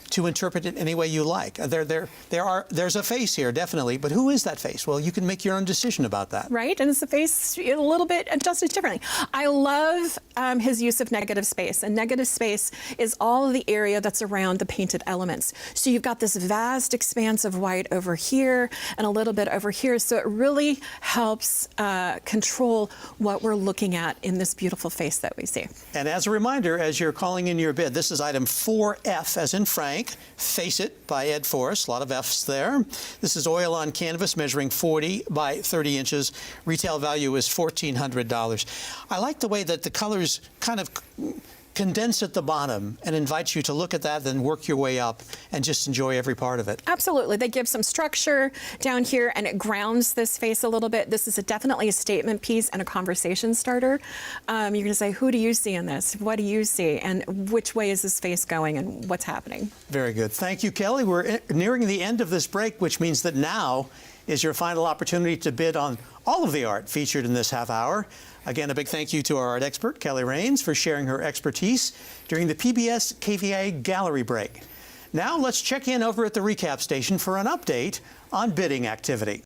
to interpret it any way you like. There's a face here, definitely, but who is that face? Well, you can make your own decision about that. Right, and it's the face a little bit adjusted differently. I love his use of negative space, and negative space is all of the area that's around the painted elements. So you've got this vast expanse of white over here and a little bit over here, so it really helps control what we're looking at in this beautiful face that we see. And as a reminder, as you're calling in your bid, this is item 4F, as in Frank, Face It by Ed Forrest, a lot of F's there. This is oil on canvas measuring 40 by 30 inches. Retail value is $1,400. I like the way that the colors kind of condense at the bottom and invite you to look at that, then work your way up and just enjoy every part of it. Absolutely. They give some structure down here, and it grounds this face a little bit. This is definitely a statement piece and a conversation starter. You're going to say, who do you see in this? What do you see? And which way is this face going and what's happening? Very good. Thank you, Kelly. We're nearing the end of this break, which means that now is your final opportunity to bid on all of the art featured in this half hour. Again, a big thank you to our art expert, Kelly Raines, for sharing her expertise during the PBS KVIE gallery break. Now let's check in over at the recap station for an update on bidding activity.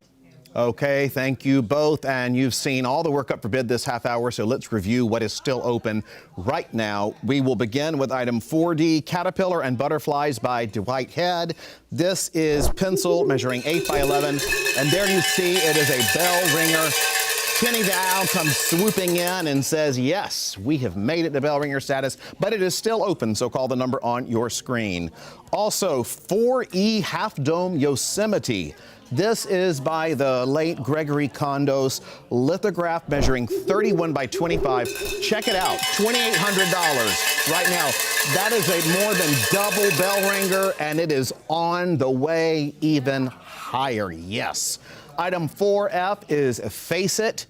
Okay, thank you both. And you've seen all the work up for bid this half hour, so let's review what is still open right now. We will begin with item 4D, Caterpillar and Butterflies by Dwight Head. This is pencil measuring 8 by 11. And there you see it is a bell ringer. Kenny Dow comes swooping in and says, yes, we have made it to bell ringer status, but it is still open, so call the number on your screen. Also, 4E Half Dome Yosemite. This is by the late Gregory Kondos, lithograph measuring 31 by 25. Check it out, $2,800 right now. That is a more than double bell ringer, and it is on the way even higher, yes. Item 4F is Face It.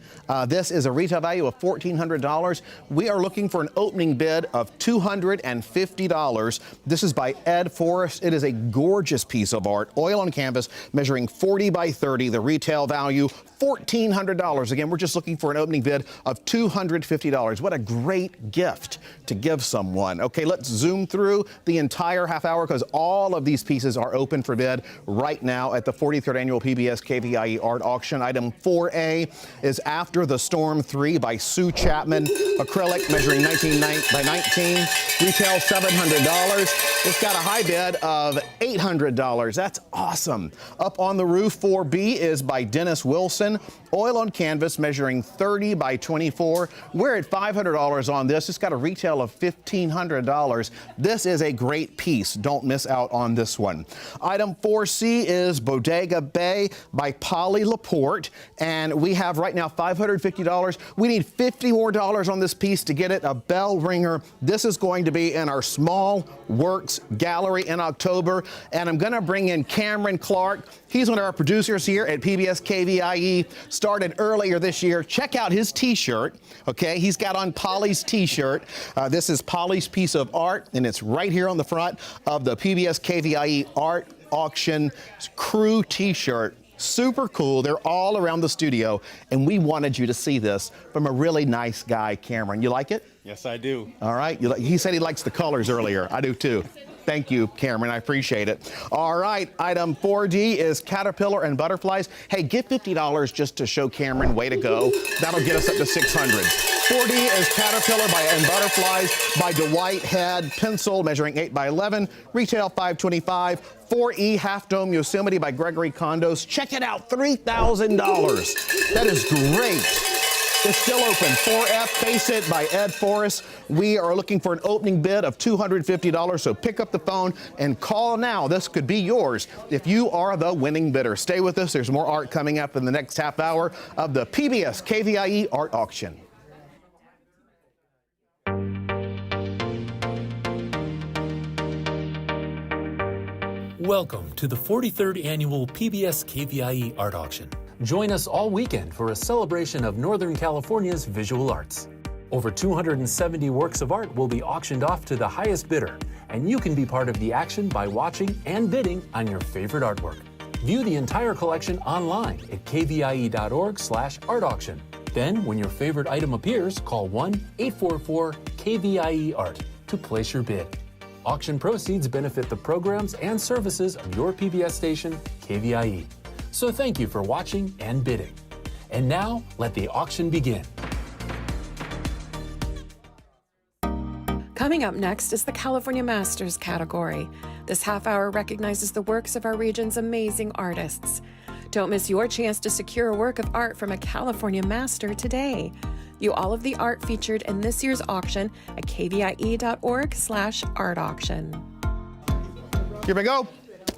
This is a retail value of $1,400. We are looking for an opening bid of $250. This is by Ed Forrest. It is a gorgeous piece of art, oil on canvas, measuring 40 by 30. The retail value, $1,400. Again, we're just looking for an opening bid of $250. What a great gift to give someone. Okay, let's zoom through the entire half hour because all of these pieces are open for bid right now at the 43rd Annual PBS KVIE Art Auction. Item 4A is After the Storm 3 by Sue Chapman. Acrylic measuring 19 by 19. Retail $700. It's got a high bid of $800. That's awesome. Up on the Roof 4B is by Dennis Wilson. Oil on canvas measuring 30 by 24. We're at $500 on this. It's got a retail of $1,500. This is a great piece. Don't miss out on this one. Item 4C is Bodega Bay by Polly Laporte. And we have right now $550. We need $50 more on this piece to get it a bell ringer. This is going to be in our Small Works Gallery in October. And I'm going to bring in Cameron Clark. He's one of our producers here at PBS KVIE. Started earlier this year. Check out his t-shirt. Okay, he's got on Polly's t-shirt. This is Polly's piece of art, and it's right here on the front of the PBS KVIE Art Auction Crew t-shirt. Super cool. They're all around the studio, and we wanted you to see this from a really nice guy, Cameron. You like it? Yes, I do. All right. He said he likes the colors earlier. I do too. Thank you, Cameron. I appreciate it. All right. Item 4D is Caterpillar and Butterflies. Hey, give $50 just to show Cameron. Way to go. That'll get us up to $600. 4D is Caterpillar and Butterflies by Dwight Head. Pencil measuring 8 by 11. Retail $525. 4E Half Dome Yosemite by Gregory Kondos. Check it out. $3,000. That is great. It's still open. 4F, Face It by Ed Forrest. We are looking for an opening bid of $250, so pick up the phone and call now. This could be yours if you are the winning bidder. Stay with us. There's more art coming up in the next half hour of the PBS KVIE Art Auction. Welcome to the 43rd Annual PBS KVIE Art Auction. Join us all weekend for a celebration of Northern California's visual arts. Over 270 works of art will be auctioned off to the highest bidder, and you can be part of the action by watching and bidding on your favorite artwork. View the entire collection online at kvie.org/art-auction. Then, when your favorite item appears, call 1-844-KVIE-ART to place your bid. Auction proceeds benefit the programs and services of your PBS station, KVIE. So thank you for watching and bidding. And now, let the auction begin. Coming up next is the California Masters category. This half hour recognizes the works of our region's amazing artists. Don't miss your chance to secure a work of art from a California Master today. View all of the art featured in this year's auction at kvie.org/art auction. Here we go.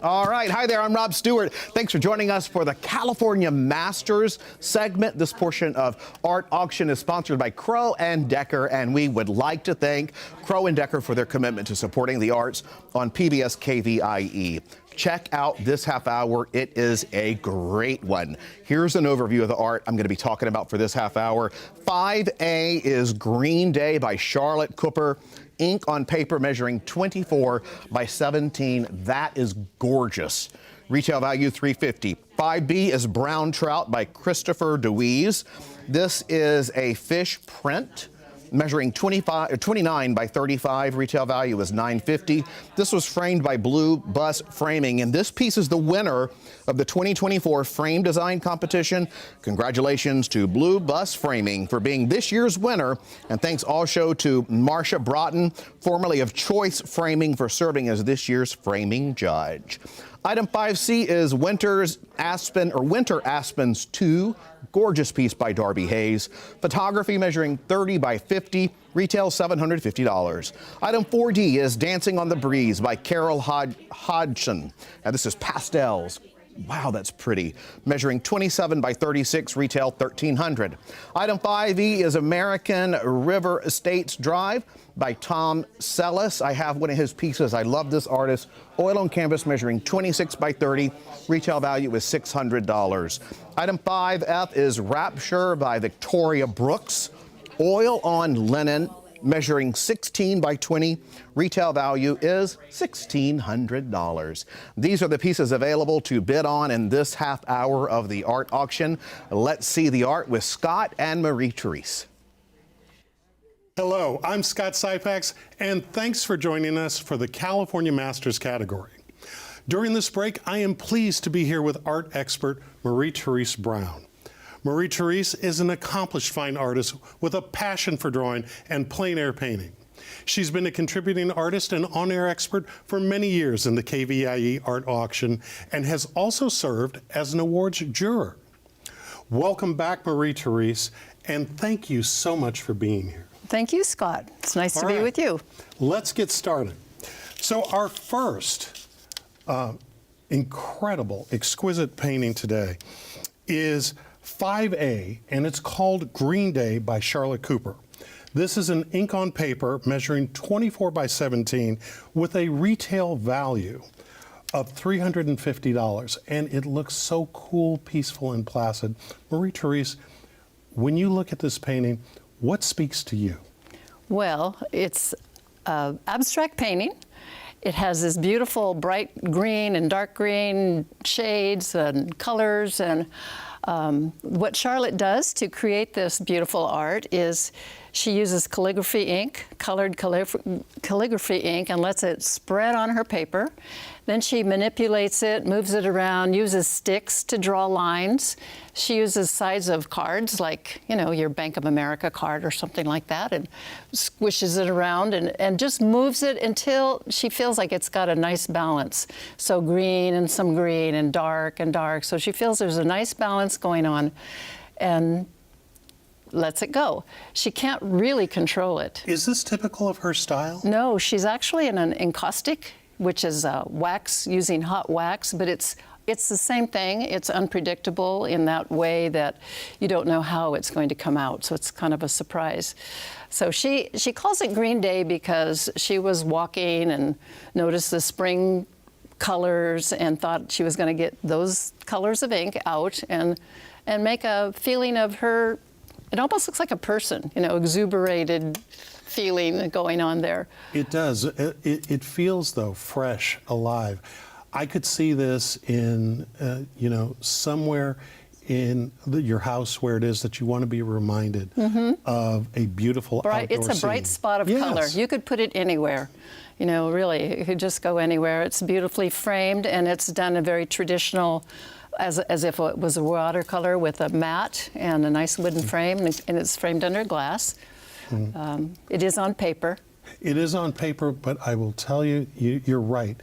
All right. Hi there. I'm Rob Stewart. Thanks for joining us for the California Masters segment. This portion of Art Auction is sponsored by Crow and Decker, and we would like to thank Crow and Decker for their commitment to supporting the arts on PBS KVIE. Check out this half hour. It is a great one. Here's an overview of the art I'm going to be talking about for this half hour. 5A is Green Day by Charlotte Cooper. Ink on paper measuring 24 by 17. That is gorgeous. Retail value $350. 5B is Brown Trout by Christopher DeWeese. This is a fish print measuring 29 by 35. Retail value is $950. This was framed by Blue Bus Framing, and this piece is the winner of the 2024 Frame Design Competition. Congratulations to Blue Bus Framing for being this year's winner, and thanks also to Marcia Broughton, formerly of Choice Framing, for serving as this year's framing judge. Item 5C is Winter Aspens 2. Gorgeous piece by Darby Hayes. Photography measuring 30 by 50. Retail $750. Item 4D is Dancing on the Breeze by Carol Hodgson. And this is pastels. Wow, that's pretty. Measuring 27 by 36, retail $1,300. Item 5E is American River Estates Drive by Tom Sellis. I have one of his pieces. I love this artist. Oil on canvas measuring 26 by 30. Retail value is $600. Item 5F is Rapture by Victoria Brooks. Oil on linen measuring 16 by 20. Retail value is $1,600. These are the pieces available to bid on in this half hour of the art auction. Let's see the art with Scott and Marie-Therese. Hello, I'm Scott Sypax, and thanks for joining us for the California Masters category. During this break, I am pleased to be here with art expert Marie-Therese Brown. Marie-Therese is an accomplished fine artist with a passion for drawing and plein air painting. She's been a contributing artist and on-air expert for many years in the KVIE art auction and has also served as an awards juror. Welcome back, Marie-Therese, and thank you so much for being here. Thank you, Scott. It's nice to be with you. Let's get started. So our first incredible, exquisite painting today is 5A, and it's called Green Day by Charlotte Cooper. This is an ink on paper measuring 24 by 17 with a retail value of $350, and it looks so cool, peaceful, and placid. Marie-Therese, when you look at this painting, what speaks to you? Well, it's abstract painting. It has this beautiful bright green and dark green shades and colors, and what Charlotte does to create this beautiful art is she uses calligraphy ink, colored calligraphy ink, and lets it spread on her paper. Then she manipulates it, moves it around, uses sticks to draw lines. She uses sides of cards, like, you know, your Bank of America card or something like that, and squishes it around and just moves it until she feels like it's got a nice balance. So green and some green and dark and dark. So she feels there's a nice balance going on and lets it go. She can't really control it. Is this typical of her style? No, she's actually in an encaustic, which is wax, using hot wax, but it's the same thing. It's unpredictable in that way that you don't know how it's going to come out, so it's kind of a surprise. So she calls it Green Day because she was walking and noticed the spring colors and thought she was going to get those colors of ink out and make a feeling of her. It almost looks like a person, you know, exuberated feeling going on there. It does. It feels, though, fresh, alive. I could see this in, you know, somewhere in your house where it is that you want to be reminded of a beautiful outdoor It's a bright scene. spot of color. You could put it anywhere. You know, really, it could just go anywhere. It's beautifully framed, and it's done a very traditional, as if it was a watercolor with a mat and a nice wooden frame, and it's framed under glass. It is on paper. It is on paper, but I will tell you, you're right.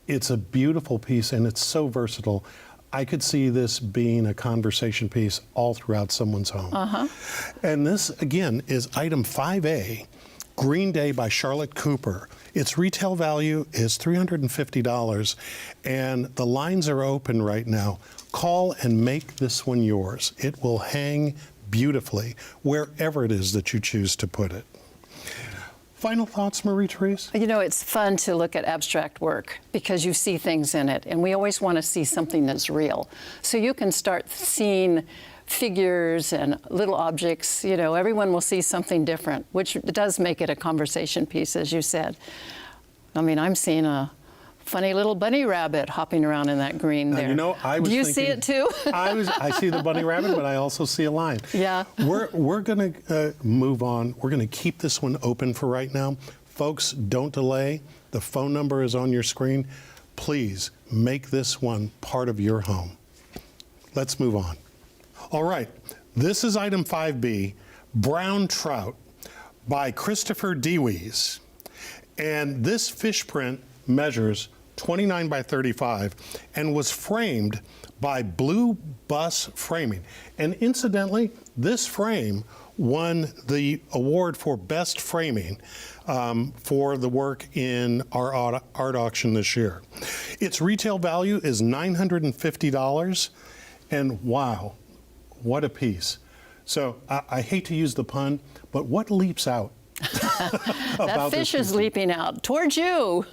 It's a beautiful piece, and it's so versatile. I could see this being a conversation piece all throughout someone's home. And this, again, is item 5A, Green Day by Charlotte Cooper. Its retail value is $350, and the lines are open right now. Call and make this one yours. It will hang beautifully wherever it is that you choose to put it. Final thoughts, Marie-Therese? You know, it's fun to look at abstract work because you see things in it, and we always want to see something that's real. So you can start seeing figures and little objects. You know, everyone will see something different, which does make it a conversation piece, as you said. I mean, I'm seeing a funny little bunny rabbit hopping around in that green there. You know, I was Do you thinking, see it too? I see the bunny rabbit, but I also see a lion. Yeah. We're going to move on. We're going to keep this one open for right now. Folks, don't delay. The phone number is on your screen. Please make this one part of your home. Let's move on. All right. This is item 5B, Brown Trout by Christopher DeWeese. And this fish print measures 29 by 35 and was framed by Blue Bus Framing. And incidentally, this frame won the award for best framing for the work in our art auction this year. Its retail value is $950, and wow, what a piece. So I hate to use the pun, but what leaps out? That fish is leaping out towards you.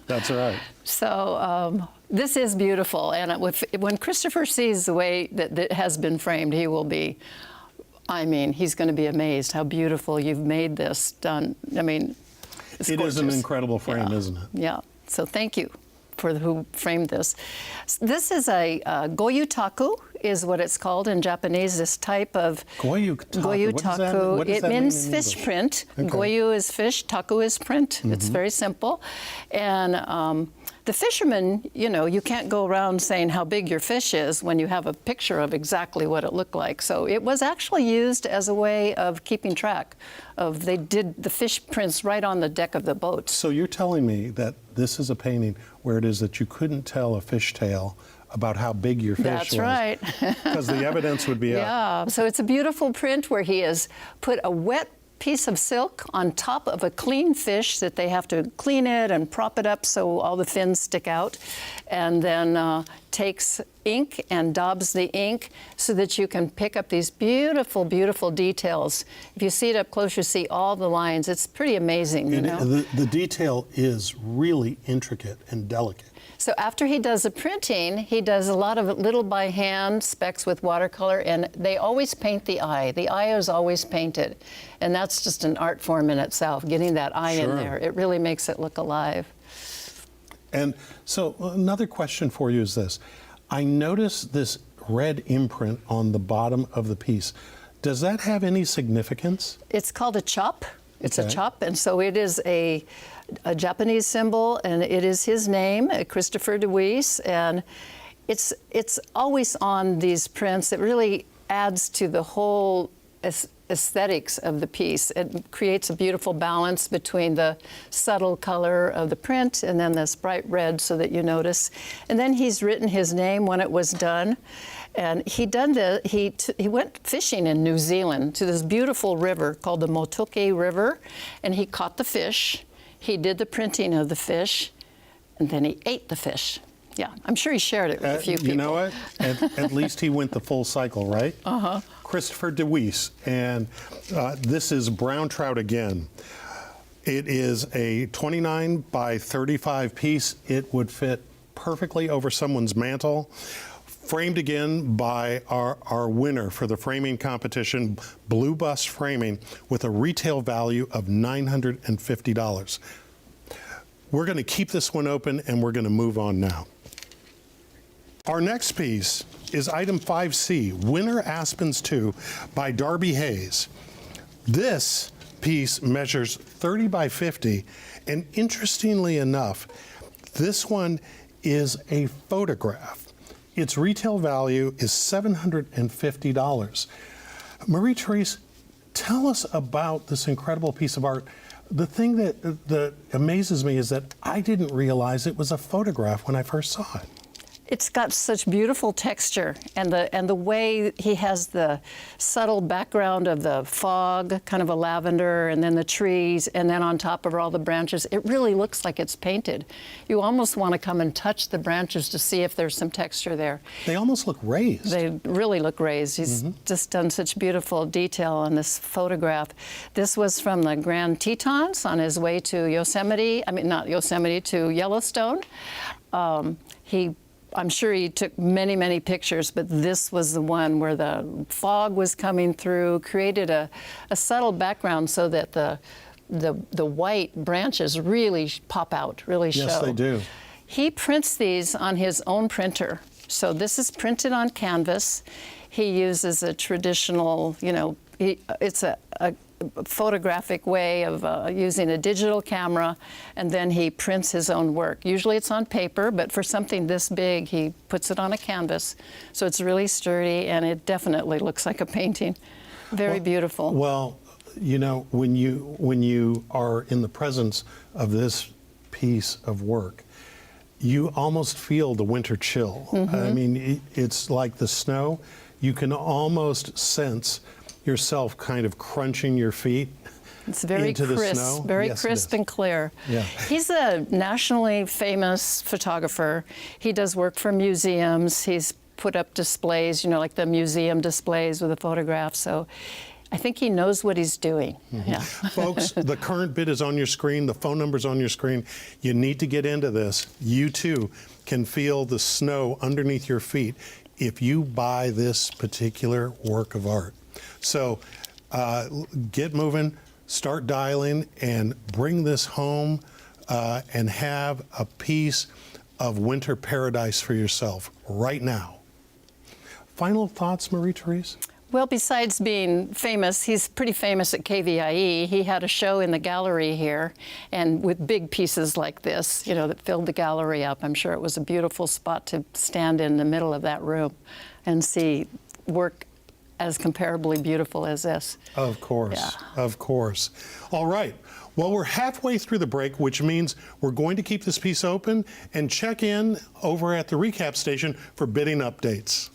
That's right. So this is beautiful, and when Christopher sees the way that it has been framed, he will be, I mean, he's going to be amazed how beautiful you've made this done. I mean, it's gorgeous. Is an incredible frame, isn't it? Yeah. So thank you for who framed this. This is a goyutaku, is what it's called in Japanese, this type of goyutaku. It means fish print. Okay. Goyu is fish, taku is print. It's very simple. And the fishermen, you know, you can't go around saying how big your fish is when you have a picture of exactly what it looked like. So it was actually used as a way of keeping track of, they did the fish prints right on the deck of the boat. So you're telling me that this is a painting where it is that you couldn't tell a fishtail about how big your fish was. That's right. Because the evidence would be up. Yeah, so it's a beautiful print where he has put a wet piece of silk on top of a clean fish that they have to clean it and prop it up so all the fins stick out, and then takes ink and daubs the ink so that you can pick up these beautiful, beautiful details. If you see it up close, you see all the lines. It's pretty amazing, you know? The detail is really intricate and delicate. So after he does the printing, he does a lot of little by hand specks with watercolor, and they always paint the eye. The eye is always painted, and that's just an art form in itself, getting that eye in there. It really makes it look alive. And so another question for you is this. I noticed this red imprint on the bottom of the piece. Does that have any significance? It's called a chop. It's a chop, and so it is a Japanese symbol, and it is his name, Christopher DeWeese, and it's always on these prints. It really adds to the whole aesthetics of the piece. It creates a beautiful balance between the subtle color of the print and then this bright red so that you notice. And then he's written his name when it was done. And he went fishing in New Zealand to this beautiful river called the Motuke River, and he caught the fish. He did the printing of the fish, and then he ate the fish. Yeah, I'm sure he shared it with a few people. You know what? At least he went the full cycle, right? Christopher DeWeese, and this is Brown Trout again. It is a 29 by 35 piece. It would fit perfectly over someone's mantle. Framed again by our winner for the framing competition, Blue Bus Framing, with a retail value of $950. We're going to keep this one open, and we're going to move on now. Our next piece is item 5C, Winter Aspens 2 by Darby Hayes. This piece measures 30 by 50, and interestingly enough, this one is a photograph. Its retail value is $750. Marie-Therese, tell us about this incredible piece of art. The thing that amazes me is that I didn't realize it was a photograph when I first saw it. It's got such beautiful texture, and the way he has the subtle background of the fog, kind of a lavender, and then the trees, and then on top of all the branches, it really looks like it's painted. You almost want to come and touch the branches to see if there's some texture there. They almost look raised. They really look raised. He's just done such beautiful detail on this photograph. This was from the Grand Tetons on his way to Yosemite, not Yosemite, to Yellowstone. I'm sure he took many, many pictures, but this was the one where the fog was coming through, created a subtle background so that the white branches really pop out, really show. Yes, they do. He prints these on his own printer. So this is printed on canvas. He uses a traditional, it's a photographic way of using a digital camera, and then he prints his own work. Usually it's on paper, but for something this big, he puts it on a canvas. So it's really sturdy, and it definitely looks like a painting. Very beautiful. Well, when you are in the presence of this piece of work, you almost feel the winter chill. I mean, it's like the snow. You can almost sense yourself kind of crunching your feet It's very into crisp, the snow. very Yes, crisp and clear. Yeah. He's a nationally famous photographer. He does work for museums. He's put up displays, like the museum displays with the photographs. So I think he knows what he's doing. Yeah. Folks, the current bid is on your screen. The phone number's on your screen. You need to get into this. You too can feel the snow underneath your feet if you buy this particular work of art. So get moving, start dialing, and bring this home and have a piece of winter paradise for yourself right now. Final thoughts, Marie-Therese? Well, besides being famous, he's pretty famous at KVIE. He had a show in the gallery here, and with big pieces like this, that filled the gallery up. I'm sure it was a beautiful spot to stand in the middle of that room and see work as comparably beautiful as this. Of course, Yeah. of course. All right. Well, we're halfway through the break, which means we're going to keep this piece open and check in over at the recap station for bidding updates.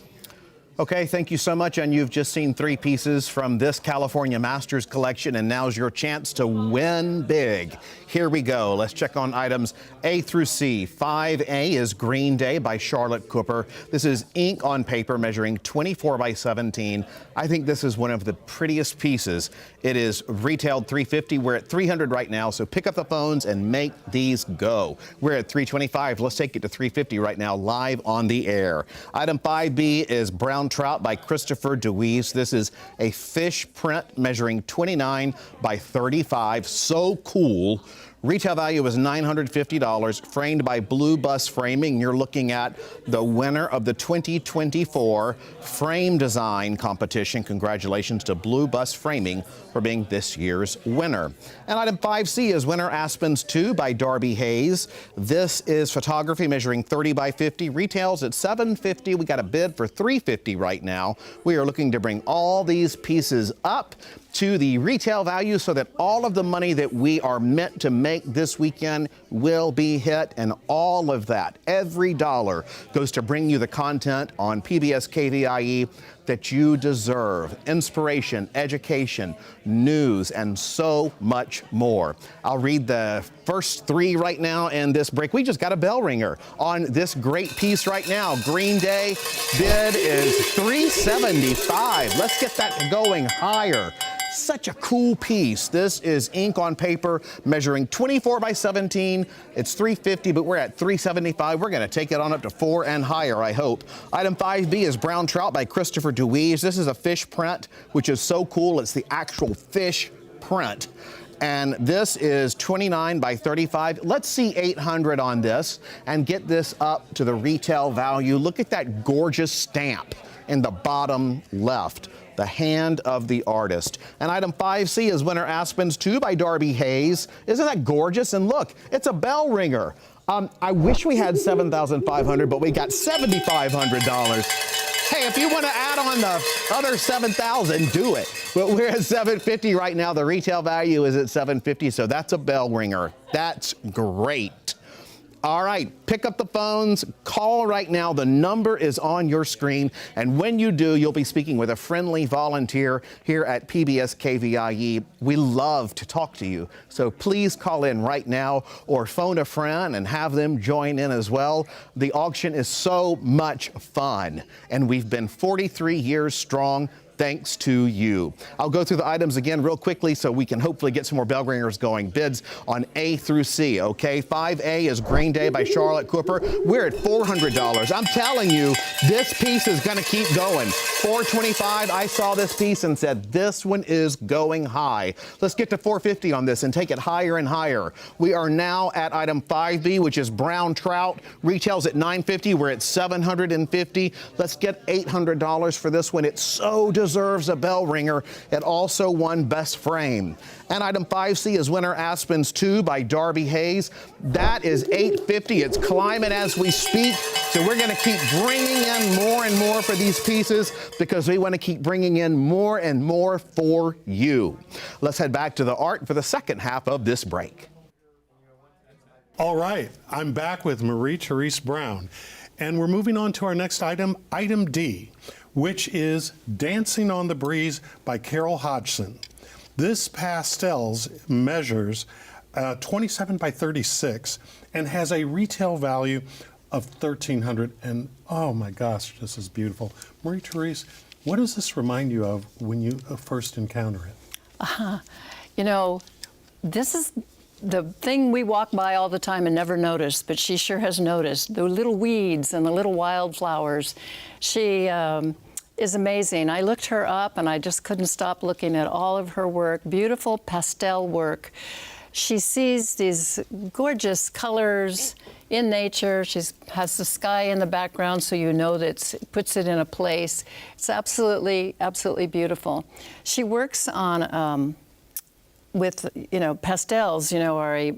Okay, thank you so much. And you've just seen 3 pieces from this California Masters collection, and now's your chance to win big. Here we go. Let's check on items A through C. 5A is Green Day by Charlotte Cooper. This is ink on paper measuring 24 by 17. I think this is one of the prettiest pieces. It is retailed $350. We're at $300 right now, so pick up the phones and make these go. We're at $325. Let's take it to $350 right now, live on the air. Item 5B is Brown Trout by Christopher DeWeese. This is a fish print measuring 29 by 35. So cool. Retail value is $950, framed by Blue Bus Framing. You're looking at the winner of the 2024 Frame Design Competition. Congratulations to Blue Bus Framing for being this year's winner. And item 5C is Winter Aspens 2 by Darby Hayes. This is photography measuring 30 by 50. Retails at $750. We got a bid for $350 right now. We are looking to bring all these pieces up to the retail value so that all of the money that we are meant to make this weekend will be hit, and all of that, every dollar, goes to bring you the content on PBS KVIE that you deserve. Inspiration, education, news, and so much more. I'll read the first 3 right now in this break. We just got a bell ringer on this great piece right now. Green Day bid is $375. Let's get that going higher. Such a cool piece. This is ink on paper measuring 24 by 17. It's $350, but we're at $375. We're going to take it on up to $4 and higher, I hope. Item 5B is Brown Trout by Christopher DeWeese. This is a fish print, which is so cool. It's the actual fish print. And this is 29 by 35. Let's see 800 on this and get this up to the retail value. Look at that gorgeous stamp in the bottom left. The hand of the artist. And item 5C is winner Aspens 2 by Darby Hayes. Isn't that gorgeous? And look, it's a bell ringer. I wish we had $7,500, but we got $7,500. Hey, if you want to add on the other $7,000, do it. But we're at $750 right now. The retail value is at $750, so that's a bell ringer. That's great. All right, pick up the phones, call right now. The number is on your screen. And when you do, you'll be speaking with a friendly volunteer here at PBS KVIE. We love to talk to you. So please call in right now or phone a friend and have them join in as well. The auction is so much fun. And we've been 43 years strong. Thanks to you. I'll go through the items again real quickly so we can hopefully get some more bell ringers going. Bids on A through C, okay? 5A is Green Day by Charlotte Cooper. We're at $400. I'm telling you, this piece is gonna keep going. $425, I saw this piece and said, this one is going high. Let's get to $450 on this and take it higher and higher. We are now at item 5B, which is Brown Trout. Retails at $950, we're at $750. Let's get $800 for this one. It's so deserves a bell ringer. It also won Best Frame. And item 5C is winner Aspens 2 by Darby Hayes. That is $850. It's climbing as we speak. So we're going to keep bringing in more and more for these pieces because we want to keep bringing in more and more for you. Let's head back to the art for the second half of this break. All right, I'm back with Marie-Therese Brown. And we're moving on to our next item, item D, which is Dancing on the Breeze by Carol Hodgson. This pastels measures 27 by 36 and has a retail value of $1,300. And oh my gosh, this is beautiful. Marie-Therese, what does this remind you of when you first encounter it? You know, this is the thing we walk by all the time and never notice, but she sure has noticed. The little weeds and the little wildflowers. She is amazing. I looked her up and I just couldn't stop looking at all of her work, beautiful pastel work. She sees these gorgeous colors in nature. She has the sky in the background, so you know that it puts it in a place. It's absolutely, absolutely beautiful. She works on with, you know, pastels, you know, are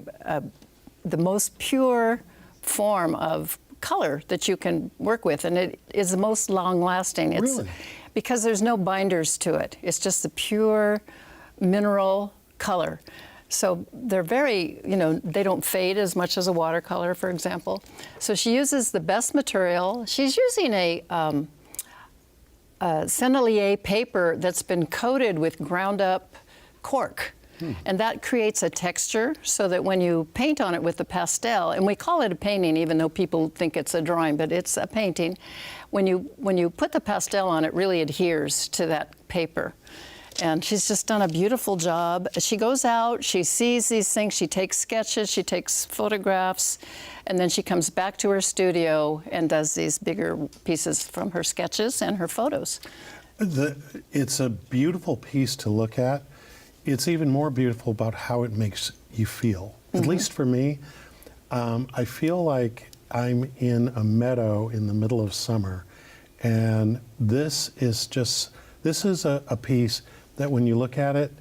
the most pure form of color that you can work with, and it is the most long-lasting. It's really? Because there's no binders to it. It's just the pure mineral color. So they're very, you know, they don't fade as much as a watercolor, for example. So she uses the best material. She's using a sennelier paper that's been coated with ground up cork. And that creates a texture so that when you paint on it with the pastel, and we call it a painting even though people think it's a drawing, but it's a painting. When you put the pastel on, it really adheres to that paper. And she's just done a beautiful job. She goes out, she sees these things, she takes sketches, she takes photographs, and then she comes back to her studio and does these bigger pieces from her sketches and her photos. It's a beautiful piece to look at. It's even more beautiful about how it makes you feel. At least for me, I feel like I'm in a meadow in the middle of summer, and this is a piece that when you look at it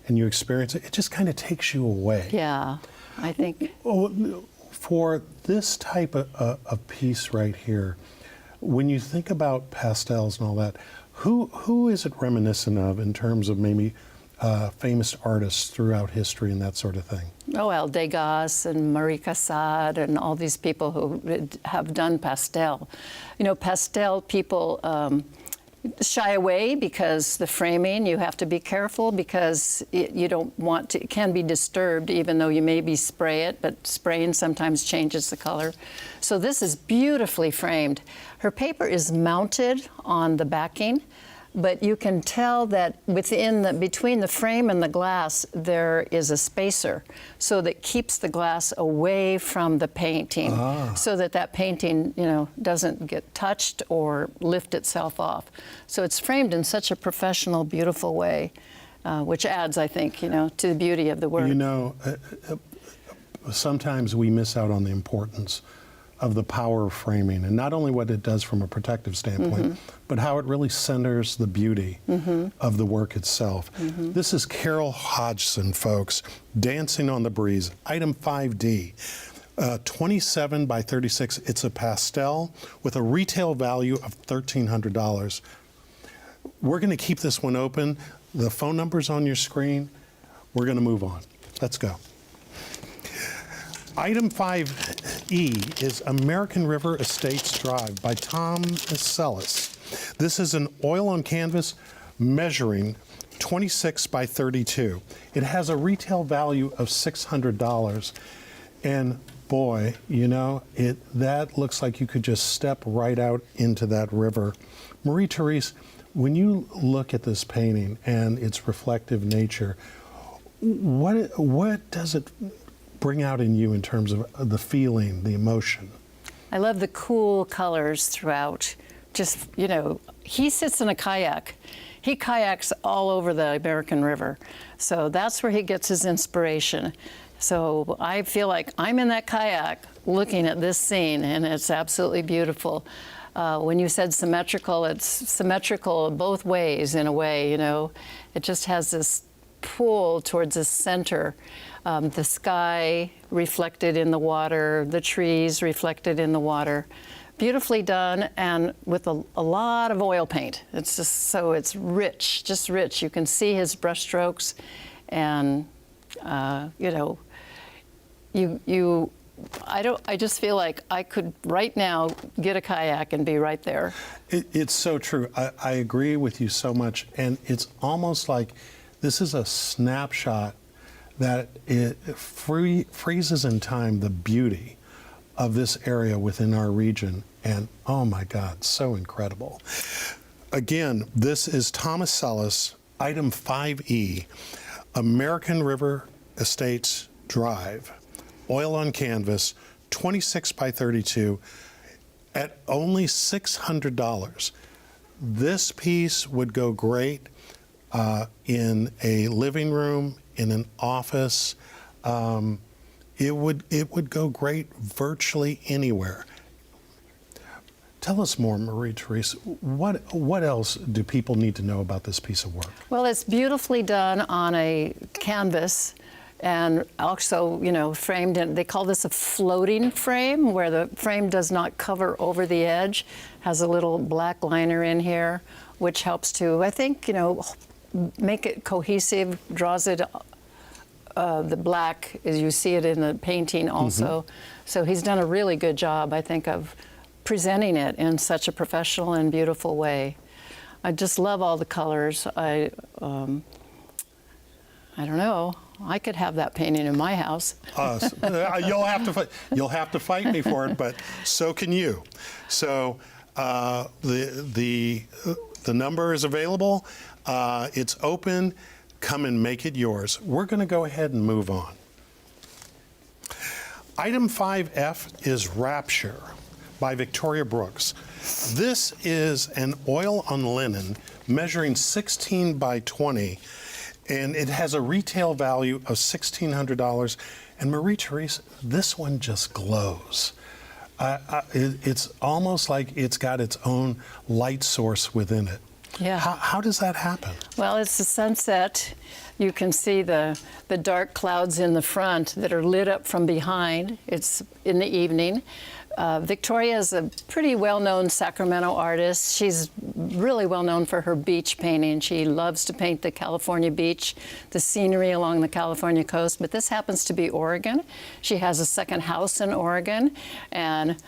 and you experience it, it just kind of takes you away. Yeah, I think. For this type of piece right here, when you think about pastels and all that, who is it reminiscent of in terms of maybe famous artists throughout history and that sort of thing? Oh, well, Degas and Marie Cassatt and all these people who have done pastel. You know, pastel people shy away because the framing, you have to be careful because you don't want to, it can be disturbed even though you maybe spray it, but spraying sometimes changes the color. So this is beautifully framed. Her paper is mounted on the backing, but you can tell that between the frame and the glass, there is a spacer, so that keeps the glass away from the painting, so that painting, you know, doesn't get touched or lift itself off. So it's framed in such a professional, beautiful way. which adds, I think, to the beauty of the work. Sometimes we miss out on the importance of the power of framing, and not only what it does from a protective standpoint, but how it really centers the beauty of the work itself. This is Carol Hodgson, folks, Dancing on the Breeze, item 5D. 27 by 36. It's a pastel with a retail value of $1,300. We're going to keep this one open. The phone number's on your screen. We're going to move on. Let's go. Item 5E is American River Estates Drive by Tom Sellis. This is an oil on canvas measuring 26 by 32. It has a retail value of $600. And boy, that looks like you could just step right out into that river. Marie-Therese, when you look at this painting and its reflective nature, what does it bring out in you in terms of the feeling, the emotion? I love the cool colors throughout. Just, he sits in a kayak. He kayaks all over the American River. So that's where he gets his inspiration. So I feel like I'm in that kayak looking at this scene, and it's absolutely beautiful. When you said symmetrical, it's symmetrical both ways in a way, It just has this pull towards the center. The sky reflected in the water, the trees reflected in the water. Beautifully done, and with a lot of oil paint. It's just so it's rich, just rich. You can see his brush strokes, and I just feel like I could right now get a kayak and be right there. It's so true. I agree with you so much, and it's almost like this is a snapshot that it freezes in time the beauty of this area within our region. And oh my God, so incredible. Again, this is Thomas Sellis, item 5E, American River Estates Drive, oil on canvas, 26 by 32, at only $600. This piece would go great in a living room, in an office. It would go great virtually anywhere. Tell us more, Marie-Therese. What else do people need to know about this piece of work? Well, it's beautifully done on a canvas, and also, framed in. They call this a floating frame, where the frame does not cover over the edge. Has a little black liner in here, which helps to, I think, make it cohesive, draws it, the black, as you see it in the painting also. So he's done a really good job, I think, of presenting it in such a professional and beautiful way. I just love all the colors. I don't know. I could have that painting in my house. You'll have to fight me for it, but so can you. So the number is available. It's open. Come and make it yours. We're going to go ahead and move on. Item 5F is Rapture by Victoria Brooks. This is an oil on linen measuring 16 by 20, and it has a retail value of $1,600. And Marie-Therese, this one just glows. It's almost like it's got its own light source within it. Yeah. How does that happen? Well, it's the sunset. You can see the dark clouds in the front that are lit up from behind. It's in the evening. Victoria is a pretty well-known Sacramento artist. She's really well-known for her beach painting. She loves to paint the California beach, the scenery along the California coast, but this happens to be Oregon. She has a second house in Oregon, and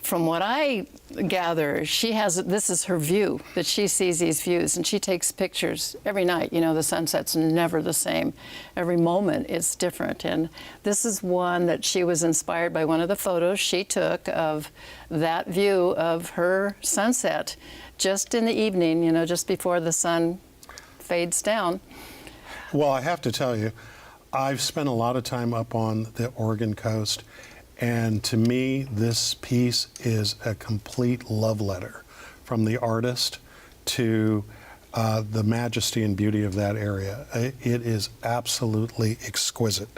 from what I gather, this is her view, that she sees these views, and she takes pictures every night. The sunset's never the same. Every moment is different, and this is one that she was inspired by one of the photos she took of that view of her sunset just in the evening, just before the sun fades down. Well, I have to tell you, I've spent a lot of time up on the Oregon coast, and to me, this piece is a complete love letter from the artist to the majesty and beauty of that area. It is absolutely exquisite.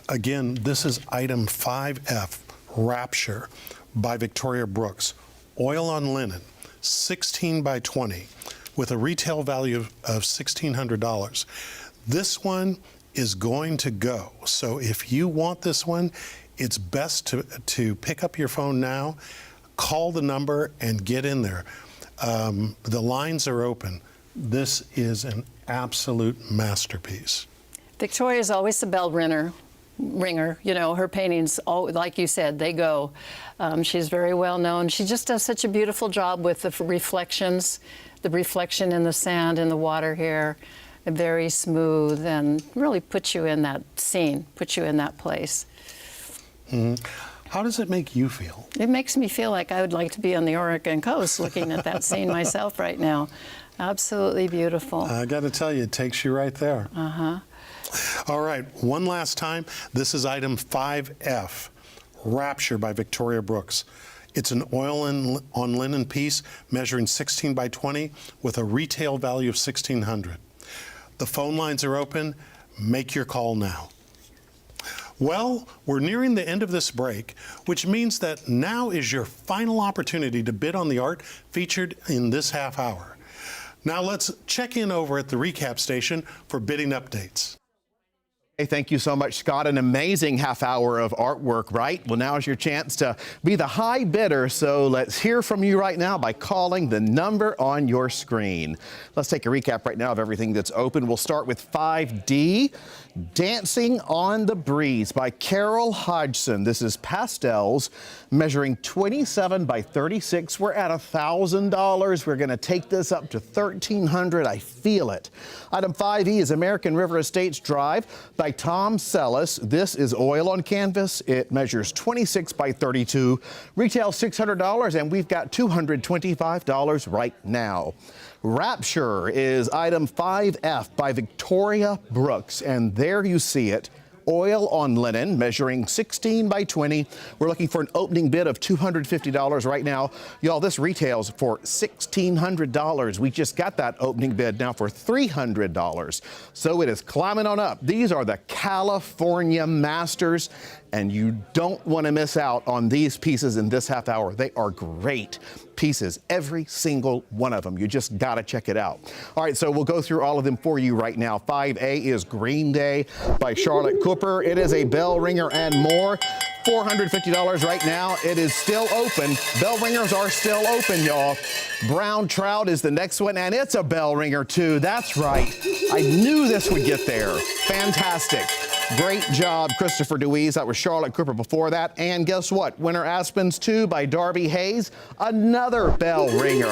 Again, this is item 5F, Rapture by Victoria Brooks. Oil on linen, 16 by 20, with a retail value of $1,600. This one is going to go. So if you want this one, it's best to pick up your phone now, call the number, and get in there. The lines are open. This is an absolute masterpiece. Victoria's always a bell ringer. You know, her paintings, like you said, they go. She's very well known. She just does such a beautiful job with the reflections, the reflection in the sand and the water here. Very smooth and really puts you in that scene, puts you in that place. Mm-hmm. How does it make you feel? It makes me feel like I would like to be on the Oregon coast looking at that scene myself right now. Absolutely beautiful. I got to tell you, it takes you right there. Uh-huh. All right, one last time. This is item 5F, Rapture by Victoria Brooks. It's an oil on linen piece measuring 16 by 20 with a retail value of $1,600. The phone lines are open. Make your call now. Well, we're nearing the end of this break, which means that now is your final opportunity to bid on the art featured in this half hour. Now let's check in over at the recap station for bidding updates. Hey, thank you so much, Scott. An amazing half hour of artwork, right? Well, now is your chance to be the high bidder. So let's hear from you right now by calling the number on your screen. Let's take a recap right now of everything that's open. We'll start with 5D, Dancing on the Breeze by Carol Hodgson. This is pastels measuring 27 by 36. We're at $1,000. We're going to take this up to $1,300. I feel it. Item 5E is American River Estates Drive by Tom Sellis. This is oil on canvas. It measures 26 by 32. Retail $600, and we've got $225 right now. Rapture is item 5F by Victoria Brooks, and there you see it. Oil on linen, measuring 16 by 20. We're looking for an opening bid of $250 right now. Y'all, this retails for $1,600. We just got that opening bid now for $300. So it is climbing on up. These are the California Masters, and you don't want to miss out on these pieces in this half hour. They are great pieces, every single one of them. You just got to check it out. All right, so we'll go through all of them for you right now. 5A is Green Day by Charlotte Cooper. It is a bell ringer and more. $450 right now. It is still open. Bell ringers are still open, y'all. Brown Trout is the next one, and it's a bell ringer too. That's right. I knew this would get there. Fantastic. Great job, Christopher Deweese. That was Charlotte Cooper before that. And guess what? Winter Aspens 2 by Darby Hayes. Another bell ringer.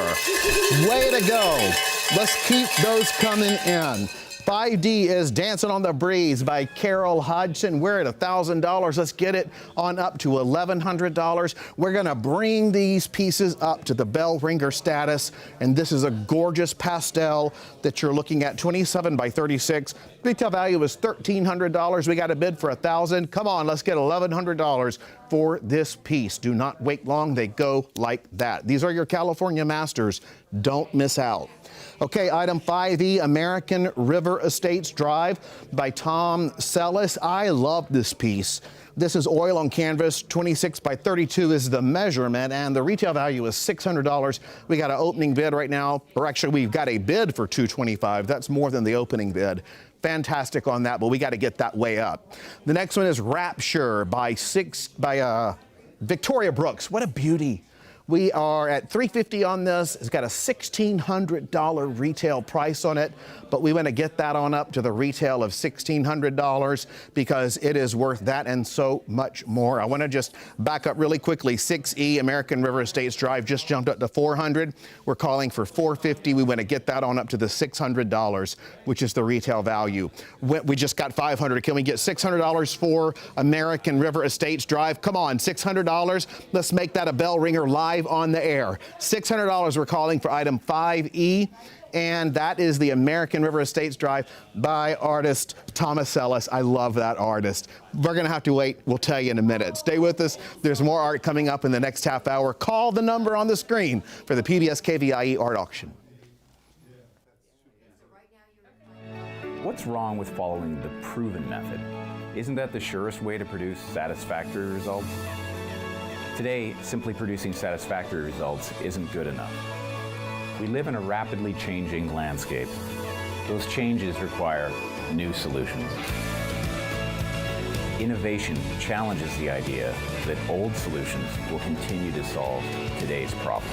Way to go. Let's keep those coming in. 5D is Dancing on the Breeze by Carol Hodgson. We're at $1,000. Let's get it on up to $1,100. We're going to bring these pieces up to the bell ringer status. And this is a gorgeous pastel that you're looking at, 27 by 36. Retail value is $1,300. We got a bid for $1,000. Come on, let's get $1,100 for this piece. Do not wait long. They go like that. These are your California Masters. Don't miss out. Okay, item 5E, American River Estates Drive by Tom Sellis. I love this piece. This is oil on canvas, 26 by 32 is the measurement, and the retail value is $600. We got an opening bid right now, or actually we've got a bid for $225. That's more than the opening bid. Fantastic on that, but we got to get that way up. The next one is Rapture by Victoria Brooks. What a beauty. We are at $350 on this. It's got a $1,600 retail price on it, but we want to get that on up to the retail of $1,600 because it is worth that and so much more. I want to just back up really quickly. 6E, American River Estates Drive, just jumped up to $400. We're calling for $450. We want to get that on up to the $600, which is the retail value. We just got $500. Can we get $600 for American River Estates Drive? Come on, $600. Let's make that a bell ringer live on the air. $600 we're calling for item 5E, and that is the American River Estates Drive by artist Thomas Sellis. I love that artist. We're going to have to wait. We'll tell you in a minute. Stay with us. There's more art coming up in the next half hour. Call the number on the screen for the PBS KVIE art auction. What's wrong with following the proven method? Isn't that the surest way to produce satisfactory results? Today, simply producing satisfactory results isn't good enough. We live in a rapidly changing landscape. Those changes require new solutions. Innovation challenges the idea that old solutions will continue to solve today's problem.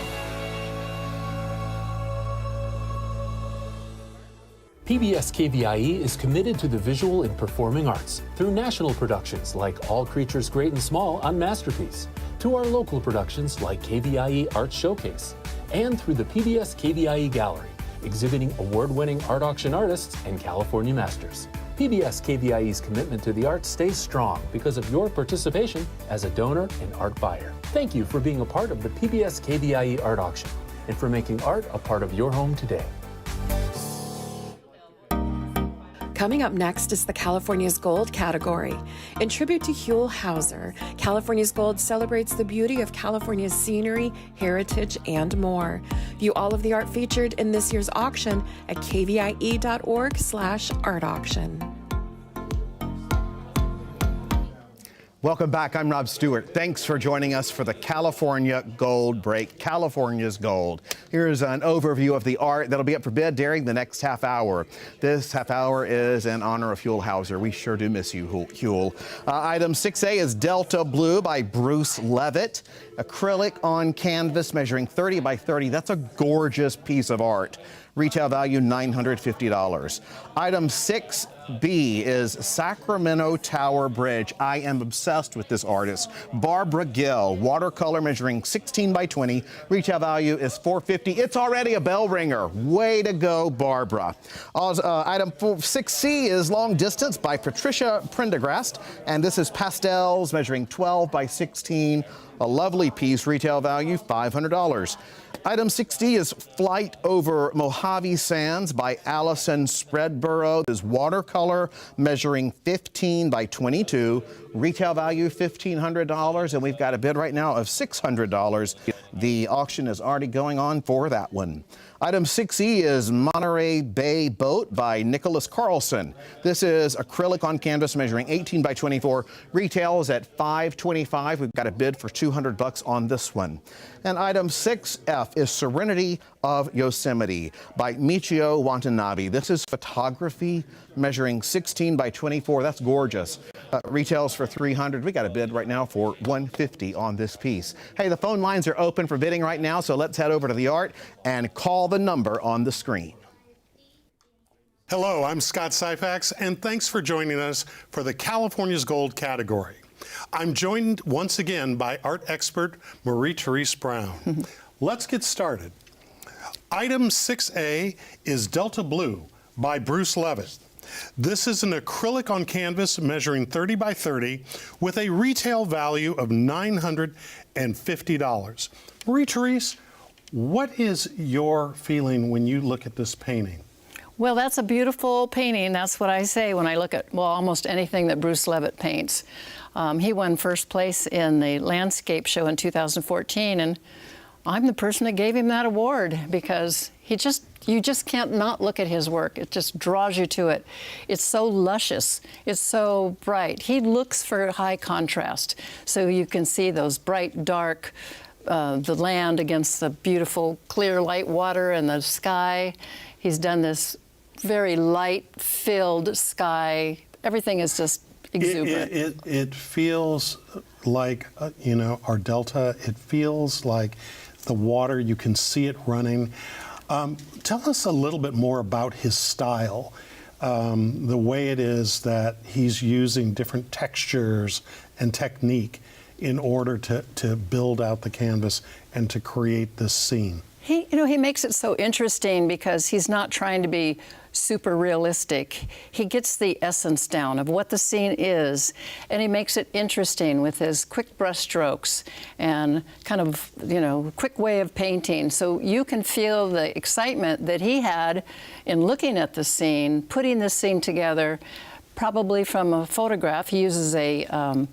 PBS KVIE is committed to the visual and performing arts through national productions like All Creatures Great and Small on Masterpiece, to our local productions like KVIE Art Showcase, and through the PBS KVIE Gallery, exhibiting award-winning art auction artists and California masters. PBS KVIE's commitment to the arts stays strong because of your participation as a donor and art buyer. Thank you for being a part of the PBS KVIE Art Auction and for making art a part of your home today. Coming up next is the California's Gold category. In tribute to Huell Hauser, California's Gold celebrates the beauty of California's scenery, heritage, and more. View all of the art featured in this year's auction at kvie.org/art auction. Welcome back. I'm Rob Stewart. Thanks for joining us for the California Gold Break, California's Gold. Here's an overview of the art that'll be up for bid during the next half hour. This half hour is in honor of Huell Hauser. We sure do miss you, Huell. Item 6A is Delta Blue by Bruce Levitt. Acrylic on canvas measuring 30 by 30. That's a gorgeous piece of art. Retail value $950. Item 6B is Sacramento Tower Bridge. I am obsessed with this artist. Barbara Gill, watercolor measuring 16 by 20. Retail value is $450. It's already a bell ringer. Way to go, Barbara. Item 6C is Long Distance by Patricia Prendergast. And this is pastels measuring 12 by 16. A lovely piece, retail value $500. Item 6D is Flight Over Mojave Sands by Allison Spreadborough. This is watercolor measuring 15 by 22. Retail value $1,500, and we've got a bid right now of $600. The auction is already going on for that one. Item 6E is Monterey Bay Boat by Nicholas Carlson. This is acrylic on canvas measuring 18 by 24. Retail is at $525. We've got a bid for $200 on this one. And item 6F is Serenity of Yosemite by Michio Watanabe. This is photography measuring 16 by 24. That's gorgeous. Retails for $300. We got a bid right now for $150 on this piece. Hey, the phone lines are open for bidding right now, so let's head over to the art and call the number on the screen. Hello, I'm Scott Syfax, and thanks for joining us for the California's Gold category. I'm joined once again by art expert Marie-Therese Brown. Let's get started. Item 6A is Delta Blue by Bruce Levitt. This is an acrylic on canvas measuring 30 by 30 with a retail value of $950. Marie-Therese, what is your feeling when you look at this painting? Well, that's a beautiful painting. That's what I say when I look at, well, almost anything that Bruce Levitt paints. He won first place in the landscape show in 2014, and I'm the person that gave him that award because you just can't not look at his work. It just draws you to it. It's so luscious. It's so bright. He looks for high contrast, so you can see those bright, dark, the land against the beautiful, clear, light water and the sky. He's done this very light-filled sky. Everything is just exuberant. It feels like, our delta. It feels like the water. You can see it running. Tell us a little bit more about his style, the way it is that he's using different textures and technique in order to build out the canvas and to create this scene. He makes it so interesting because he's not trying to be super realistic. He gets the essence down of what the scene is, and he makes it interesting with his quick brush strokes and kind of, quick way of painting. So you can feel the excitement that he had in looking at the scene, putting the scene together, probably from a photograph. He uses an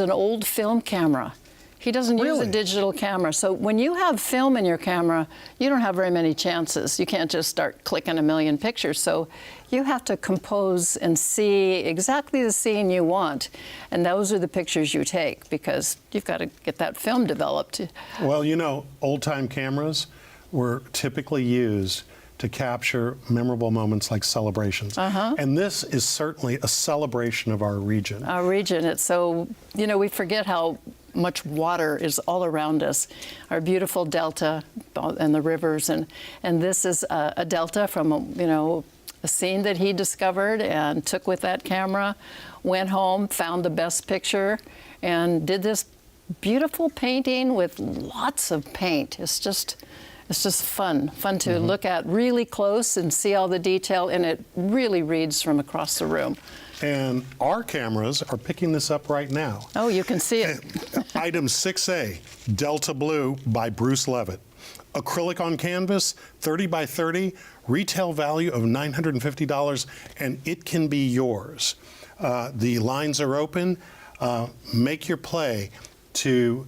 old film camera He doesn't use Really? a digital camera. So when you have film in your camera, you don't have very many chances. You can't just start clicking a million pictures. So you have to compose and see exactly the scene you want. And those are the pictures you take because you've got to get that film developed. Well, you know, old-time cameras were typically used to capture memorable moments like celebrations. And this is certainly a celebration of our region. Our region, it's so, you know, we forget how much water is all around us. Our beautiful delta and the rivers, and this is a delta from, you know, a scene that he discovered and took with that camera, went home, found the best picture, and did this beautiful painting with lots of paint. It's just fun to look at really close and see all the detail, and it really reads from across the room. And our cameras are picking this up right now. Oh, you can see it. Item 6A, Delta Blue by Bruce Levitt. Acrylic on canvas, 30 by 30, retail value of $950, and it can be yours. The lines are open. Make your play to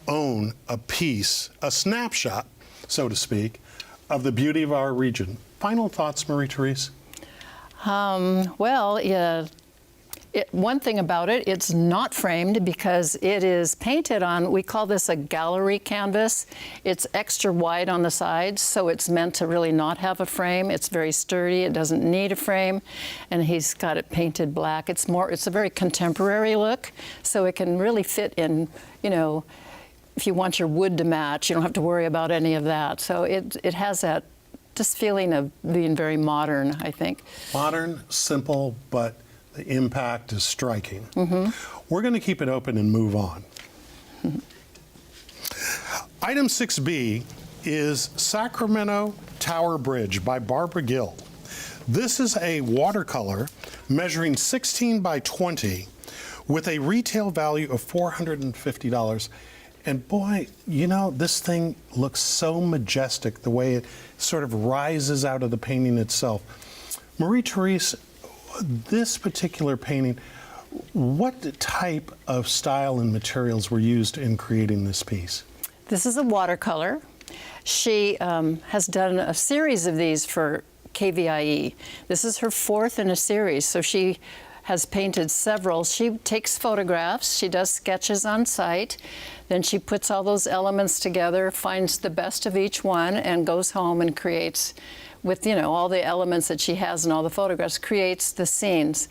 own a piece, a snapshot, so to speak, of the beauty of our region. Final thoughts, Marie-Therese? Well, yeah, one thing about it, it's not framed because it is painted on, we call this a gallery canvas. It's extra wide on the sides, so it's meant to really not have a frame. It's very sturdy, it doesn't need a frame, and he's got it painted black. It's a very contemporary look, so it can really fit in, you know, if you want your wood to match, you don't have to worry about any of that. So it has that just feeling of being very modern, I think. Modern, simple, but the impact is striking. We're going to keep it open and move on. Item 6B is Sacramento Tower Bridge by Barbara Gill. This is a watercolor measuring 16 by 20 with a retail value of $450. And boy, you know, this thing looks so majestic, the way it sort of rises out of the painting itself. Marie-Therese, this particular painting, what type of style and materials were used in creating this piece? This is a watercolor. She has done a series of these for KVIE. This is her fourth in a series, so she has painted several. She takes photographs, she does sketches on site, then she puts all those elements together, finds the best of each one, and goes home and creates, with, you know, all the elements that she has and all the photographs, creates the scenes.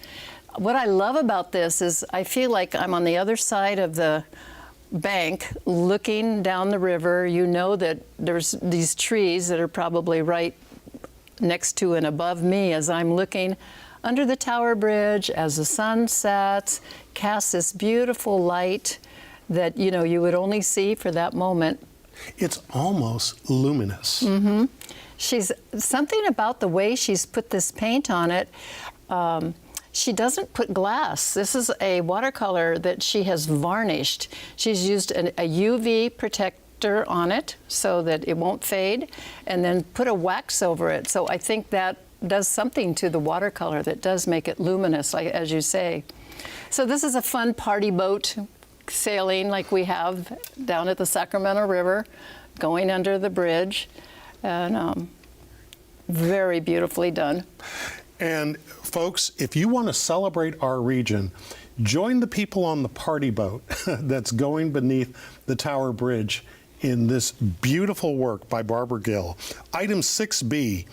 What I love about this is I feel like I'm on the other side of the bank looking down the river. You know that there's these trees that are probably right next to and above me as I'm looking under the Tower Bridge as the sun sets, casts this beautiful light that, you know, you would only see for that moment. It's almost luminous. She's something about the way she's put this paint on it. She doesn't put glass. This is a watercolor that she has varnished. She's used a UV protector on it so that it won't fade, and then put a wax over it. So I think that does something to the watercolor that does make it luminous, like, as you say. So this is a fun party boat sailing like we have down at the Sacramento River, going under the bridge, and very beautifully done. And folks, if you want to celebrate our region, join the people on the party boat that's going beneath the Tower Bridge in this beautiful work by Barbara Gill. Item 6B,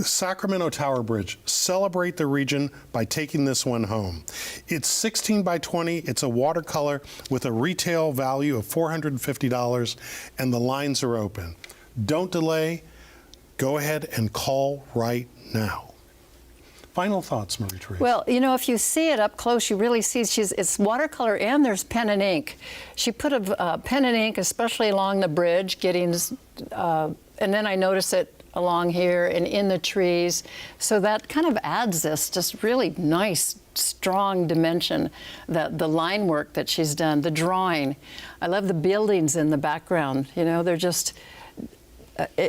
Sacramento Tower Bridge. Celebrate the region by taking this one home. It's 16 by 20. It's a watercolor with a retail value of $450, and the lines are open. Don't delay. Go ahead and call right now. Final thoughts, Marie-Therese? Well, you know, if you see it up close, you really see it's watercolor and there's pen and ink. She put a pen and ink, especially along the bridge, and then I notice it along here and in the trees. So that kind of adds this just really nice, strong dimension, the line work that she's done, the drawing. I love the buildings in the background. You know, they're just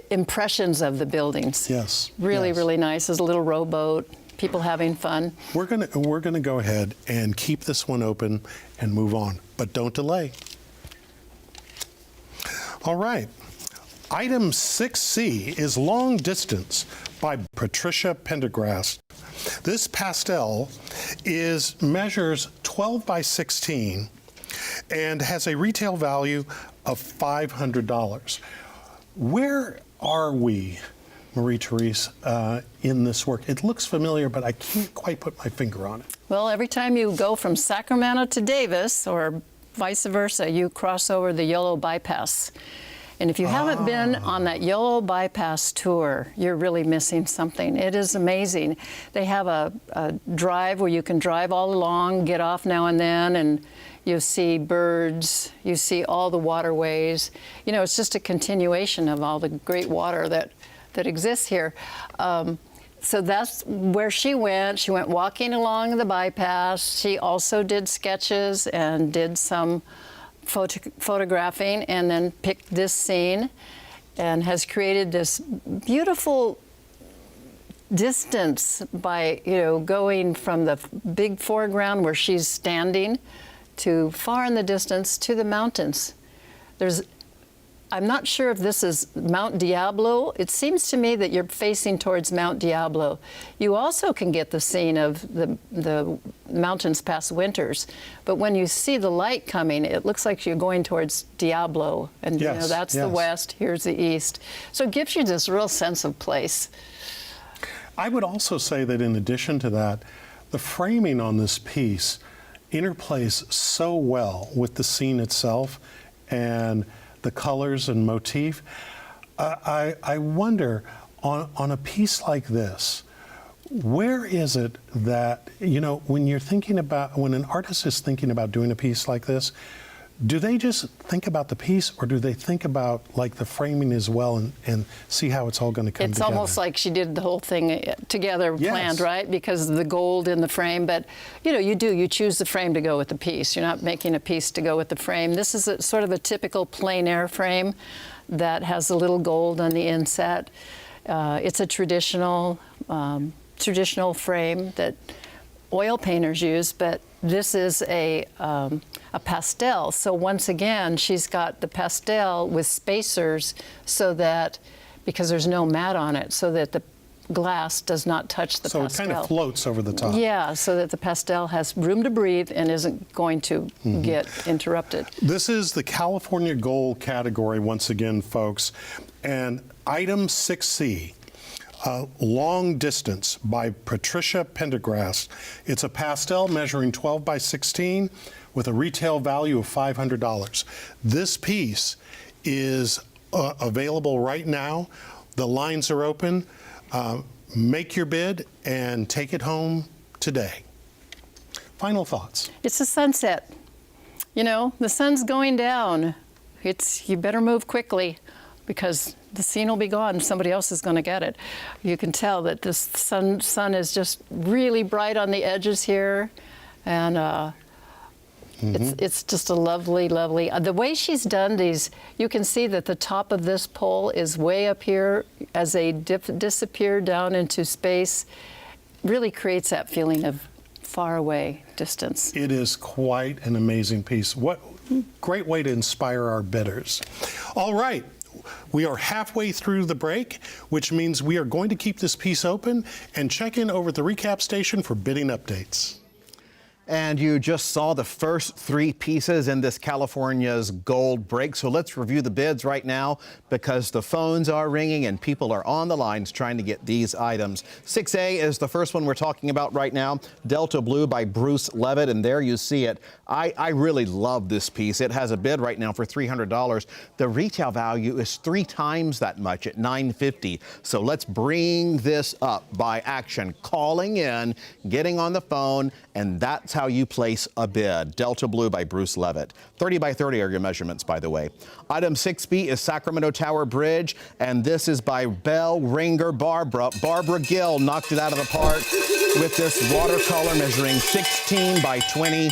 impressions of the buildings. Yes. Really, yes. really nice. There's a little rowboat, people having fun. We're gonna go ahead and keep this one open and move on, but don't delay. All right. Item 6C is Long Distance by Patricia Pendergrast. This pastel measures 12 by 16 and has a retail value of $500. Where are we, Marie-Therese, in this work? It looks familiar, but I can't quite put my finger on it. Well, every time you go from Sacramento to Davis, or vice versa, you cross over the Yellow Bypass. And if you haven't been on that Yellow Bypass tour, you're really missing something. It is amazing. They have a drive where you can drive all along, get off now and then, and you see birds, you see all the waterways. You know, it's just a continuation of all the great water that exists here. So that's where she went. She went walking along the bypass. She also did sketches and did some photographing, and then picked this scene and has created this beautiful distance by, you know, going from the big foreground where she's standing to far in the distance to the mountains. I'm not sure if this is Mount Diablo. It seems to me that you're facing towards Mount Diablo. You also can get the scene of the mountains past Winters, but when you see the light coming, it looks like you're going towards Diablo, and yes, you know, that's the west, here's the east. So it gives you this real sense of place. I would also say that in addition to that, the framing on this piece interplays so well with the scene itself and the colors and motif. I wonder, on a piece like this, where is it that, you know, when an artist is thinking about doing a piece like this, do they just think about the piece, or do they think about like the framing as well and see how it's all going to come together? It's almost like she did the whole thing together, planned, right? Because of the gold in the frame. But you know, you choose the frame to go with the piece. You're not making a piece to go with the frame. This is sort of a typical plein air frame that has a little gold on the inset. It's a traditional frame that oil painters use, but this is a pastel. So once again, she's got the pastel with spacers so that, because there's no mat on it, so that the glass does not touch the pastel. So it kind of floats over the top. Yeah, so that the pastel has room to breathe and isn't going to get interrupted. This is the California Gold category once again, folks. And item 6C, Long Distance by Patricia Pendergrast. It's a pastel measuring 12 by 16 with a retail value of $500. This piece is available right now. The lines are open. Make your bid and take it home today. Final thoughts. It's a sunset. You know, the sun's going down. You better move quickly, because the scene will be gone. Somebody else is going to get it. You can tell that this sun is just really bright on the edges here, and it's just a lovely, lovely. The way she's done these, you can see that the top of this pole is way up here as they disappear down into space. Really creates that feeling of far away distance. It is quite an amazing piece. What great way to inspire our bidders. All right. We are halfway through the break, which means we are going to keep this piece open and check in over at the recap station for bidding updates. And you just saw the first three pieces in this California's Gold break. So let's review the bids right now, because the phones are ringing and people are on the lines trying to get these items. 6A is the first one we're talking about right now, Delta Blue by Bruce Levitt. And there you see it. I really love this piece. It has a bid right now for $300. The retail value is 3 times that much at $950. So let's bring this up by action, calling in, getting on the phone, and that's how you place a bid. Delta Blue by Bruce Levitt. 30 by 30 are your measurements, by the way. Item 6B is Sacramento Tower Bridge, and this is by bell ringer Barbara. Barbara Gill knocked it out of the park with this watercolor measuring 16 by 20.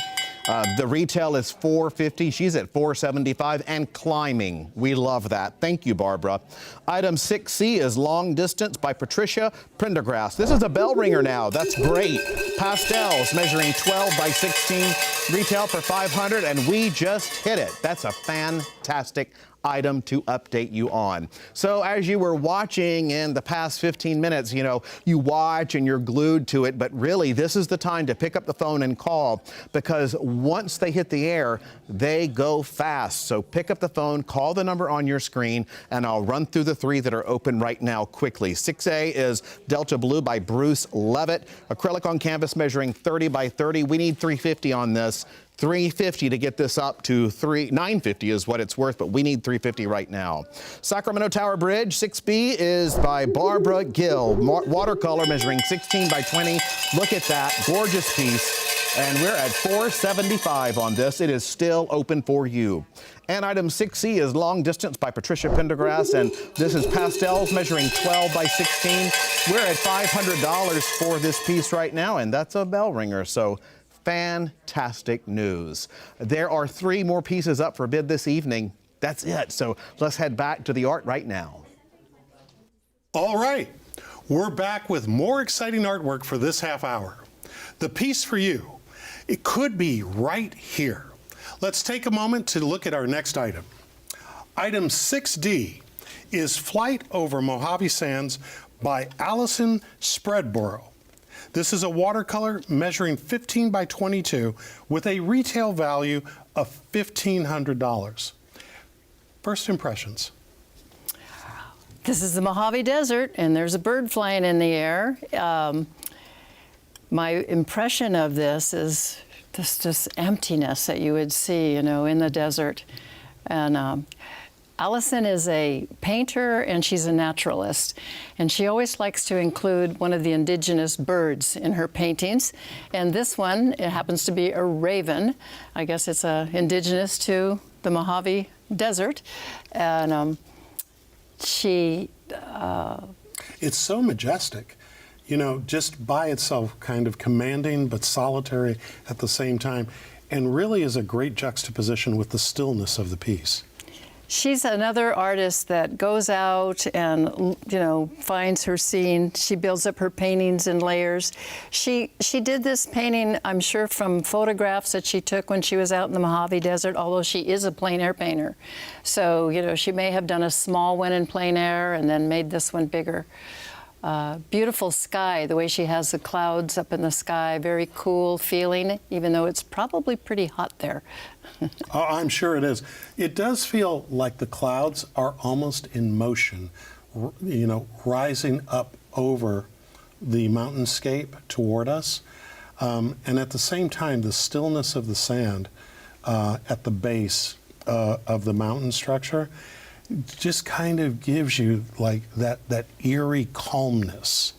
The retail is $450. She's at $475 and climbing. We love that. Thank you, Barbara. Item 6C is Long Distance by Patricia Pendergrast. This is a bell ringer now. That's great. Pastels measuring 12 by 16. Retail for $500, and we just hit it. That's a fantastic item to update you on. So as you were watching in the past 15 minutes, you know, you watch and you're glued to it, but really this is the time to pick up the phone and call, because once they hit the air, they go fast. So pick up the phone, call the number on your screen, and I'll run through the 3 that are open right now quickly. 6A is Delta Blue by Bruce Levitt, acrylic on canvas measuring 30 by 30. We need $350 on this. $350 to get this up to $950 is what it's worth, but we need $350 right now. Sacramento Tower Bridge, 6B is by Barbara Gill, watercolor measuring 16 by 20. Look at that, gorgeous piece. And we're at $475 on this. It is still open for you. And item 6C is Long Distance by Patricia Pendergrass, and this is pastels measuring 12 by 16. We're at $500 for this piece right now, and that's a bell ringer. So fantastic news. There are 3 more pieces up for bid this evening. That's it. So let's head back to the art right now. All right, we're back with more exciting artwork for this half hour. The piece for you, it could be right here. Let's take a moment to look at our next item. Item 6D is Flight over Mojave Sands by Allison Spreadborough. This is a watercolor measuring 15 by 22 with a retail value of $1,500. First impressions. This is the Mojave Desert, and there's a bird flying in the air. My impression of this is this emptiness that you would see, you know, in the desert. And Allison is a painter, and she's a naturalist, and she always likes to include one of the indigenous birds in her paintings. And this one, it happens to be a raven. I guess it's indigenous to the Mojave Desert. And it's so majestic, you know, just by itself, kind of commanding but solitary at the same time, and really is a great juxtaposition with the stillness of the piece. She's another artist that goes out and, you know, finds her scene. She builds up her paintings in layers. She did this painting, I'm sure, from photographs that she took when she was out in the Mojave Desert, although she is a plein air painter. So, you know, she may have done a small one in plein air and then made this one bigger. Beautiful sky, the way she has the clouds up in the sky, very cool feeling, even though it's probably pretty hot there. Oh, I'm sure it is. It does feel like the clouds are almost in motion, you know, rising up over the mountainscape toward us. And at the same time, the stillness of the sand at the base of the mountain structure just kind of gives you like that eerie calmness.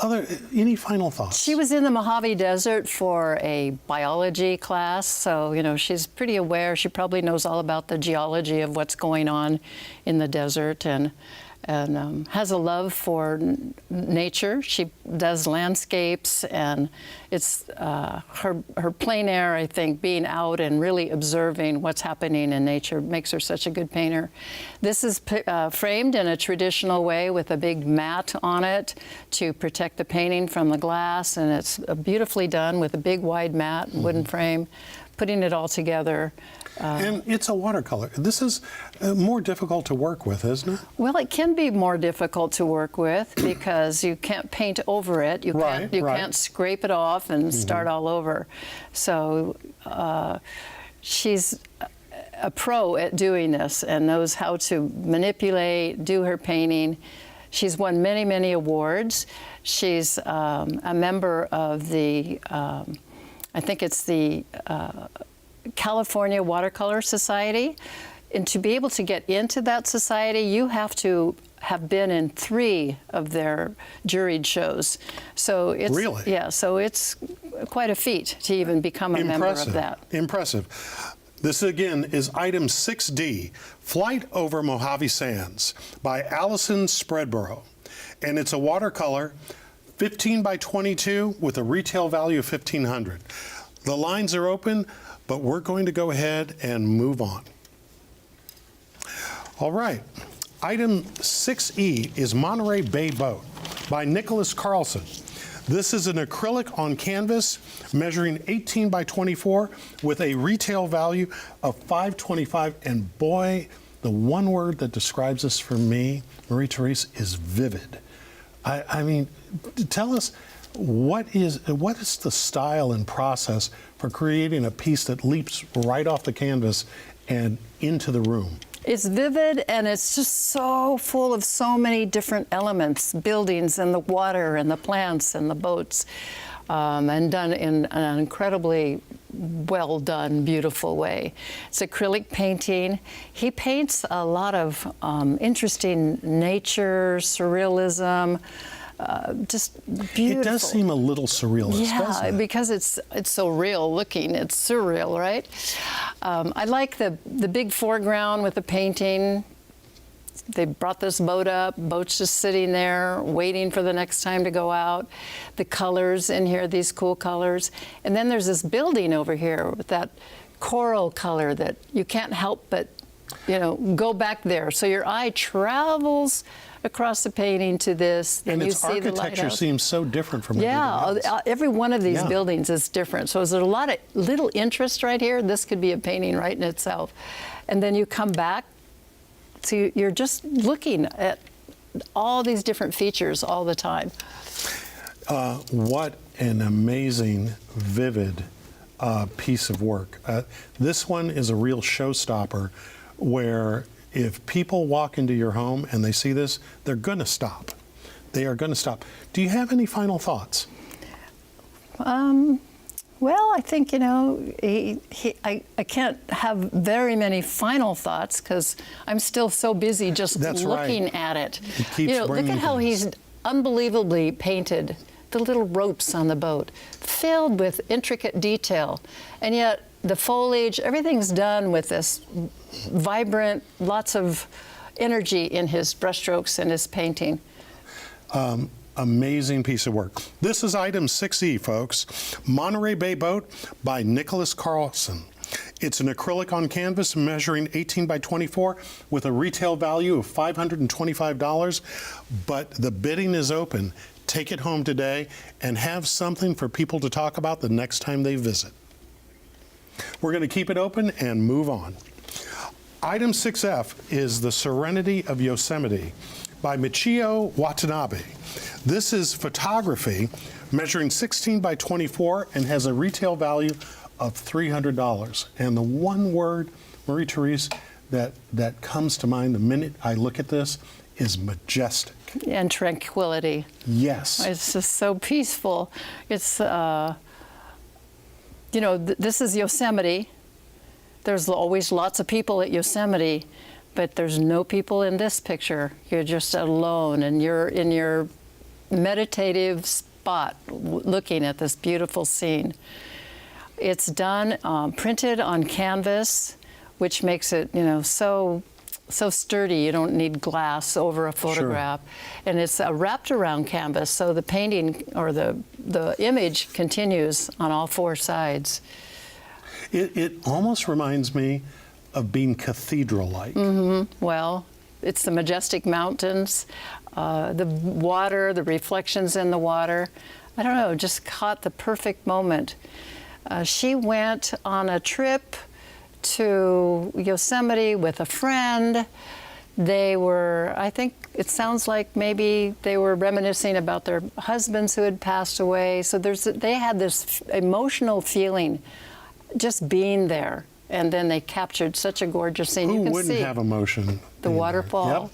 Any final thoughts? She was in the Mojave Desert for a biology class, so, you know, she's pretty aware. She probably knows all about the geology of what's going on in the desert, and has a love for nature. She does landscapes, and it's her plein air, I think, being out and really observing what's happening in nature makes her such a good painter. This is framed in a traditional way with a big mat on it to protect the painting from the glass, and it's beautifully done with a big wide mat and wooden frame, putting it all together. And it's a watercolor. This is more difficult to work with, isn't it? Well, it can be more difficult to work with because you can't paint over it. You can't scrape it off and start all over. So she's a pro at doing this and knows how to manipulate, do her painting. She's won many, many awards. She's a member of the, I think it's the California Watercolor Society, and to be able to get into that society, you have to have been in 3 of their juried shows. So it's really? Yeah, so it's quite a feat to even become a member of that. Impressive. This again is item 6D, Flight over Mojave Sands by Allison Spreadborough, and it's a watercolor 15 by 22 with a retail value of $1,500. The lines are open, but we're going to go ahead and move on. All right, item 6E is Monterey Bay Boat by Nicholas Carlson. This is an acrylic on canvas measuring 18 by 24 with a retail value of $525. And boy, the one word that describes this for me, Marie-Therese, is vivid. I mean, tell us, what is the style and process for creating a piece that leaps right off the canvas and into the room? It's vivid, and it's just so full of so many different elements, buildings and the water and the plants and the boats, and done in an incredibly well done, beautiful way. It's acrylic painting. He paints a lot of interesting nature, surrealism, just beautiful. It does seem a little surrealist, doesn't it? Because it's so real looking. It's surreal, right? I like the big foreground with the painting. They brought this boat up. Boat's just sitting there, waiting for the next time to go out. The colors in here, these cool colors. And then there's this building over here with that coral color that you can't help but, go back there. So your eye travels across the painting to this. And you its see the architecture lighthouse. seems so different from everything else. Every one of these Yeah. buildings is different. So there's a lot of little interest right here. This could be a painting right in itself. And then you come back, so you're just looking at all these different features all the time. What an amazing, vivid piece of work. This one is a real showstopper where if people walk into your home and they see this, they're going to stop. They are going to stop. Do you have any final thoughts? Well, I think, I can't have very many final thoughts because I'm still so busy just That's looking right. at it. It keeps Look bringing at how things. he's unbelievably painted the little ropes on the boat, filled with intricate detail. And yet the foliage, everything's done with this vibrant, lots of energy in his brushstrokes and his painting. Amazing piece of work. This is item 6E, folks. Monterey Bay Boat by Nicholas Carlson. It's an acrylic on canvas measuring 18 by 24 with a retail value of $525, but the bidding is open. Take it home today and have something for people to talk about the next time they visit. We're going to keep it open and move on. Item 6F is The Serenity of Yosemite by Michio Watanabe. This is photography measuring 16 by 24 and has a retail value of $300. And the one word, Marie-Therese, that comes to mind the minute I look at this is majestic. And tranquility. Yes. It's just so peaceful. It's, this is Yosemite. There's always lots of people at Yosemite, but there's no people in this picture. You're just alone, and you're in your meditative spot looking at this beautiful scene. It's done, printed on canvas, which makes it, so sturdy. You don't need glass over a photograph. Sure. And it's wrapped around canvas, so the painting or the image continues on all four sides. It almost reminds me of being cathedral-like. Mm-hmm. Well, it's the majestic mountains, the water, the reflections in the water. I don't know, just caught the perfect moment. She went on a trip to Yosemite with a friend. They were, I think it sounds like maybe they were reminiscing about their husbands who had passed away. So they had this emotional feeling just being there. And then they captured such a gorgeous scene. Who you can wouldn't see have emotion? the waterfall.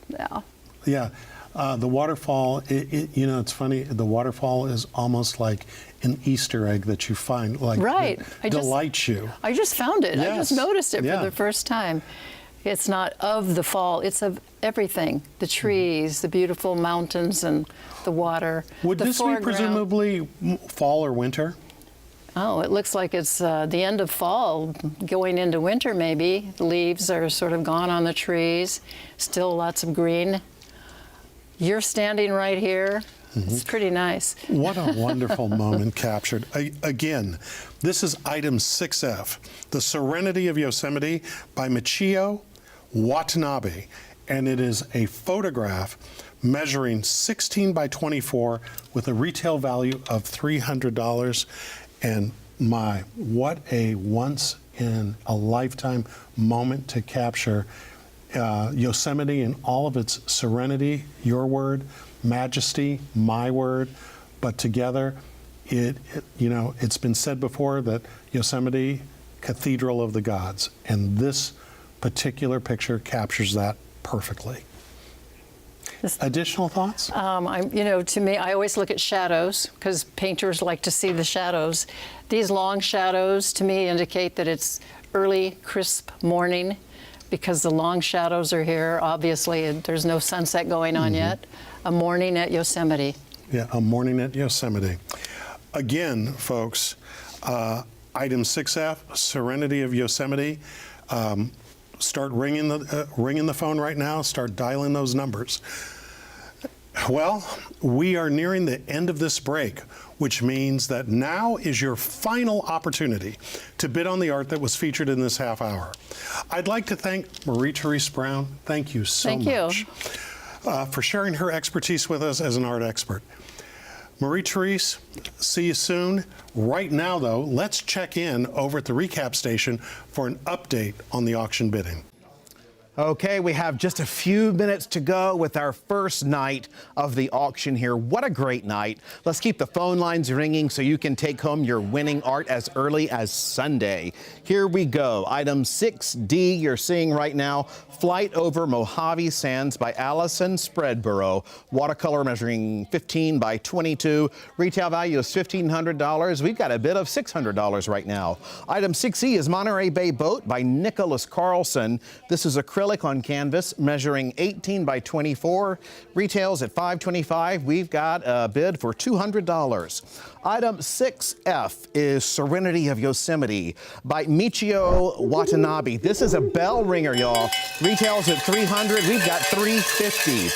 Yep. Yeah. Yeah. The waterfall, it's funny, the waterfall is almost like an Easter egg that you find, like, right. that delights you. I just found it. Yes. I just noticed it Yeah. for the first time. It's not of the fall, it's of everything. The trees, the beautiful mountains and the water. Would the this foreground. be presumably fall or winter? Oh, it looks like it's the end of fall, going into winter maybe. The leaves are sort of gone on the trees, still lots of green. You're standing right here. Mm-hmm. It's pretty nice. What a wonderful moment captured. Again, this is item 6F, The Serenity of Yosemite by Michio Watanabe. And it is a photograph measuring 16 by 24 with a retail value of $300. And my, what a once in a lifetime moment to capture Yosemite in all of its serenity, your word, majesty, my word, but together, it's been said before that Yosemite, cathedral of the gods, and this particular picture captures that perfectly. Additional thoughts? To me, I always look at shadows because painters like to see the shadows. These long shadows, to me, indicate that it's early, crisp morning because the long shadows are here. Obviously, there's no sunset going on yet. A morning at Yosemite. Yeah, a morning at Yosemite. Again, folks, item 6F, Serenity of Yosemite. Start ringing the phone right now. Start dialing those numbers. Well, we are nearing the end of this break, which means that now is your final opportunity to bid on the art that was featured in this half hour. I'd like to thank Marie-Therese Brown. Thank you so much for sharing her expertise with us as an art expert. Marie-Therese, see you soon. Right now, though, let's check in over at the recap station for an update on the auction bidding. Okay, we have just a few minutes to go with our first night of the auction here. What a great night. Let's keep the phone lines ringing so you can take home your winning art as early as Sunday. Here we go. Item 6D you're seeing right now, Flight Over Mojave Sands by Allison Spreadborough. Watercolor measuring 15 by 22. Retail value is $1,500. We've got a bid of $600 right now. Item 6E is Monterey Bay Boat by Nicholas Carlson. This is acrylic on canvas measuring 18 by 24. Retails at $525. We've got a bid for $200. Item 6F is Serenity of Yosemite by Michio Watanabe. This is a bell ringer, y'all. Retails at $300. We've got $350.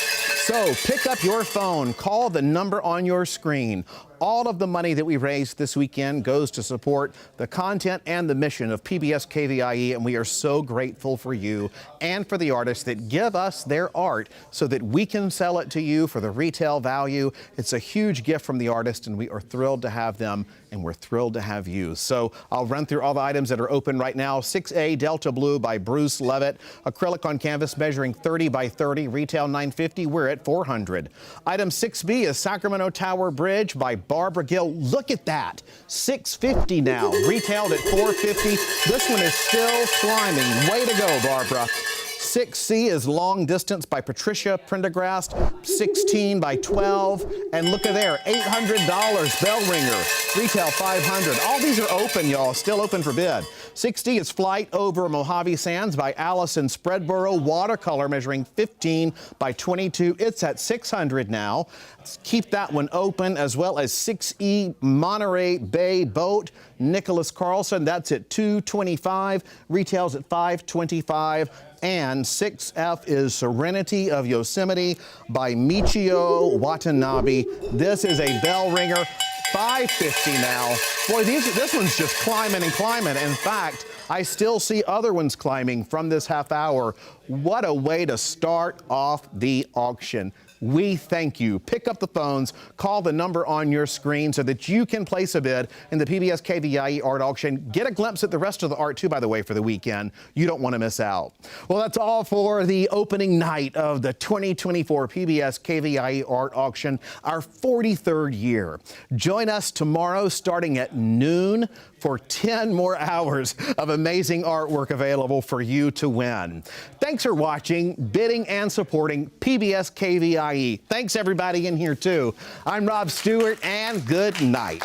So pick up your phone, call the number on your screen. All of the money that we raised this weekend goes to support the content and the mission of PBS KVIE, and we are so grateful for you and for the artists that give us their art so that we can sell it to you for the retail value. It's a huge gift from the artist, and we are thrilled to have them, and we're thrilled to have you. So I'll run through all the items that are open right now. 6A Delta Blue by Bruce Levitt, acrylic on canvas measuring 30 by 30, retail $950. We're at $400. Item 6B is Sacramento Tower Bridge by Barbara Gill. Look at that, $650 now, retailed at $450. This one is still climbing. Way to go, Barbara. 6C is Long Distance by Patricia Prendergast, 16 by 12. And look at there, $800, bell ringer, retail $500. All these are open, y'all, still open for bid. 6D is Flight Over Mojave Sands by Allison Spreadborough, watercolor measuring 15 by 22. It's at $600 now. Let's keep that one open, as well as 6E Monterey Bay Boat, Nicholas Carlson. That's at $225. Retails at $525. And 6F is Serenity of Yosemite by Michio Watanabe. This is a bell ringer, $550 now. Boy, this one's just climbing and climbing. In fact, I still see other ones climbing from this half hour. What a way to start off the auction. We thank you. Pick up the phones, call the number on your screen so that you can place a bid in the PBS KVIE art auction. Get a glimpse at the rest of the art too, by the way, for the weekend. You don't want to miss out. Well, that's all for the opening night of the 2024 PBS KVIE art auction, our 43rd year. Join us tomorrow starting at noon for 10 more hours of amazing artwork available for you to win. Thanks for watching, bidding, and supporting PBS KVIE. Thanks everybody in here too. I'm Rob Stewart, and good night.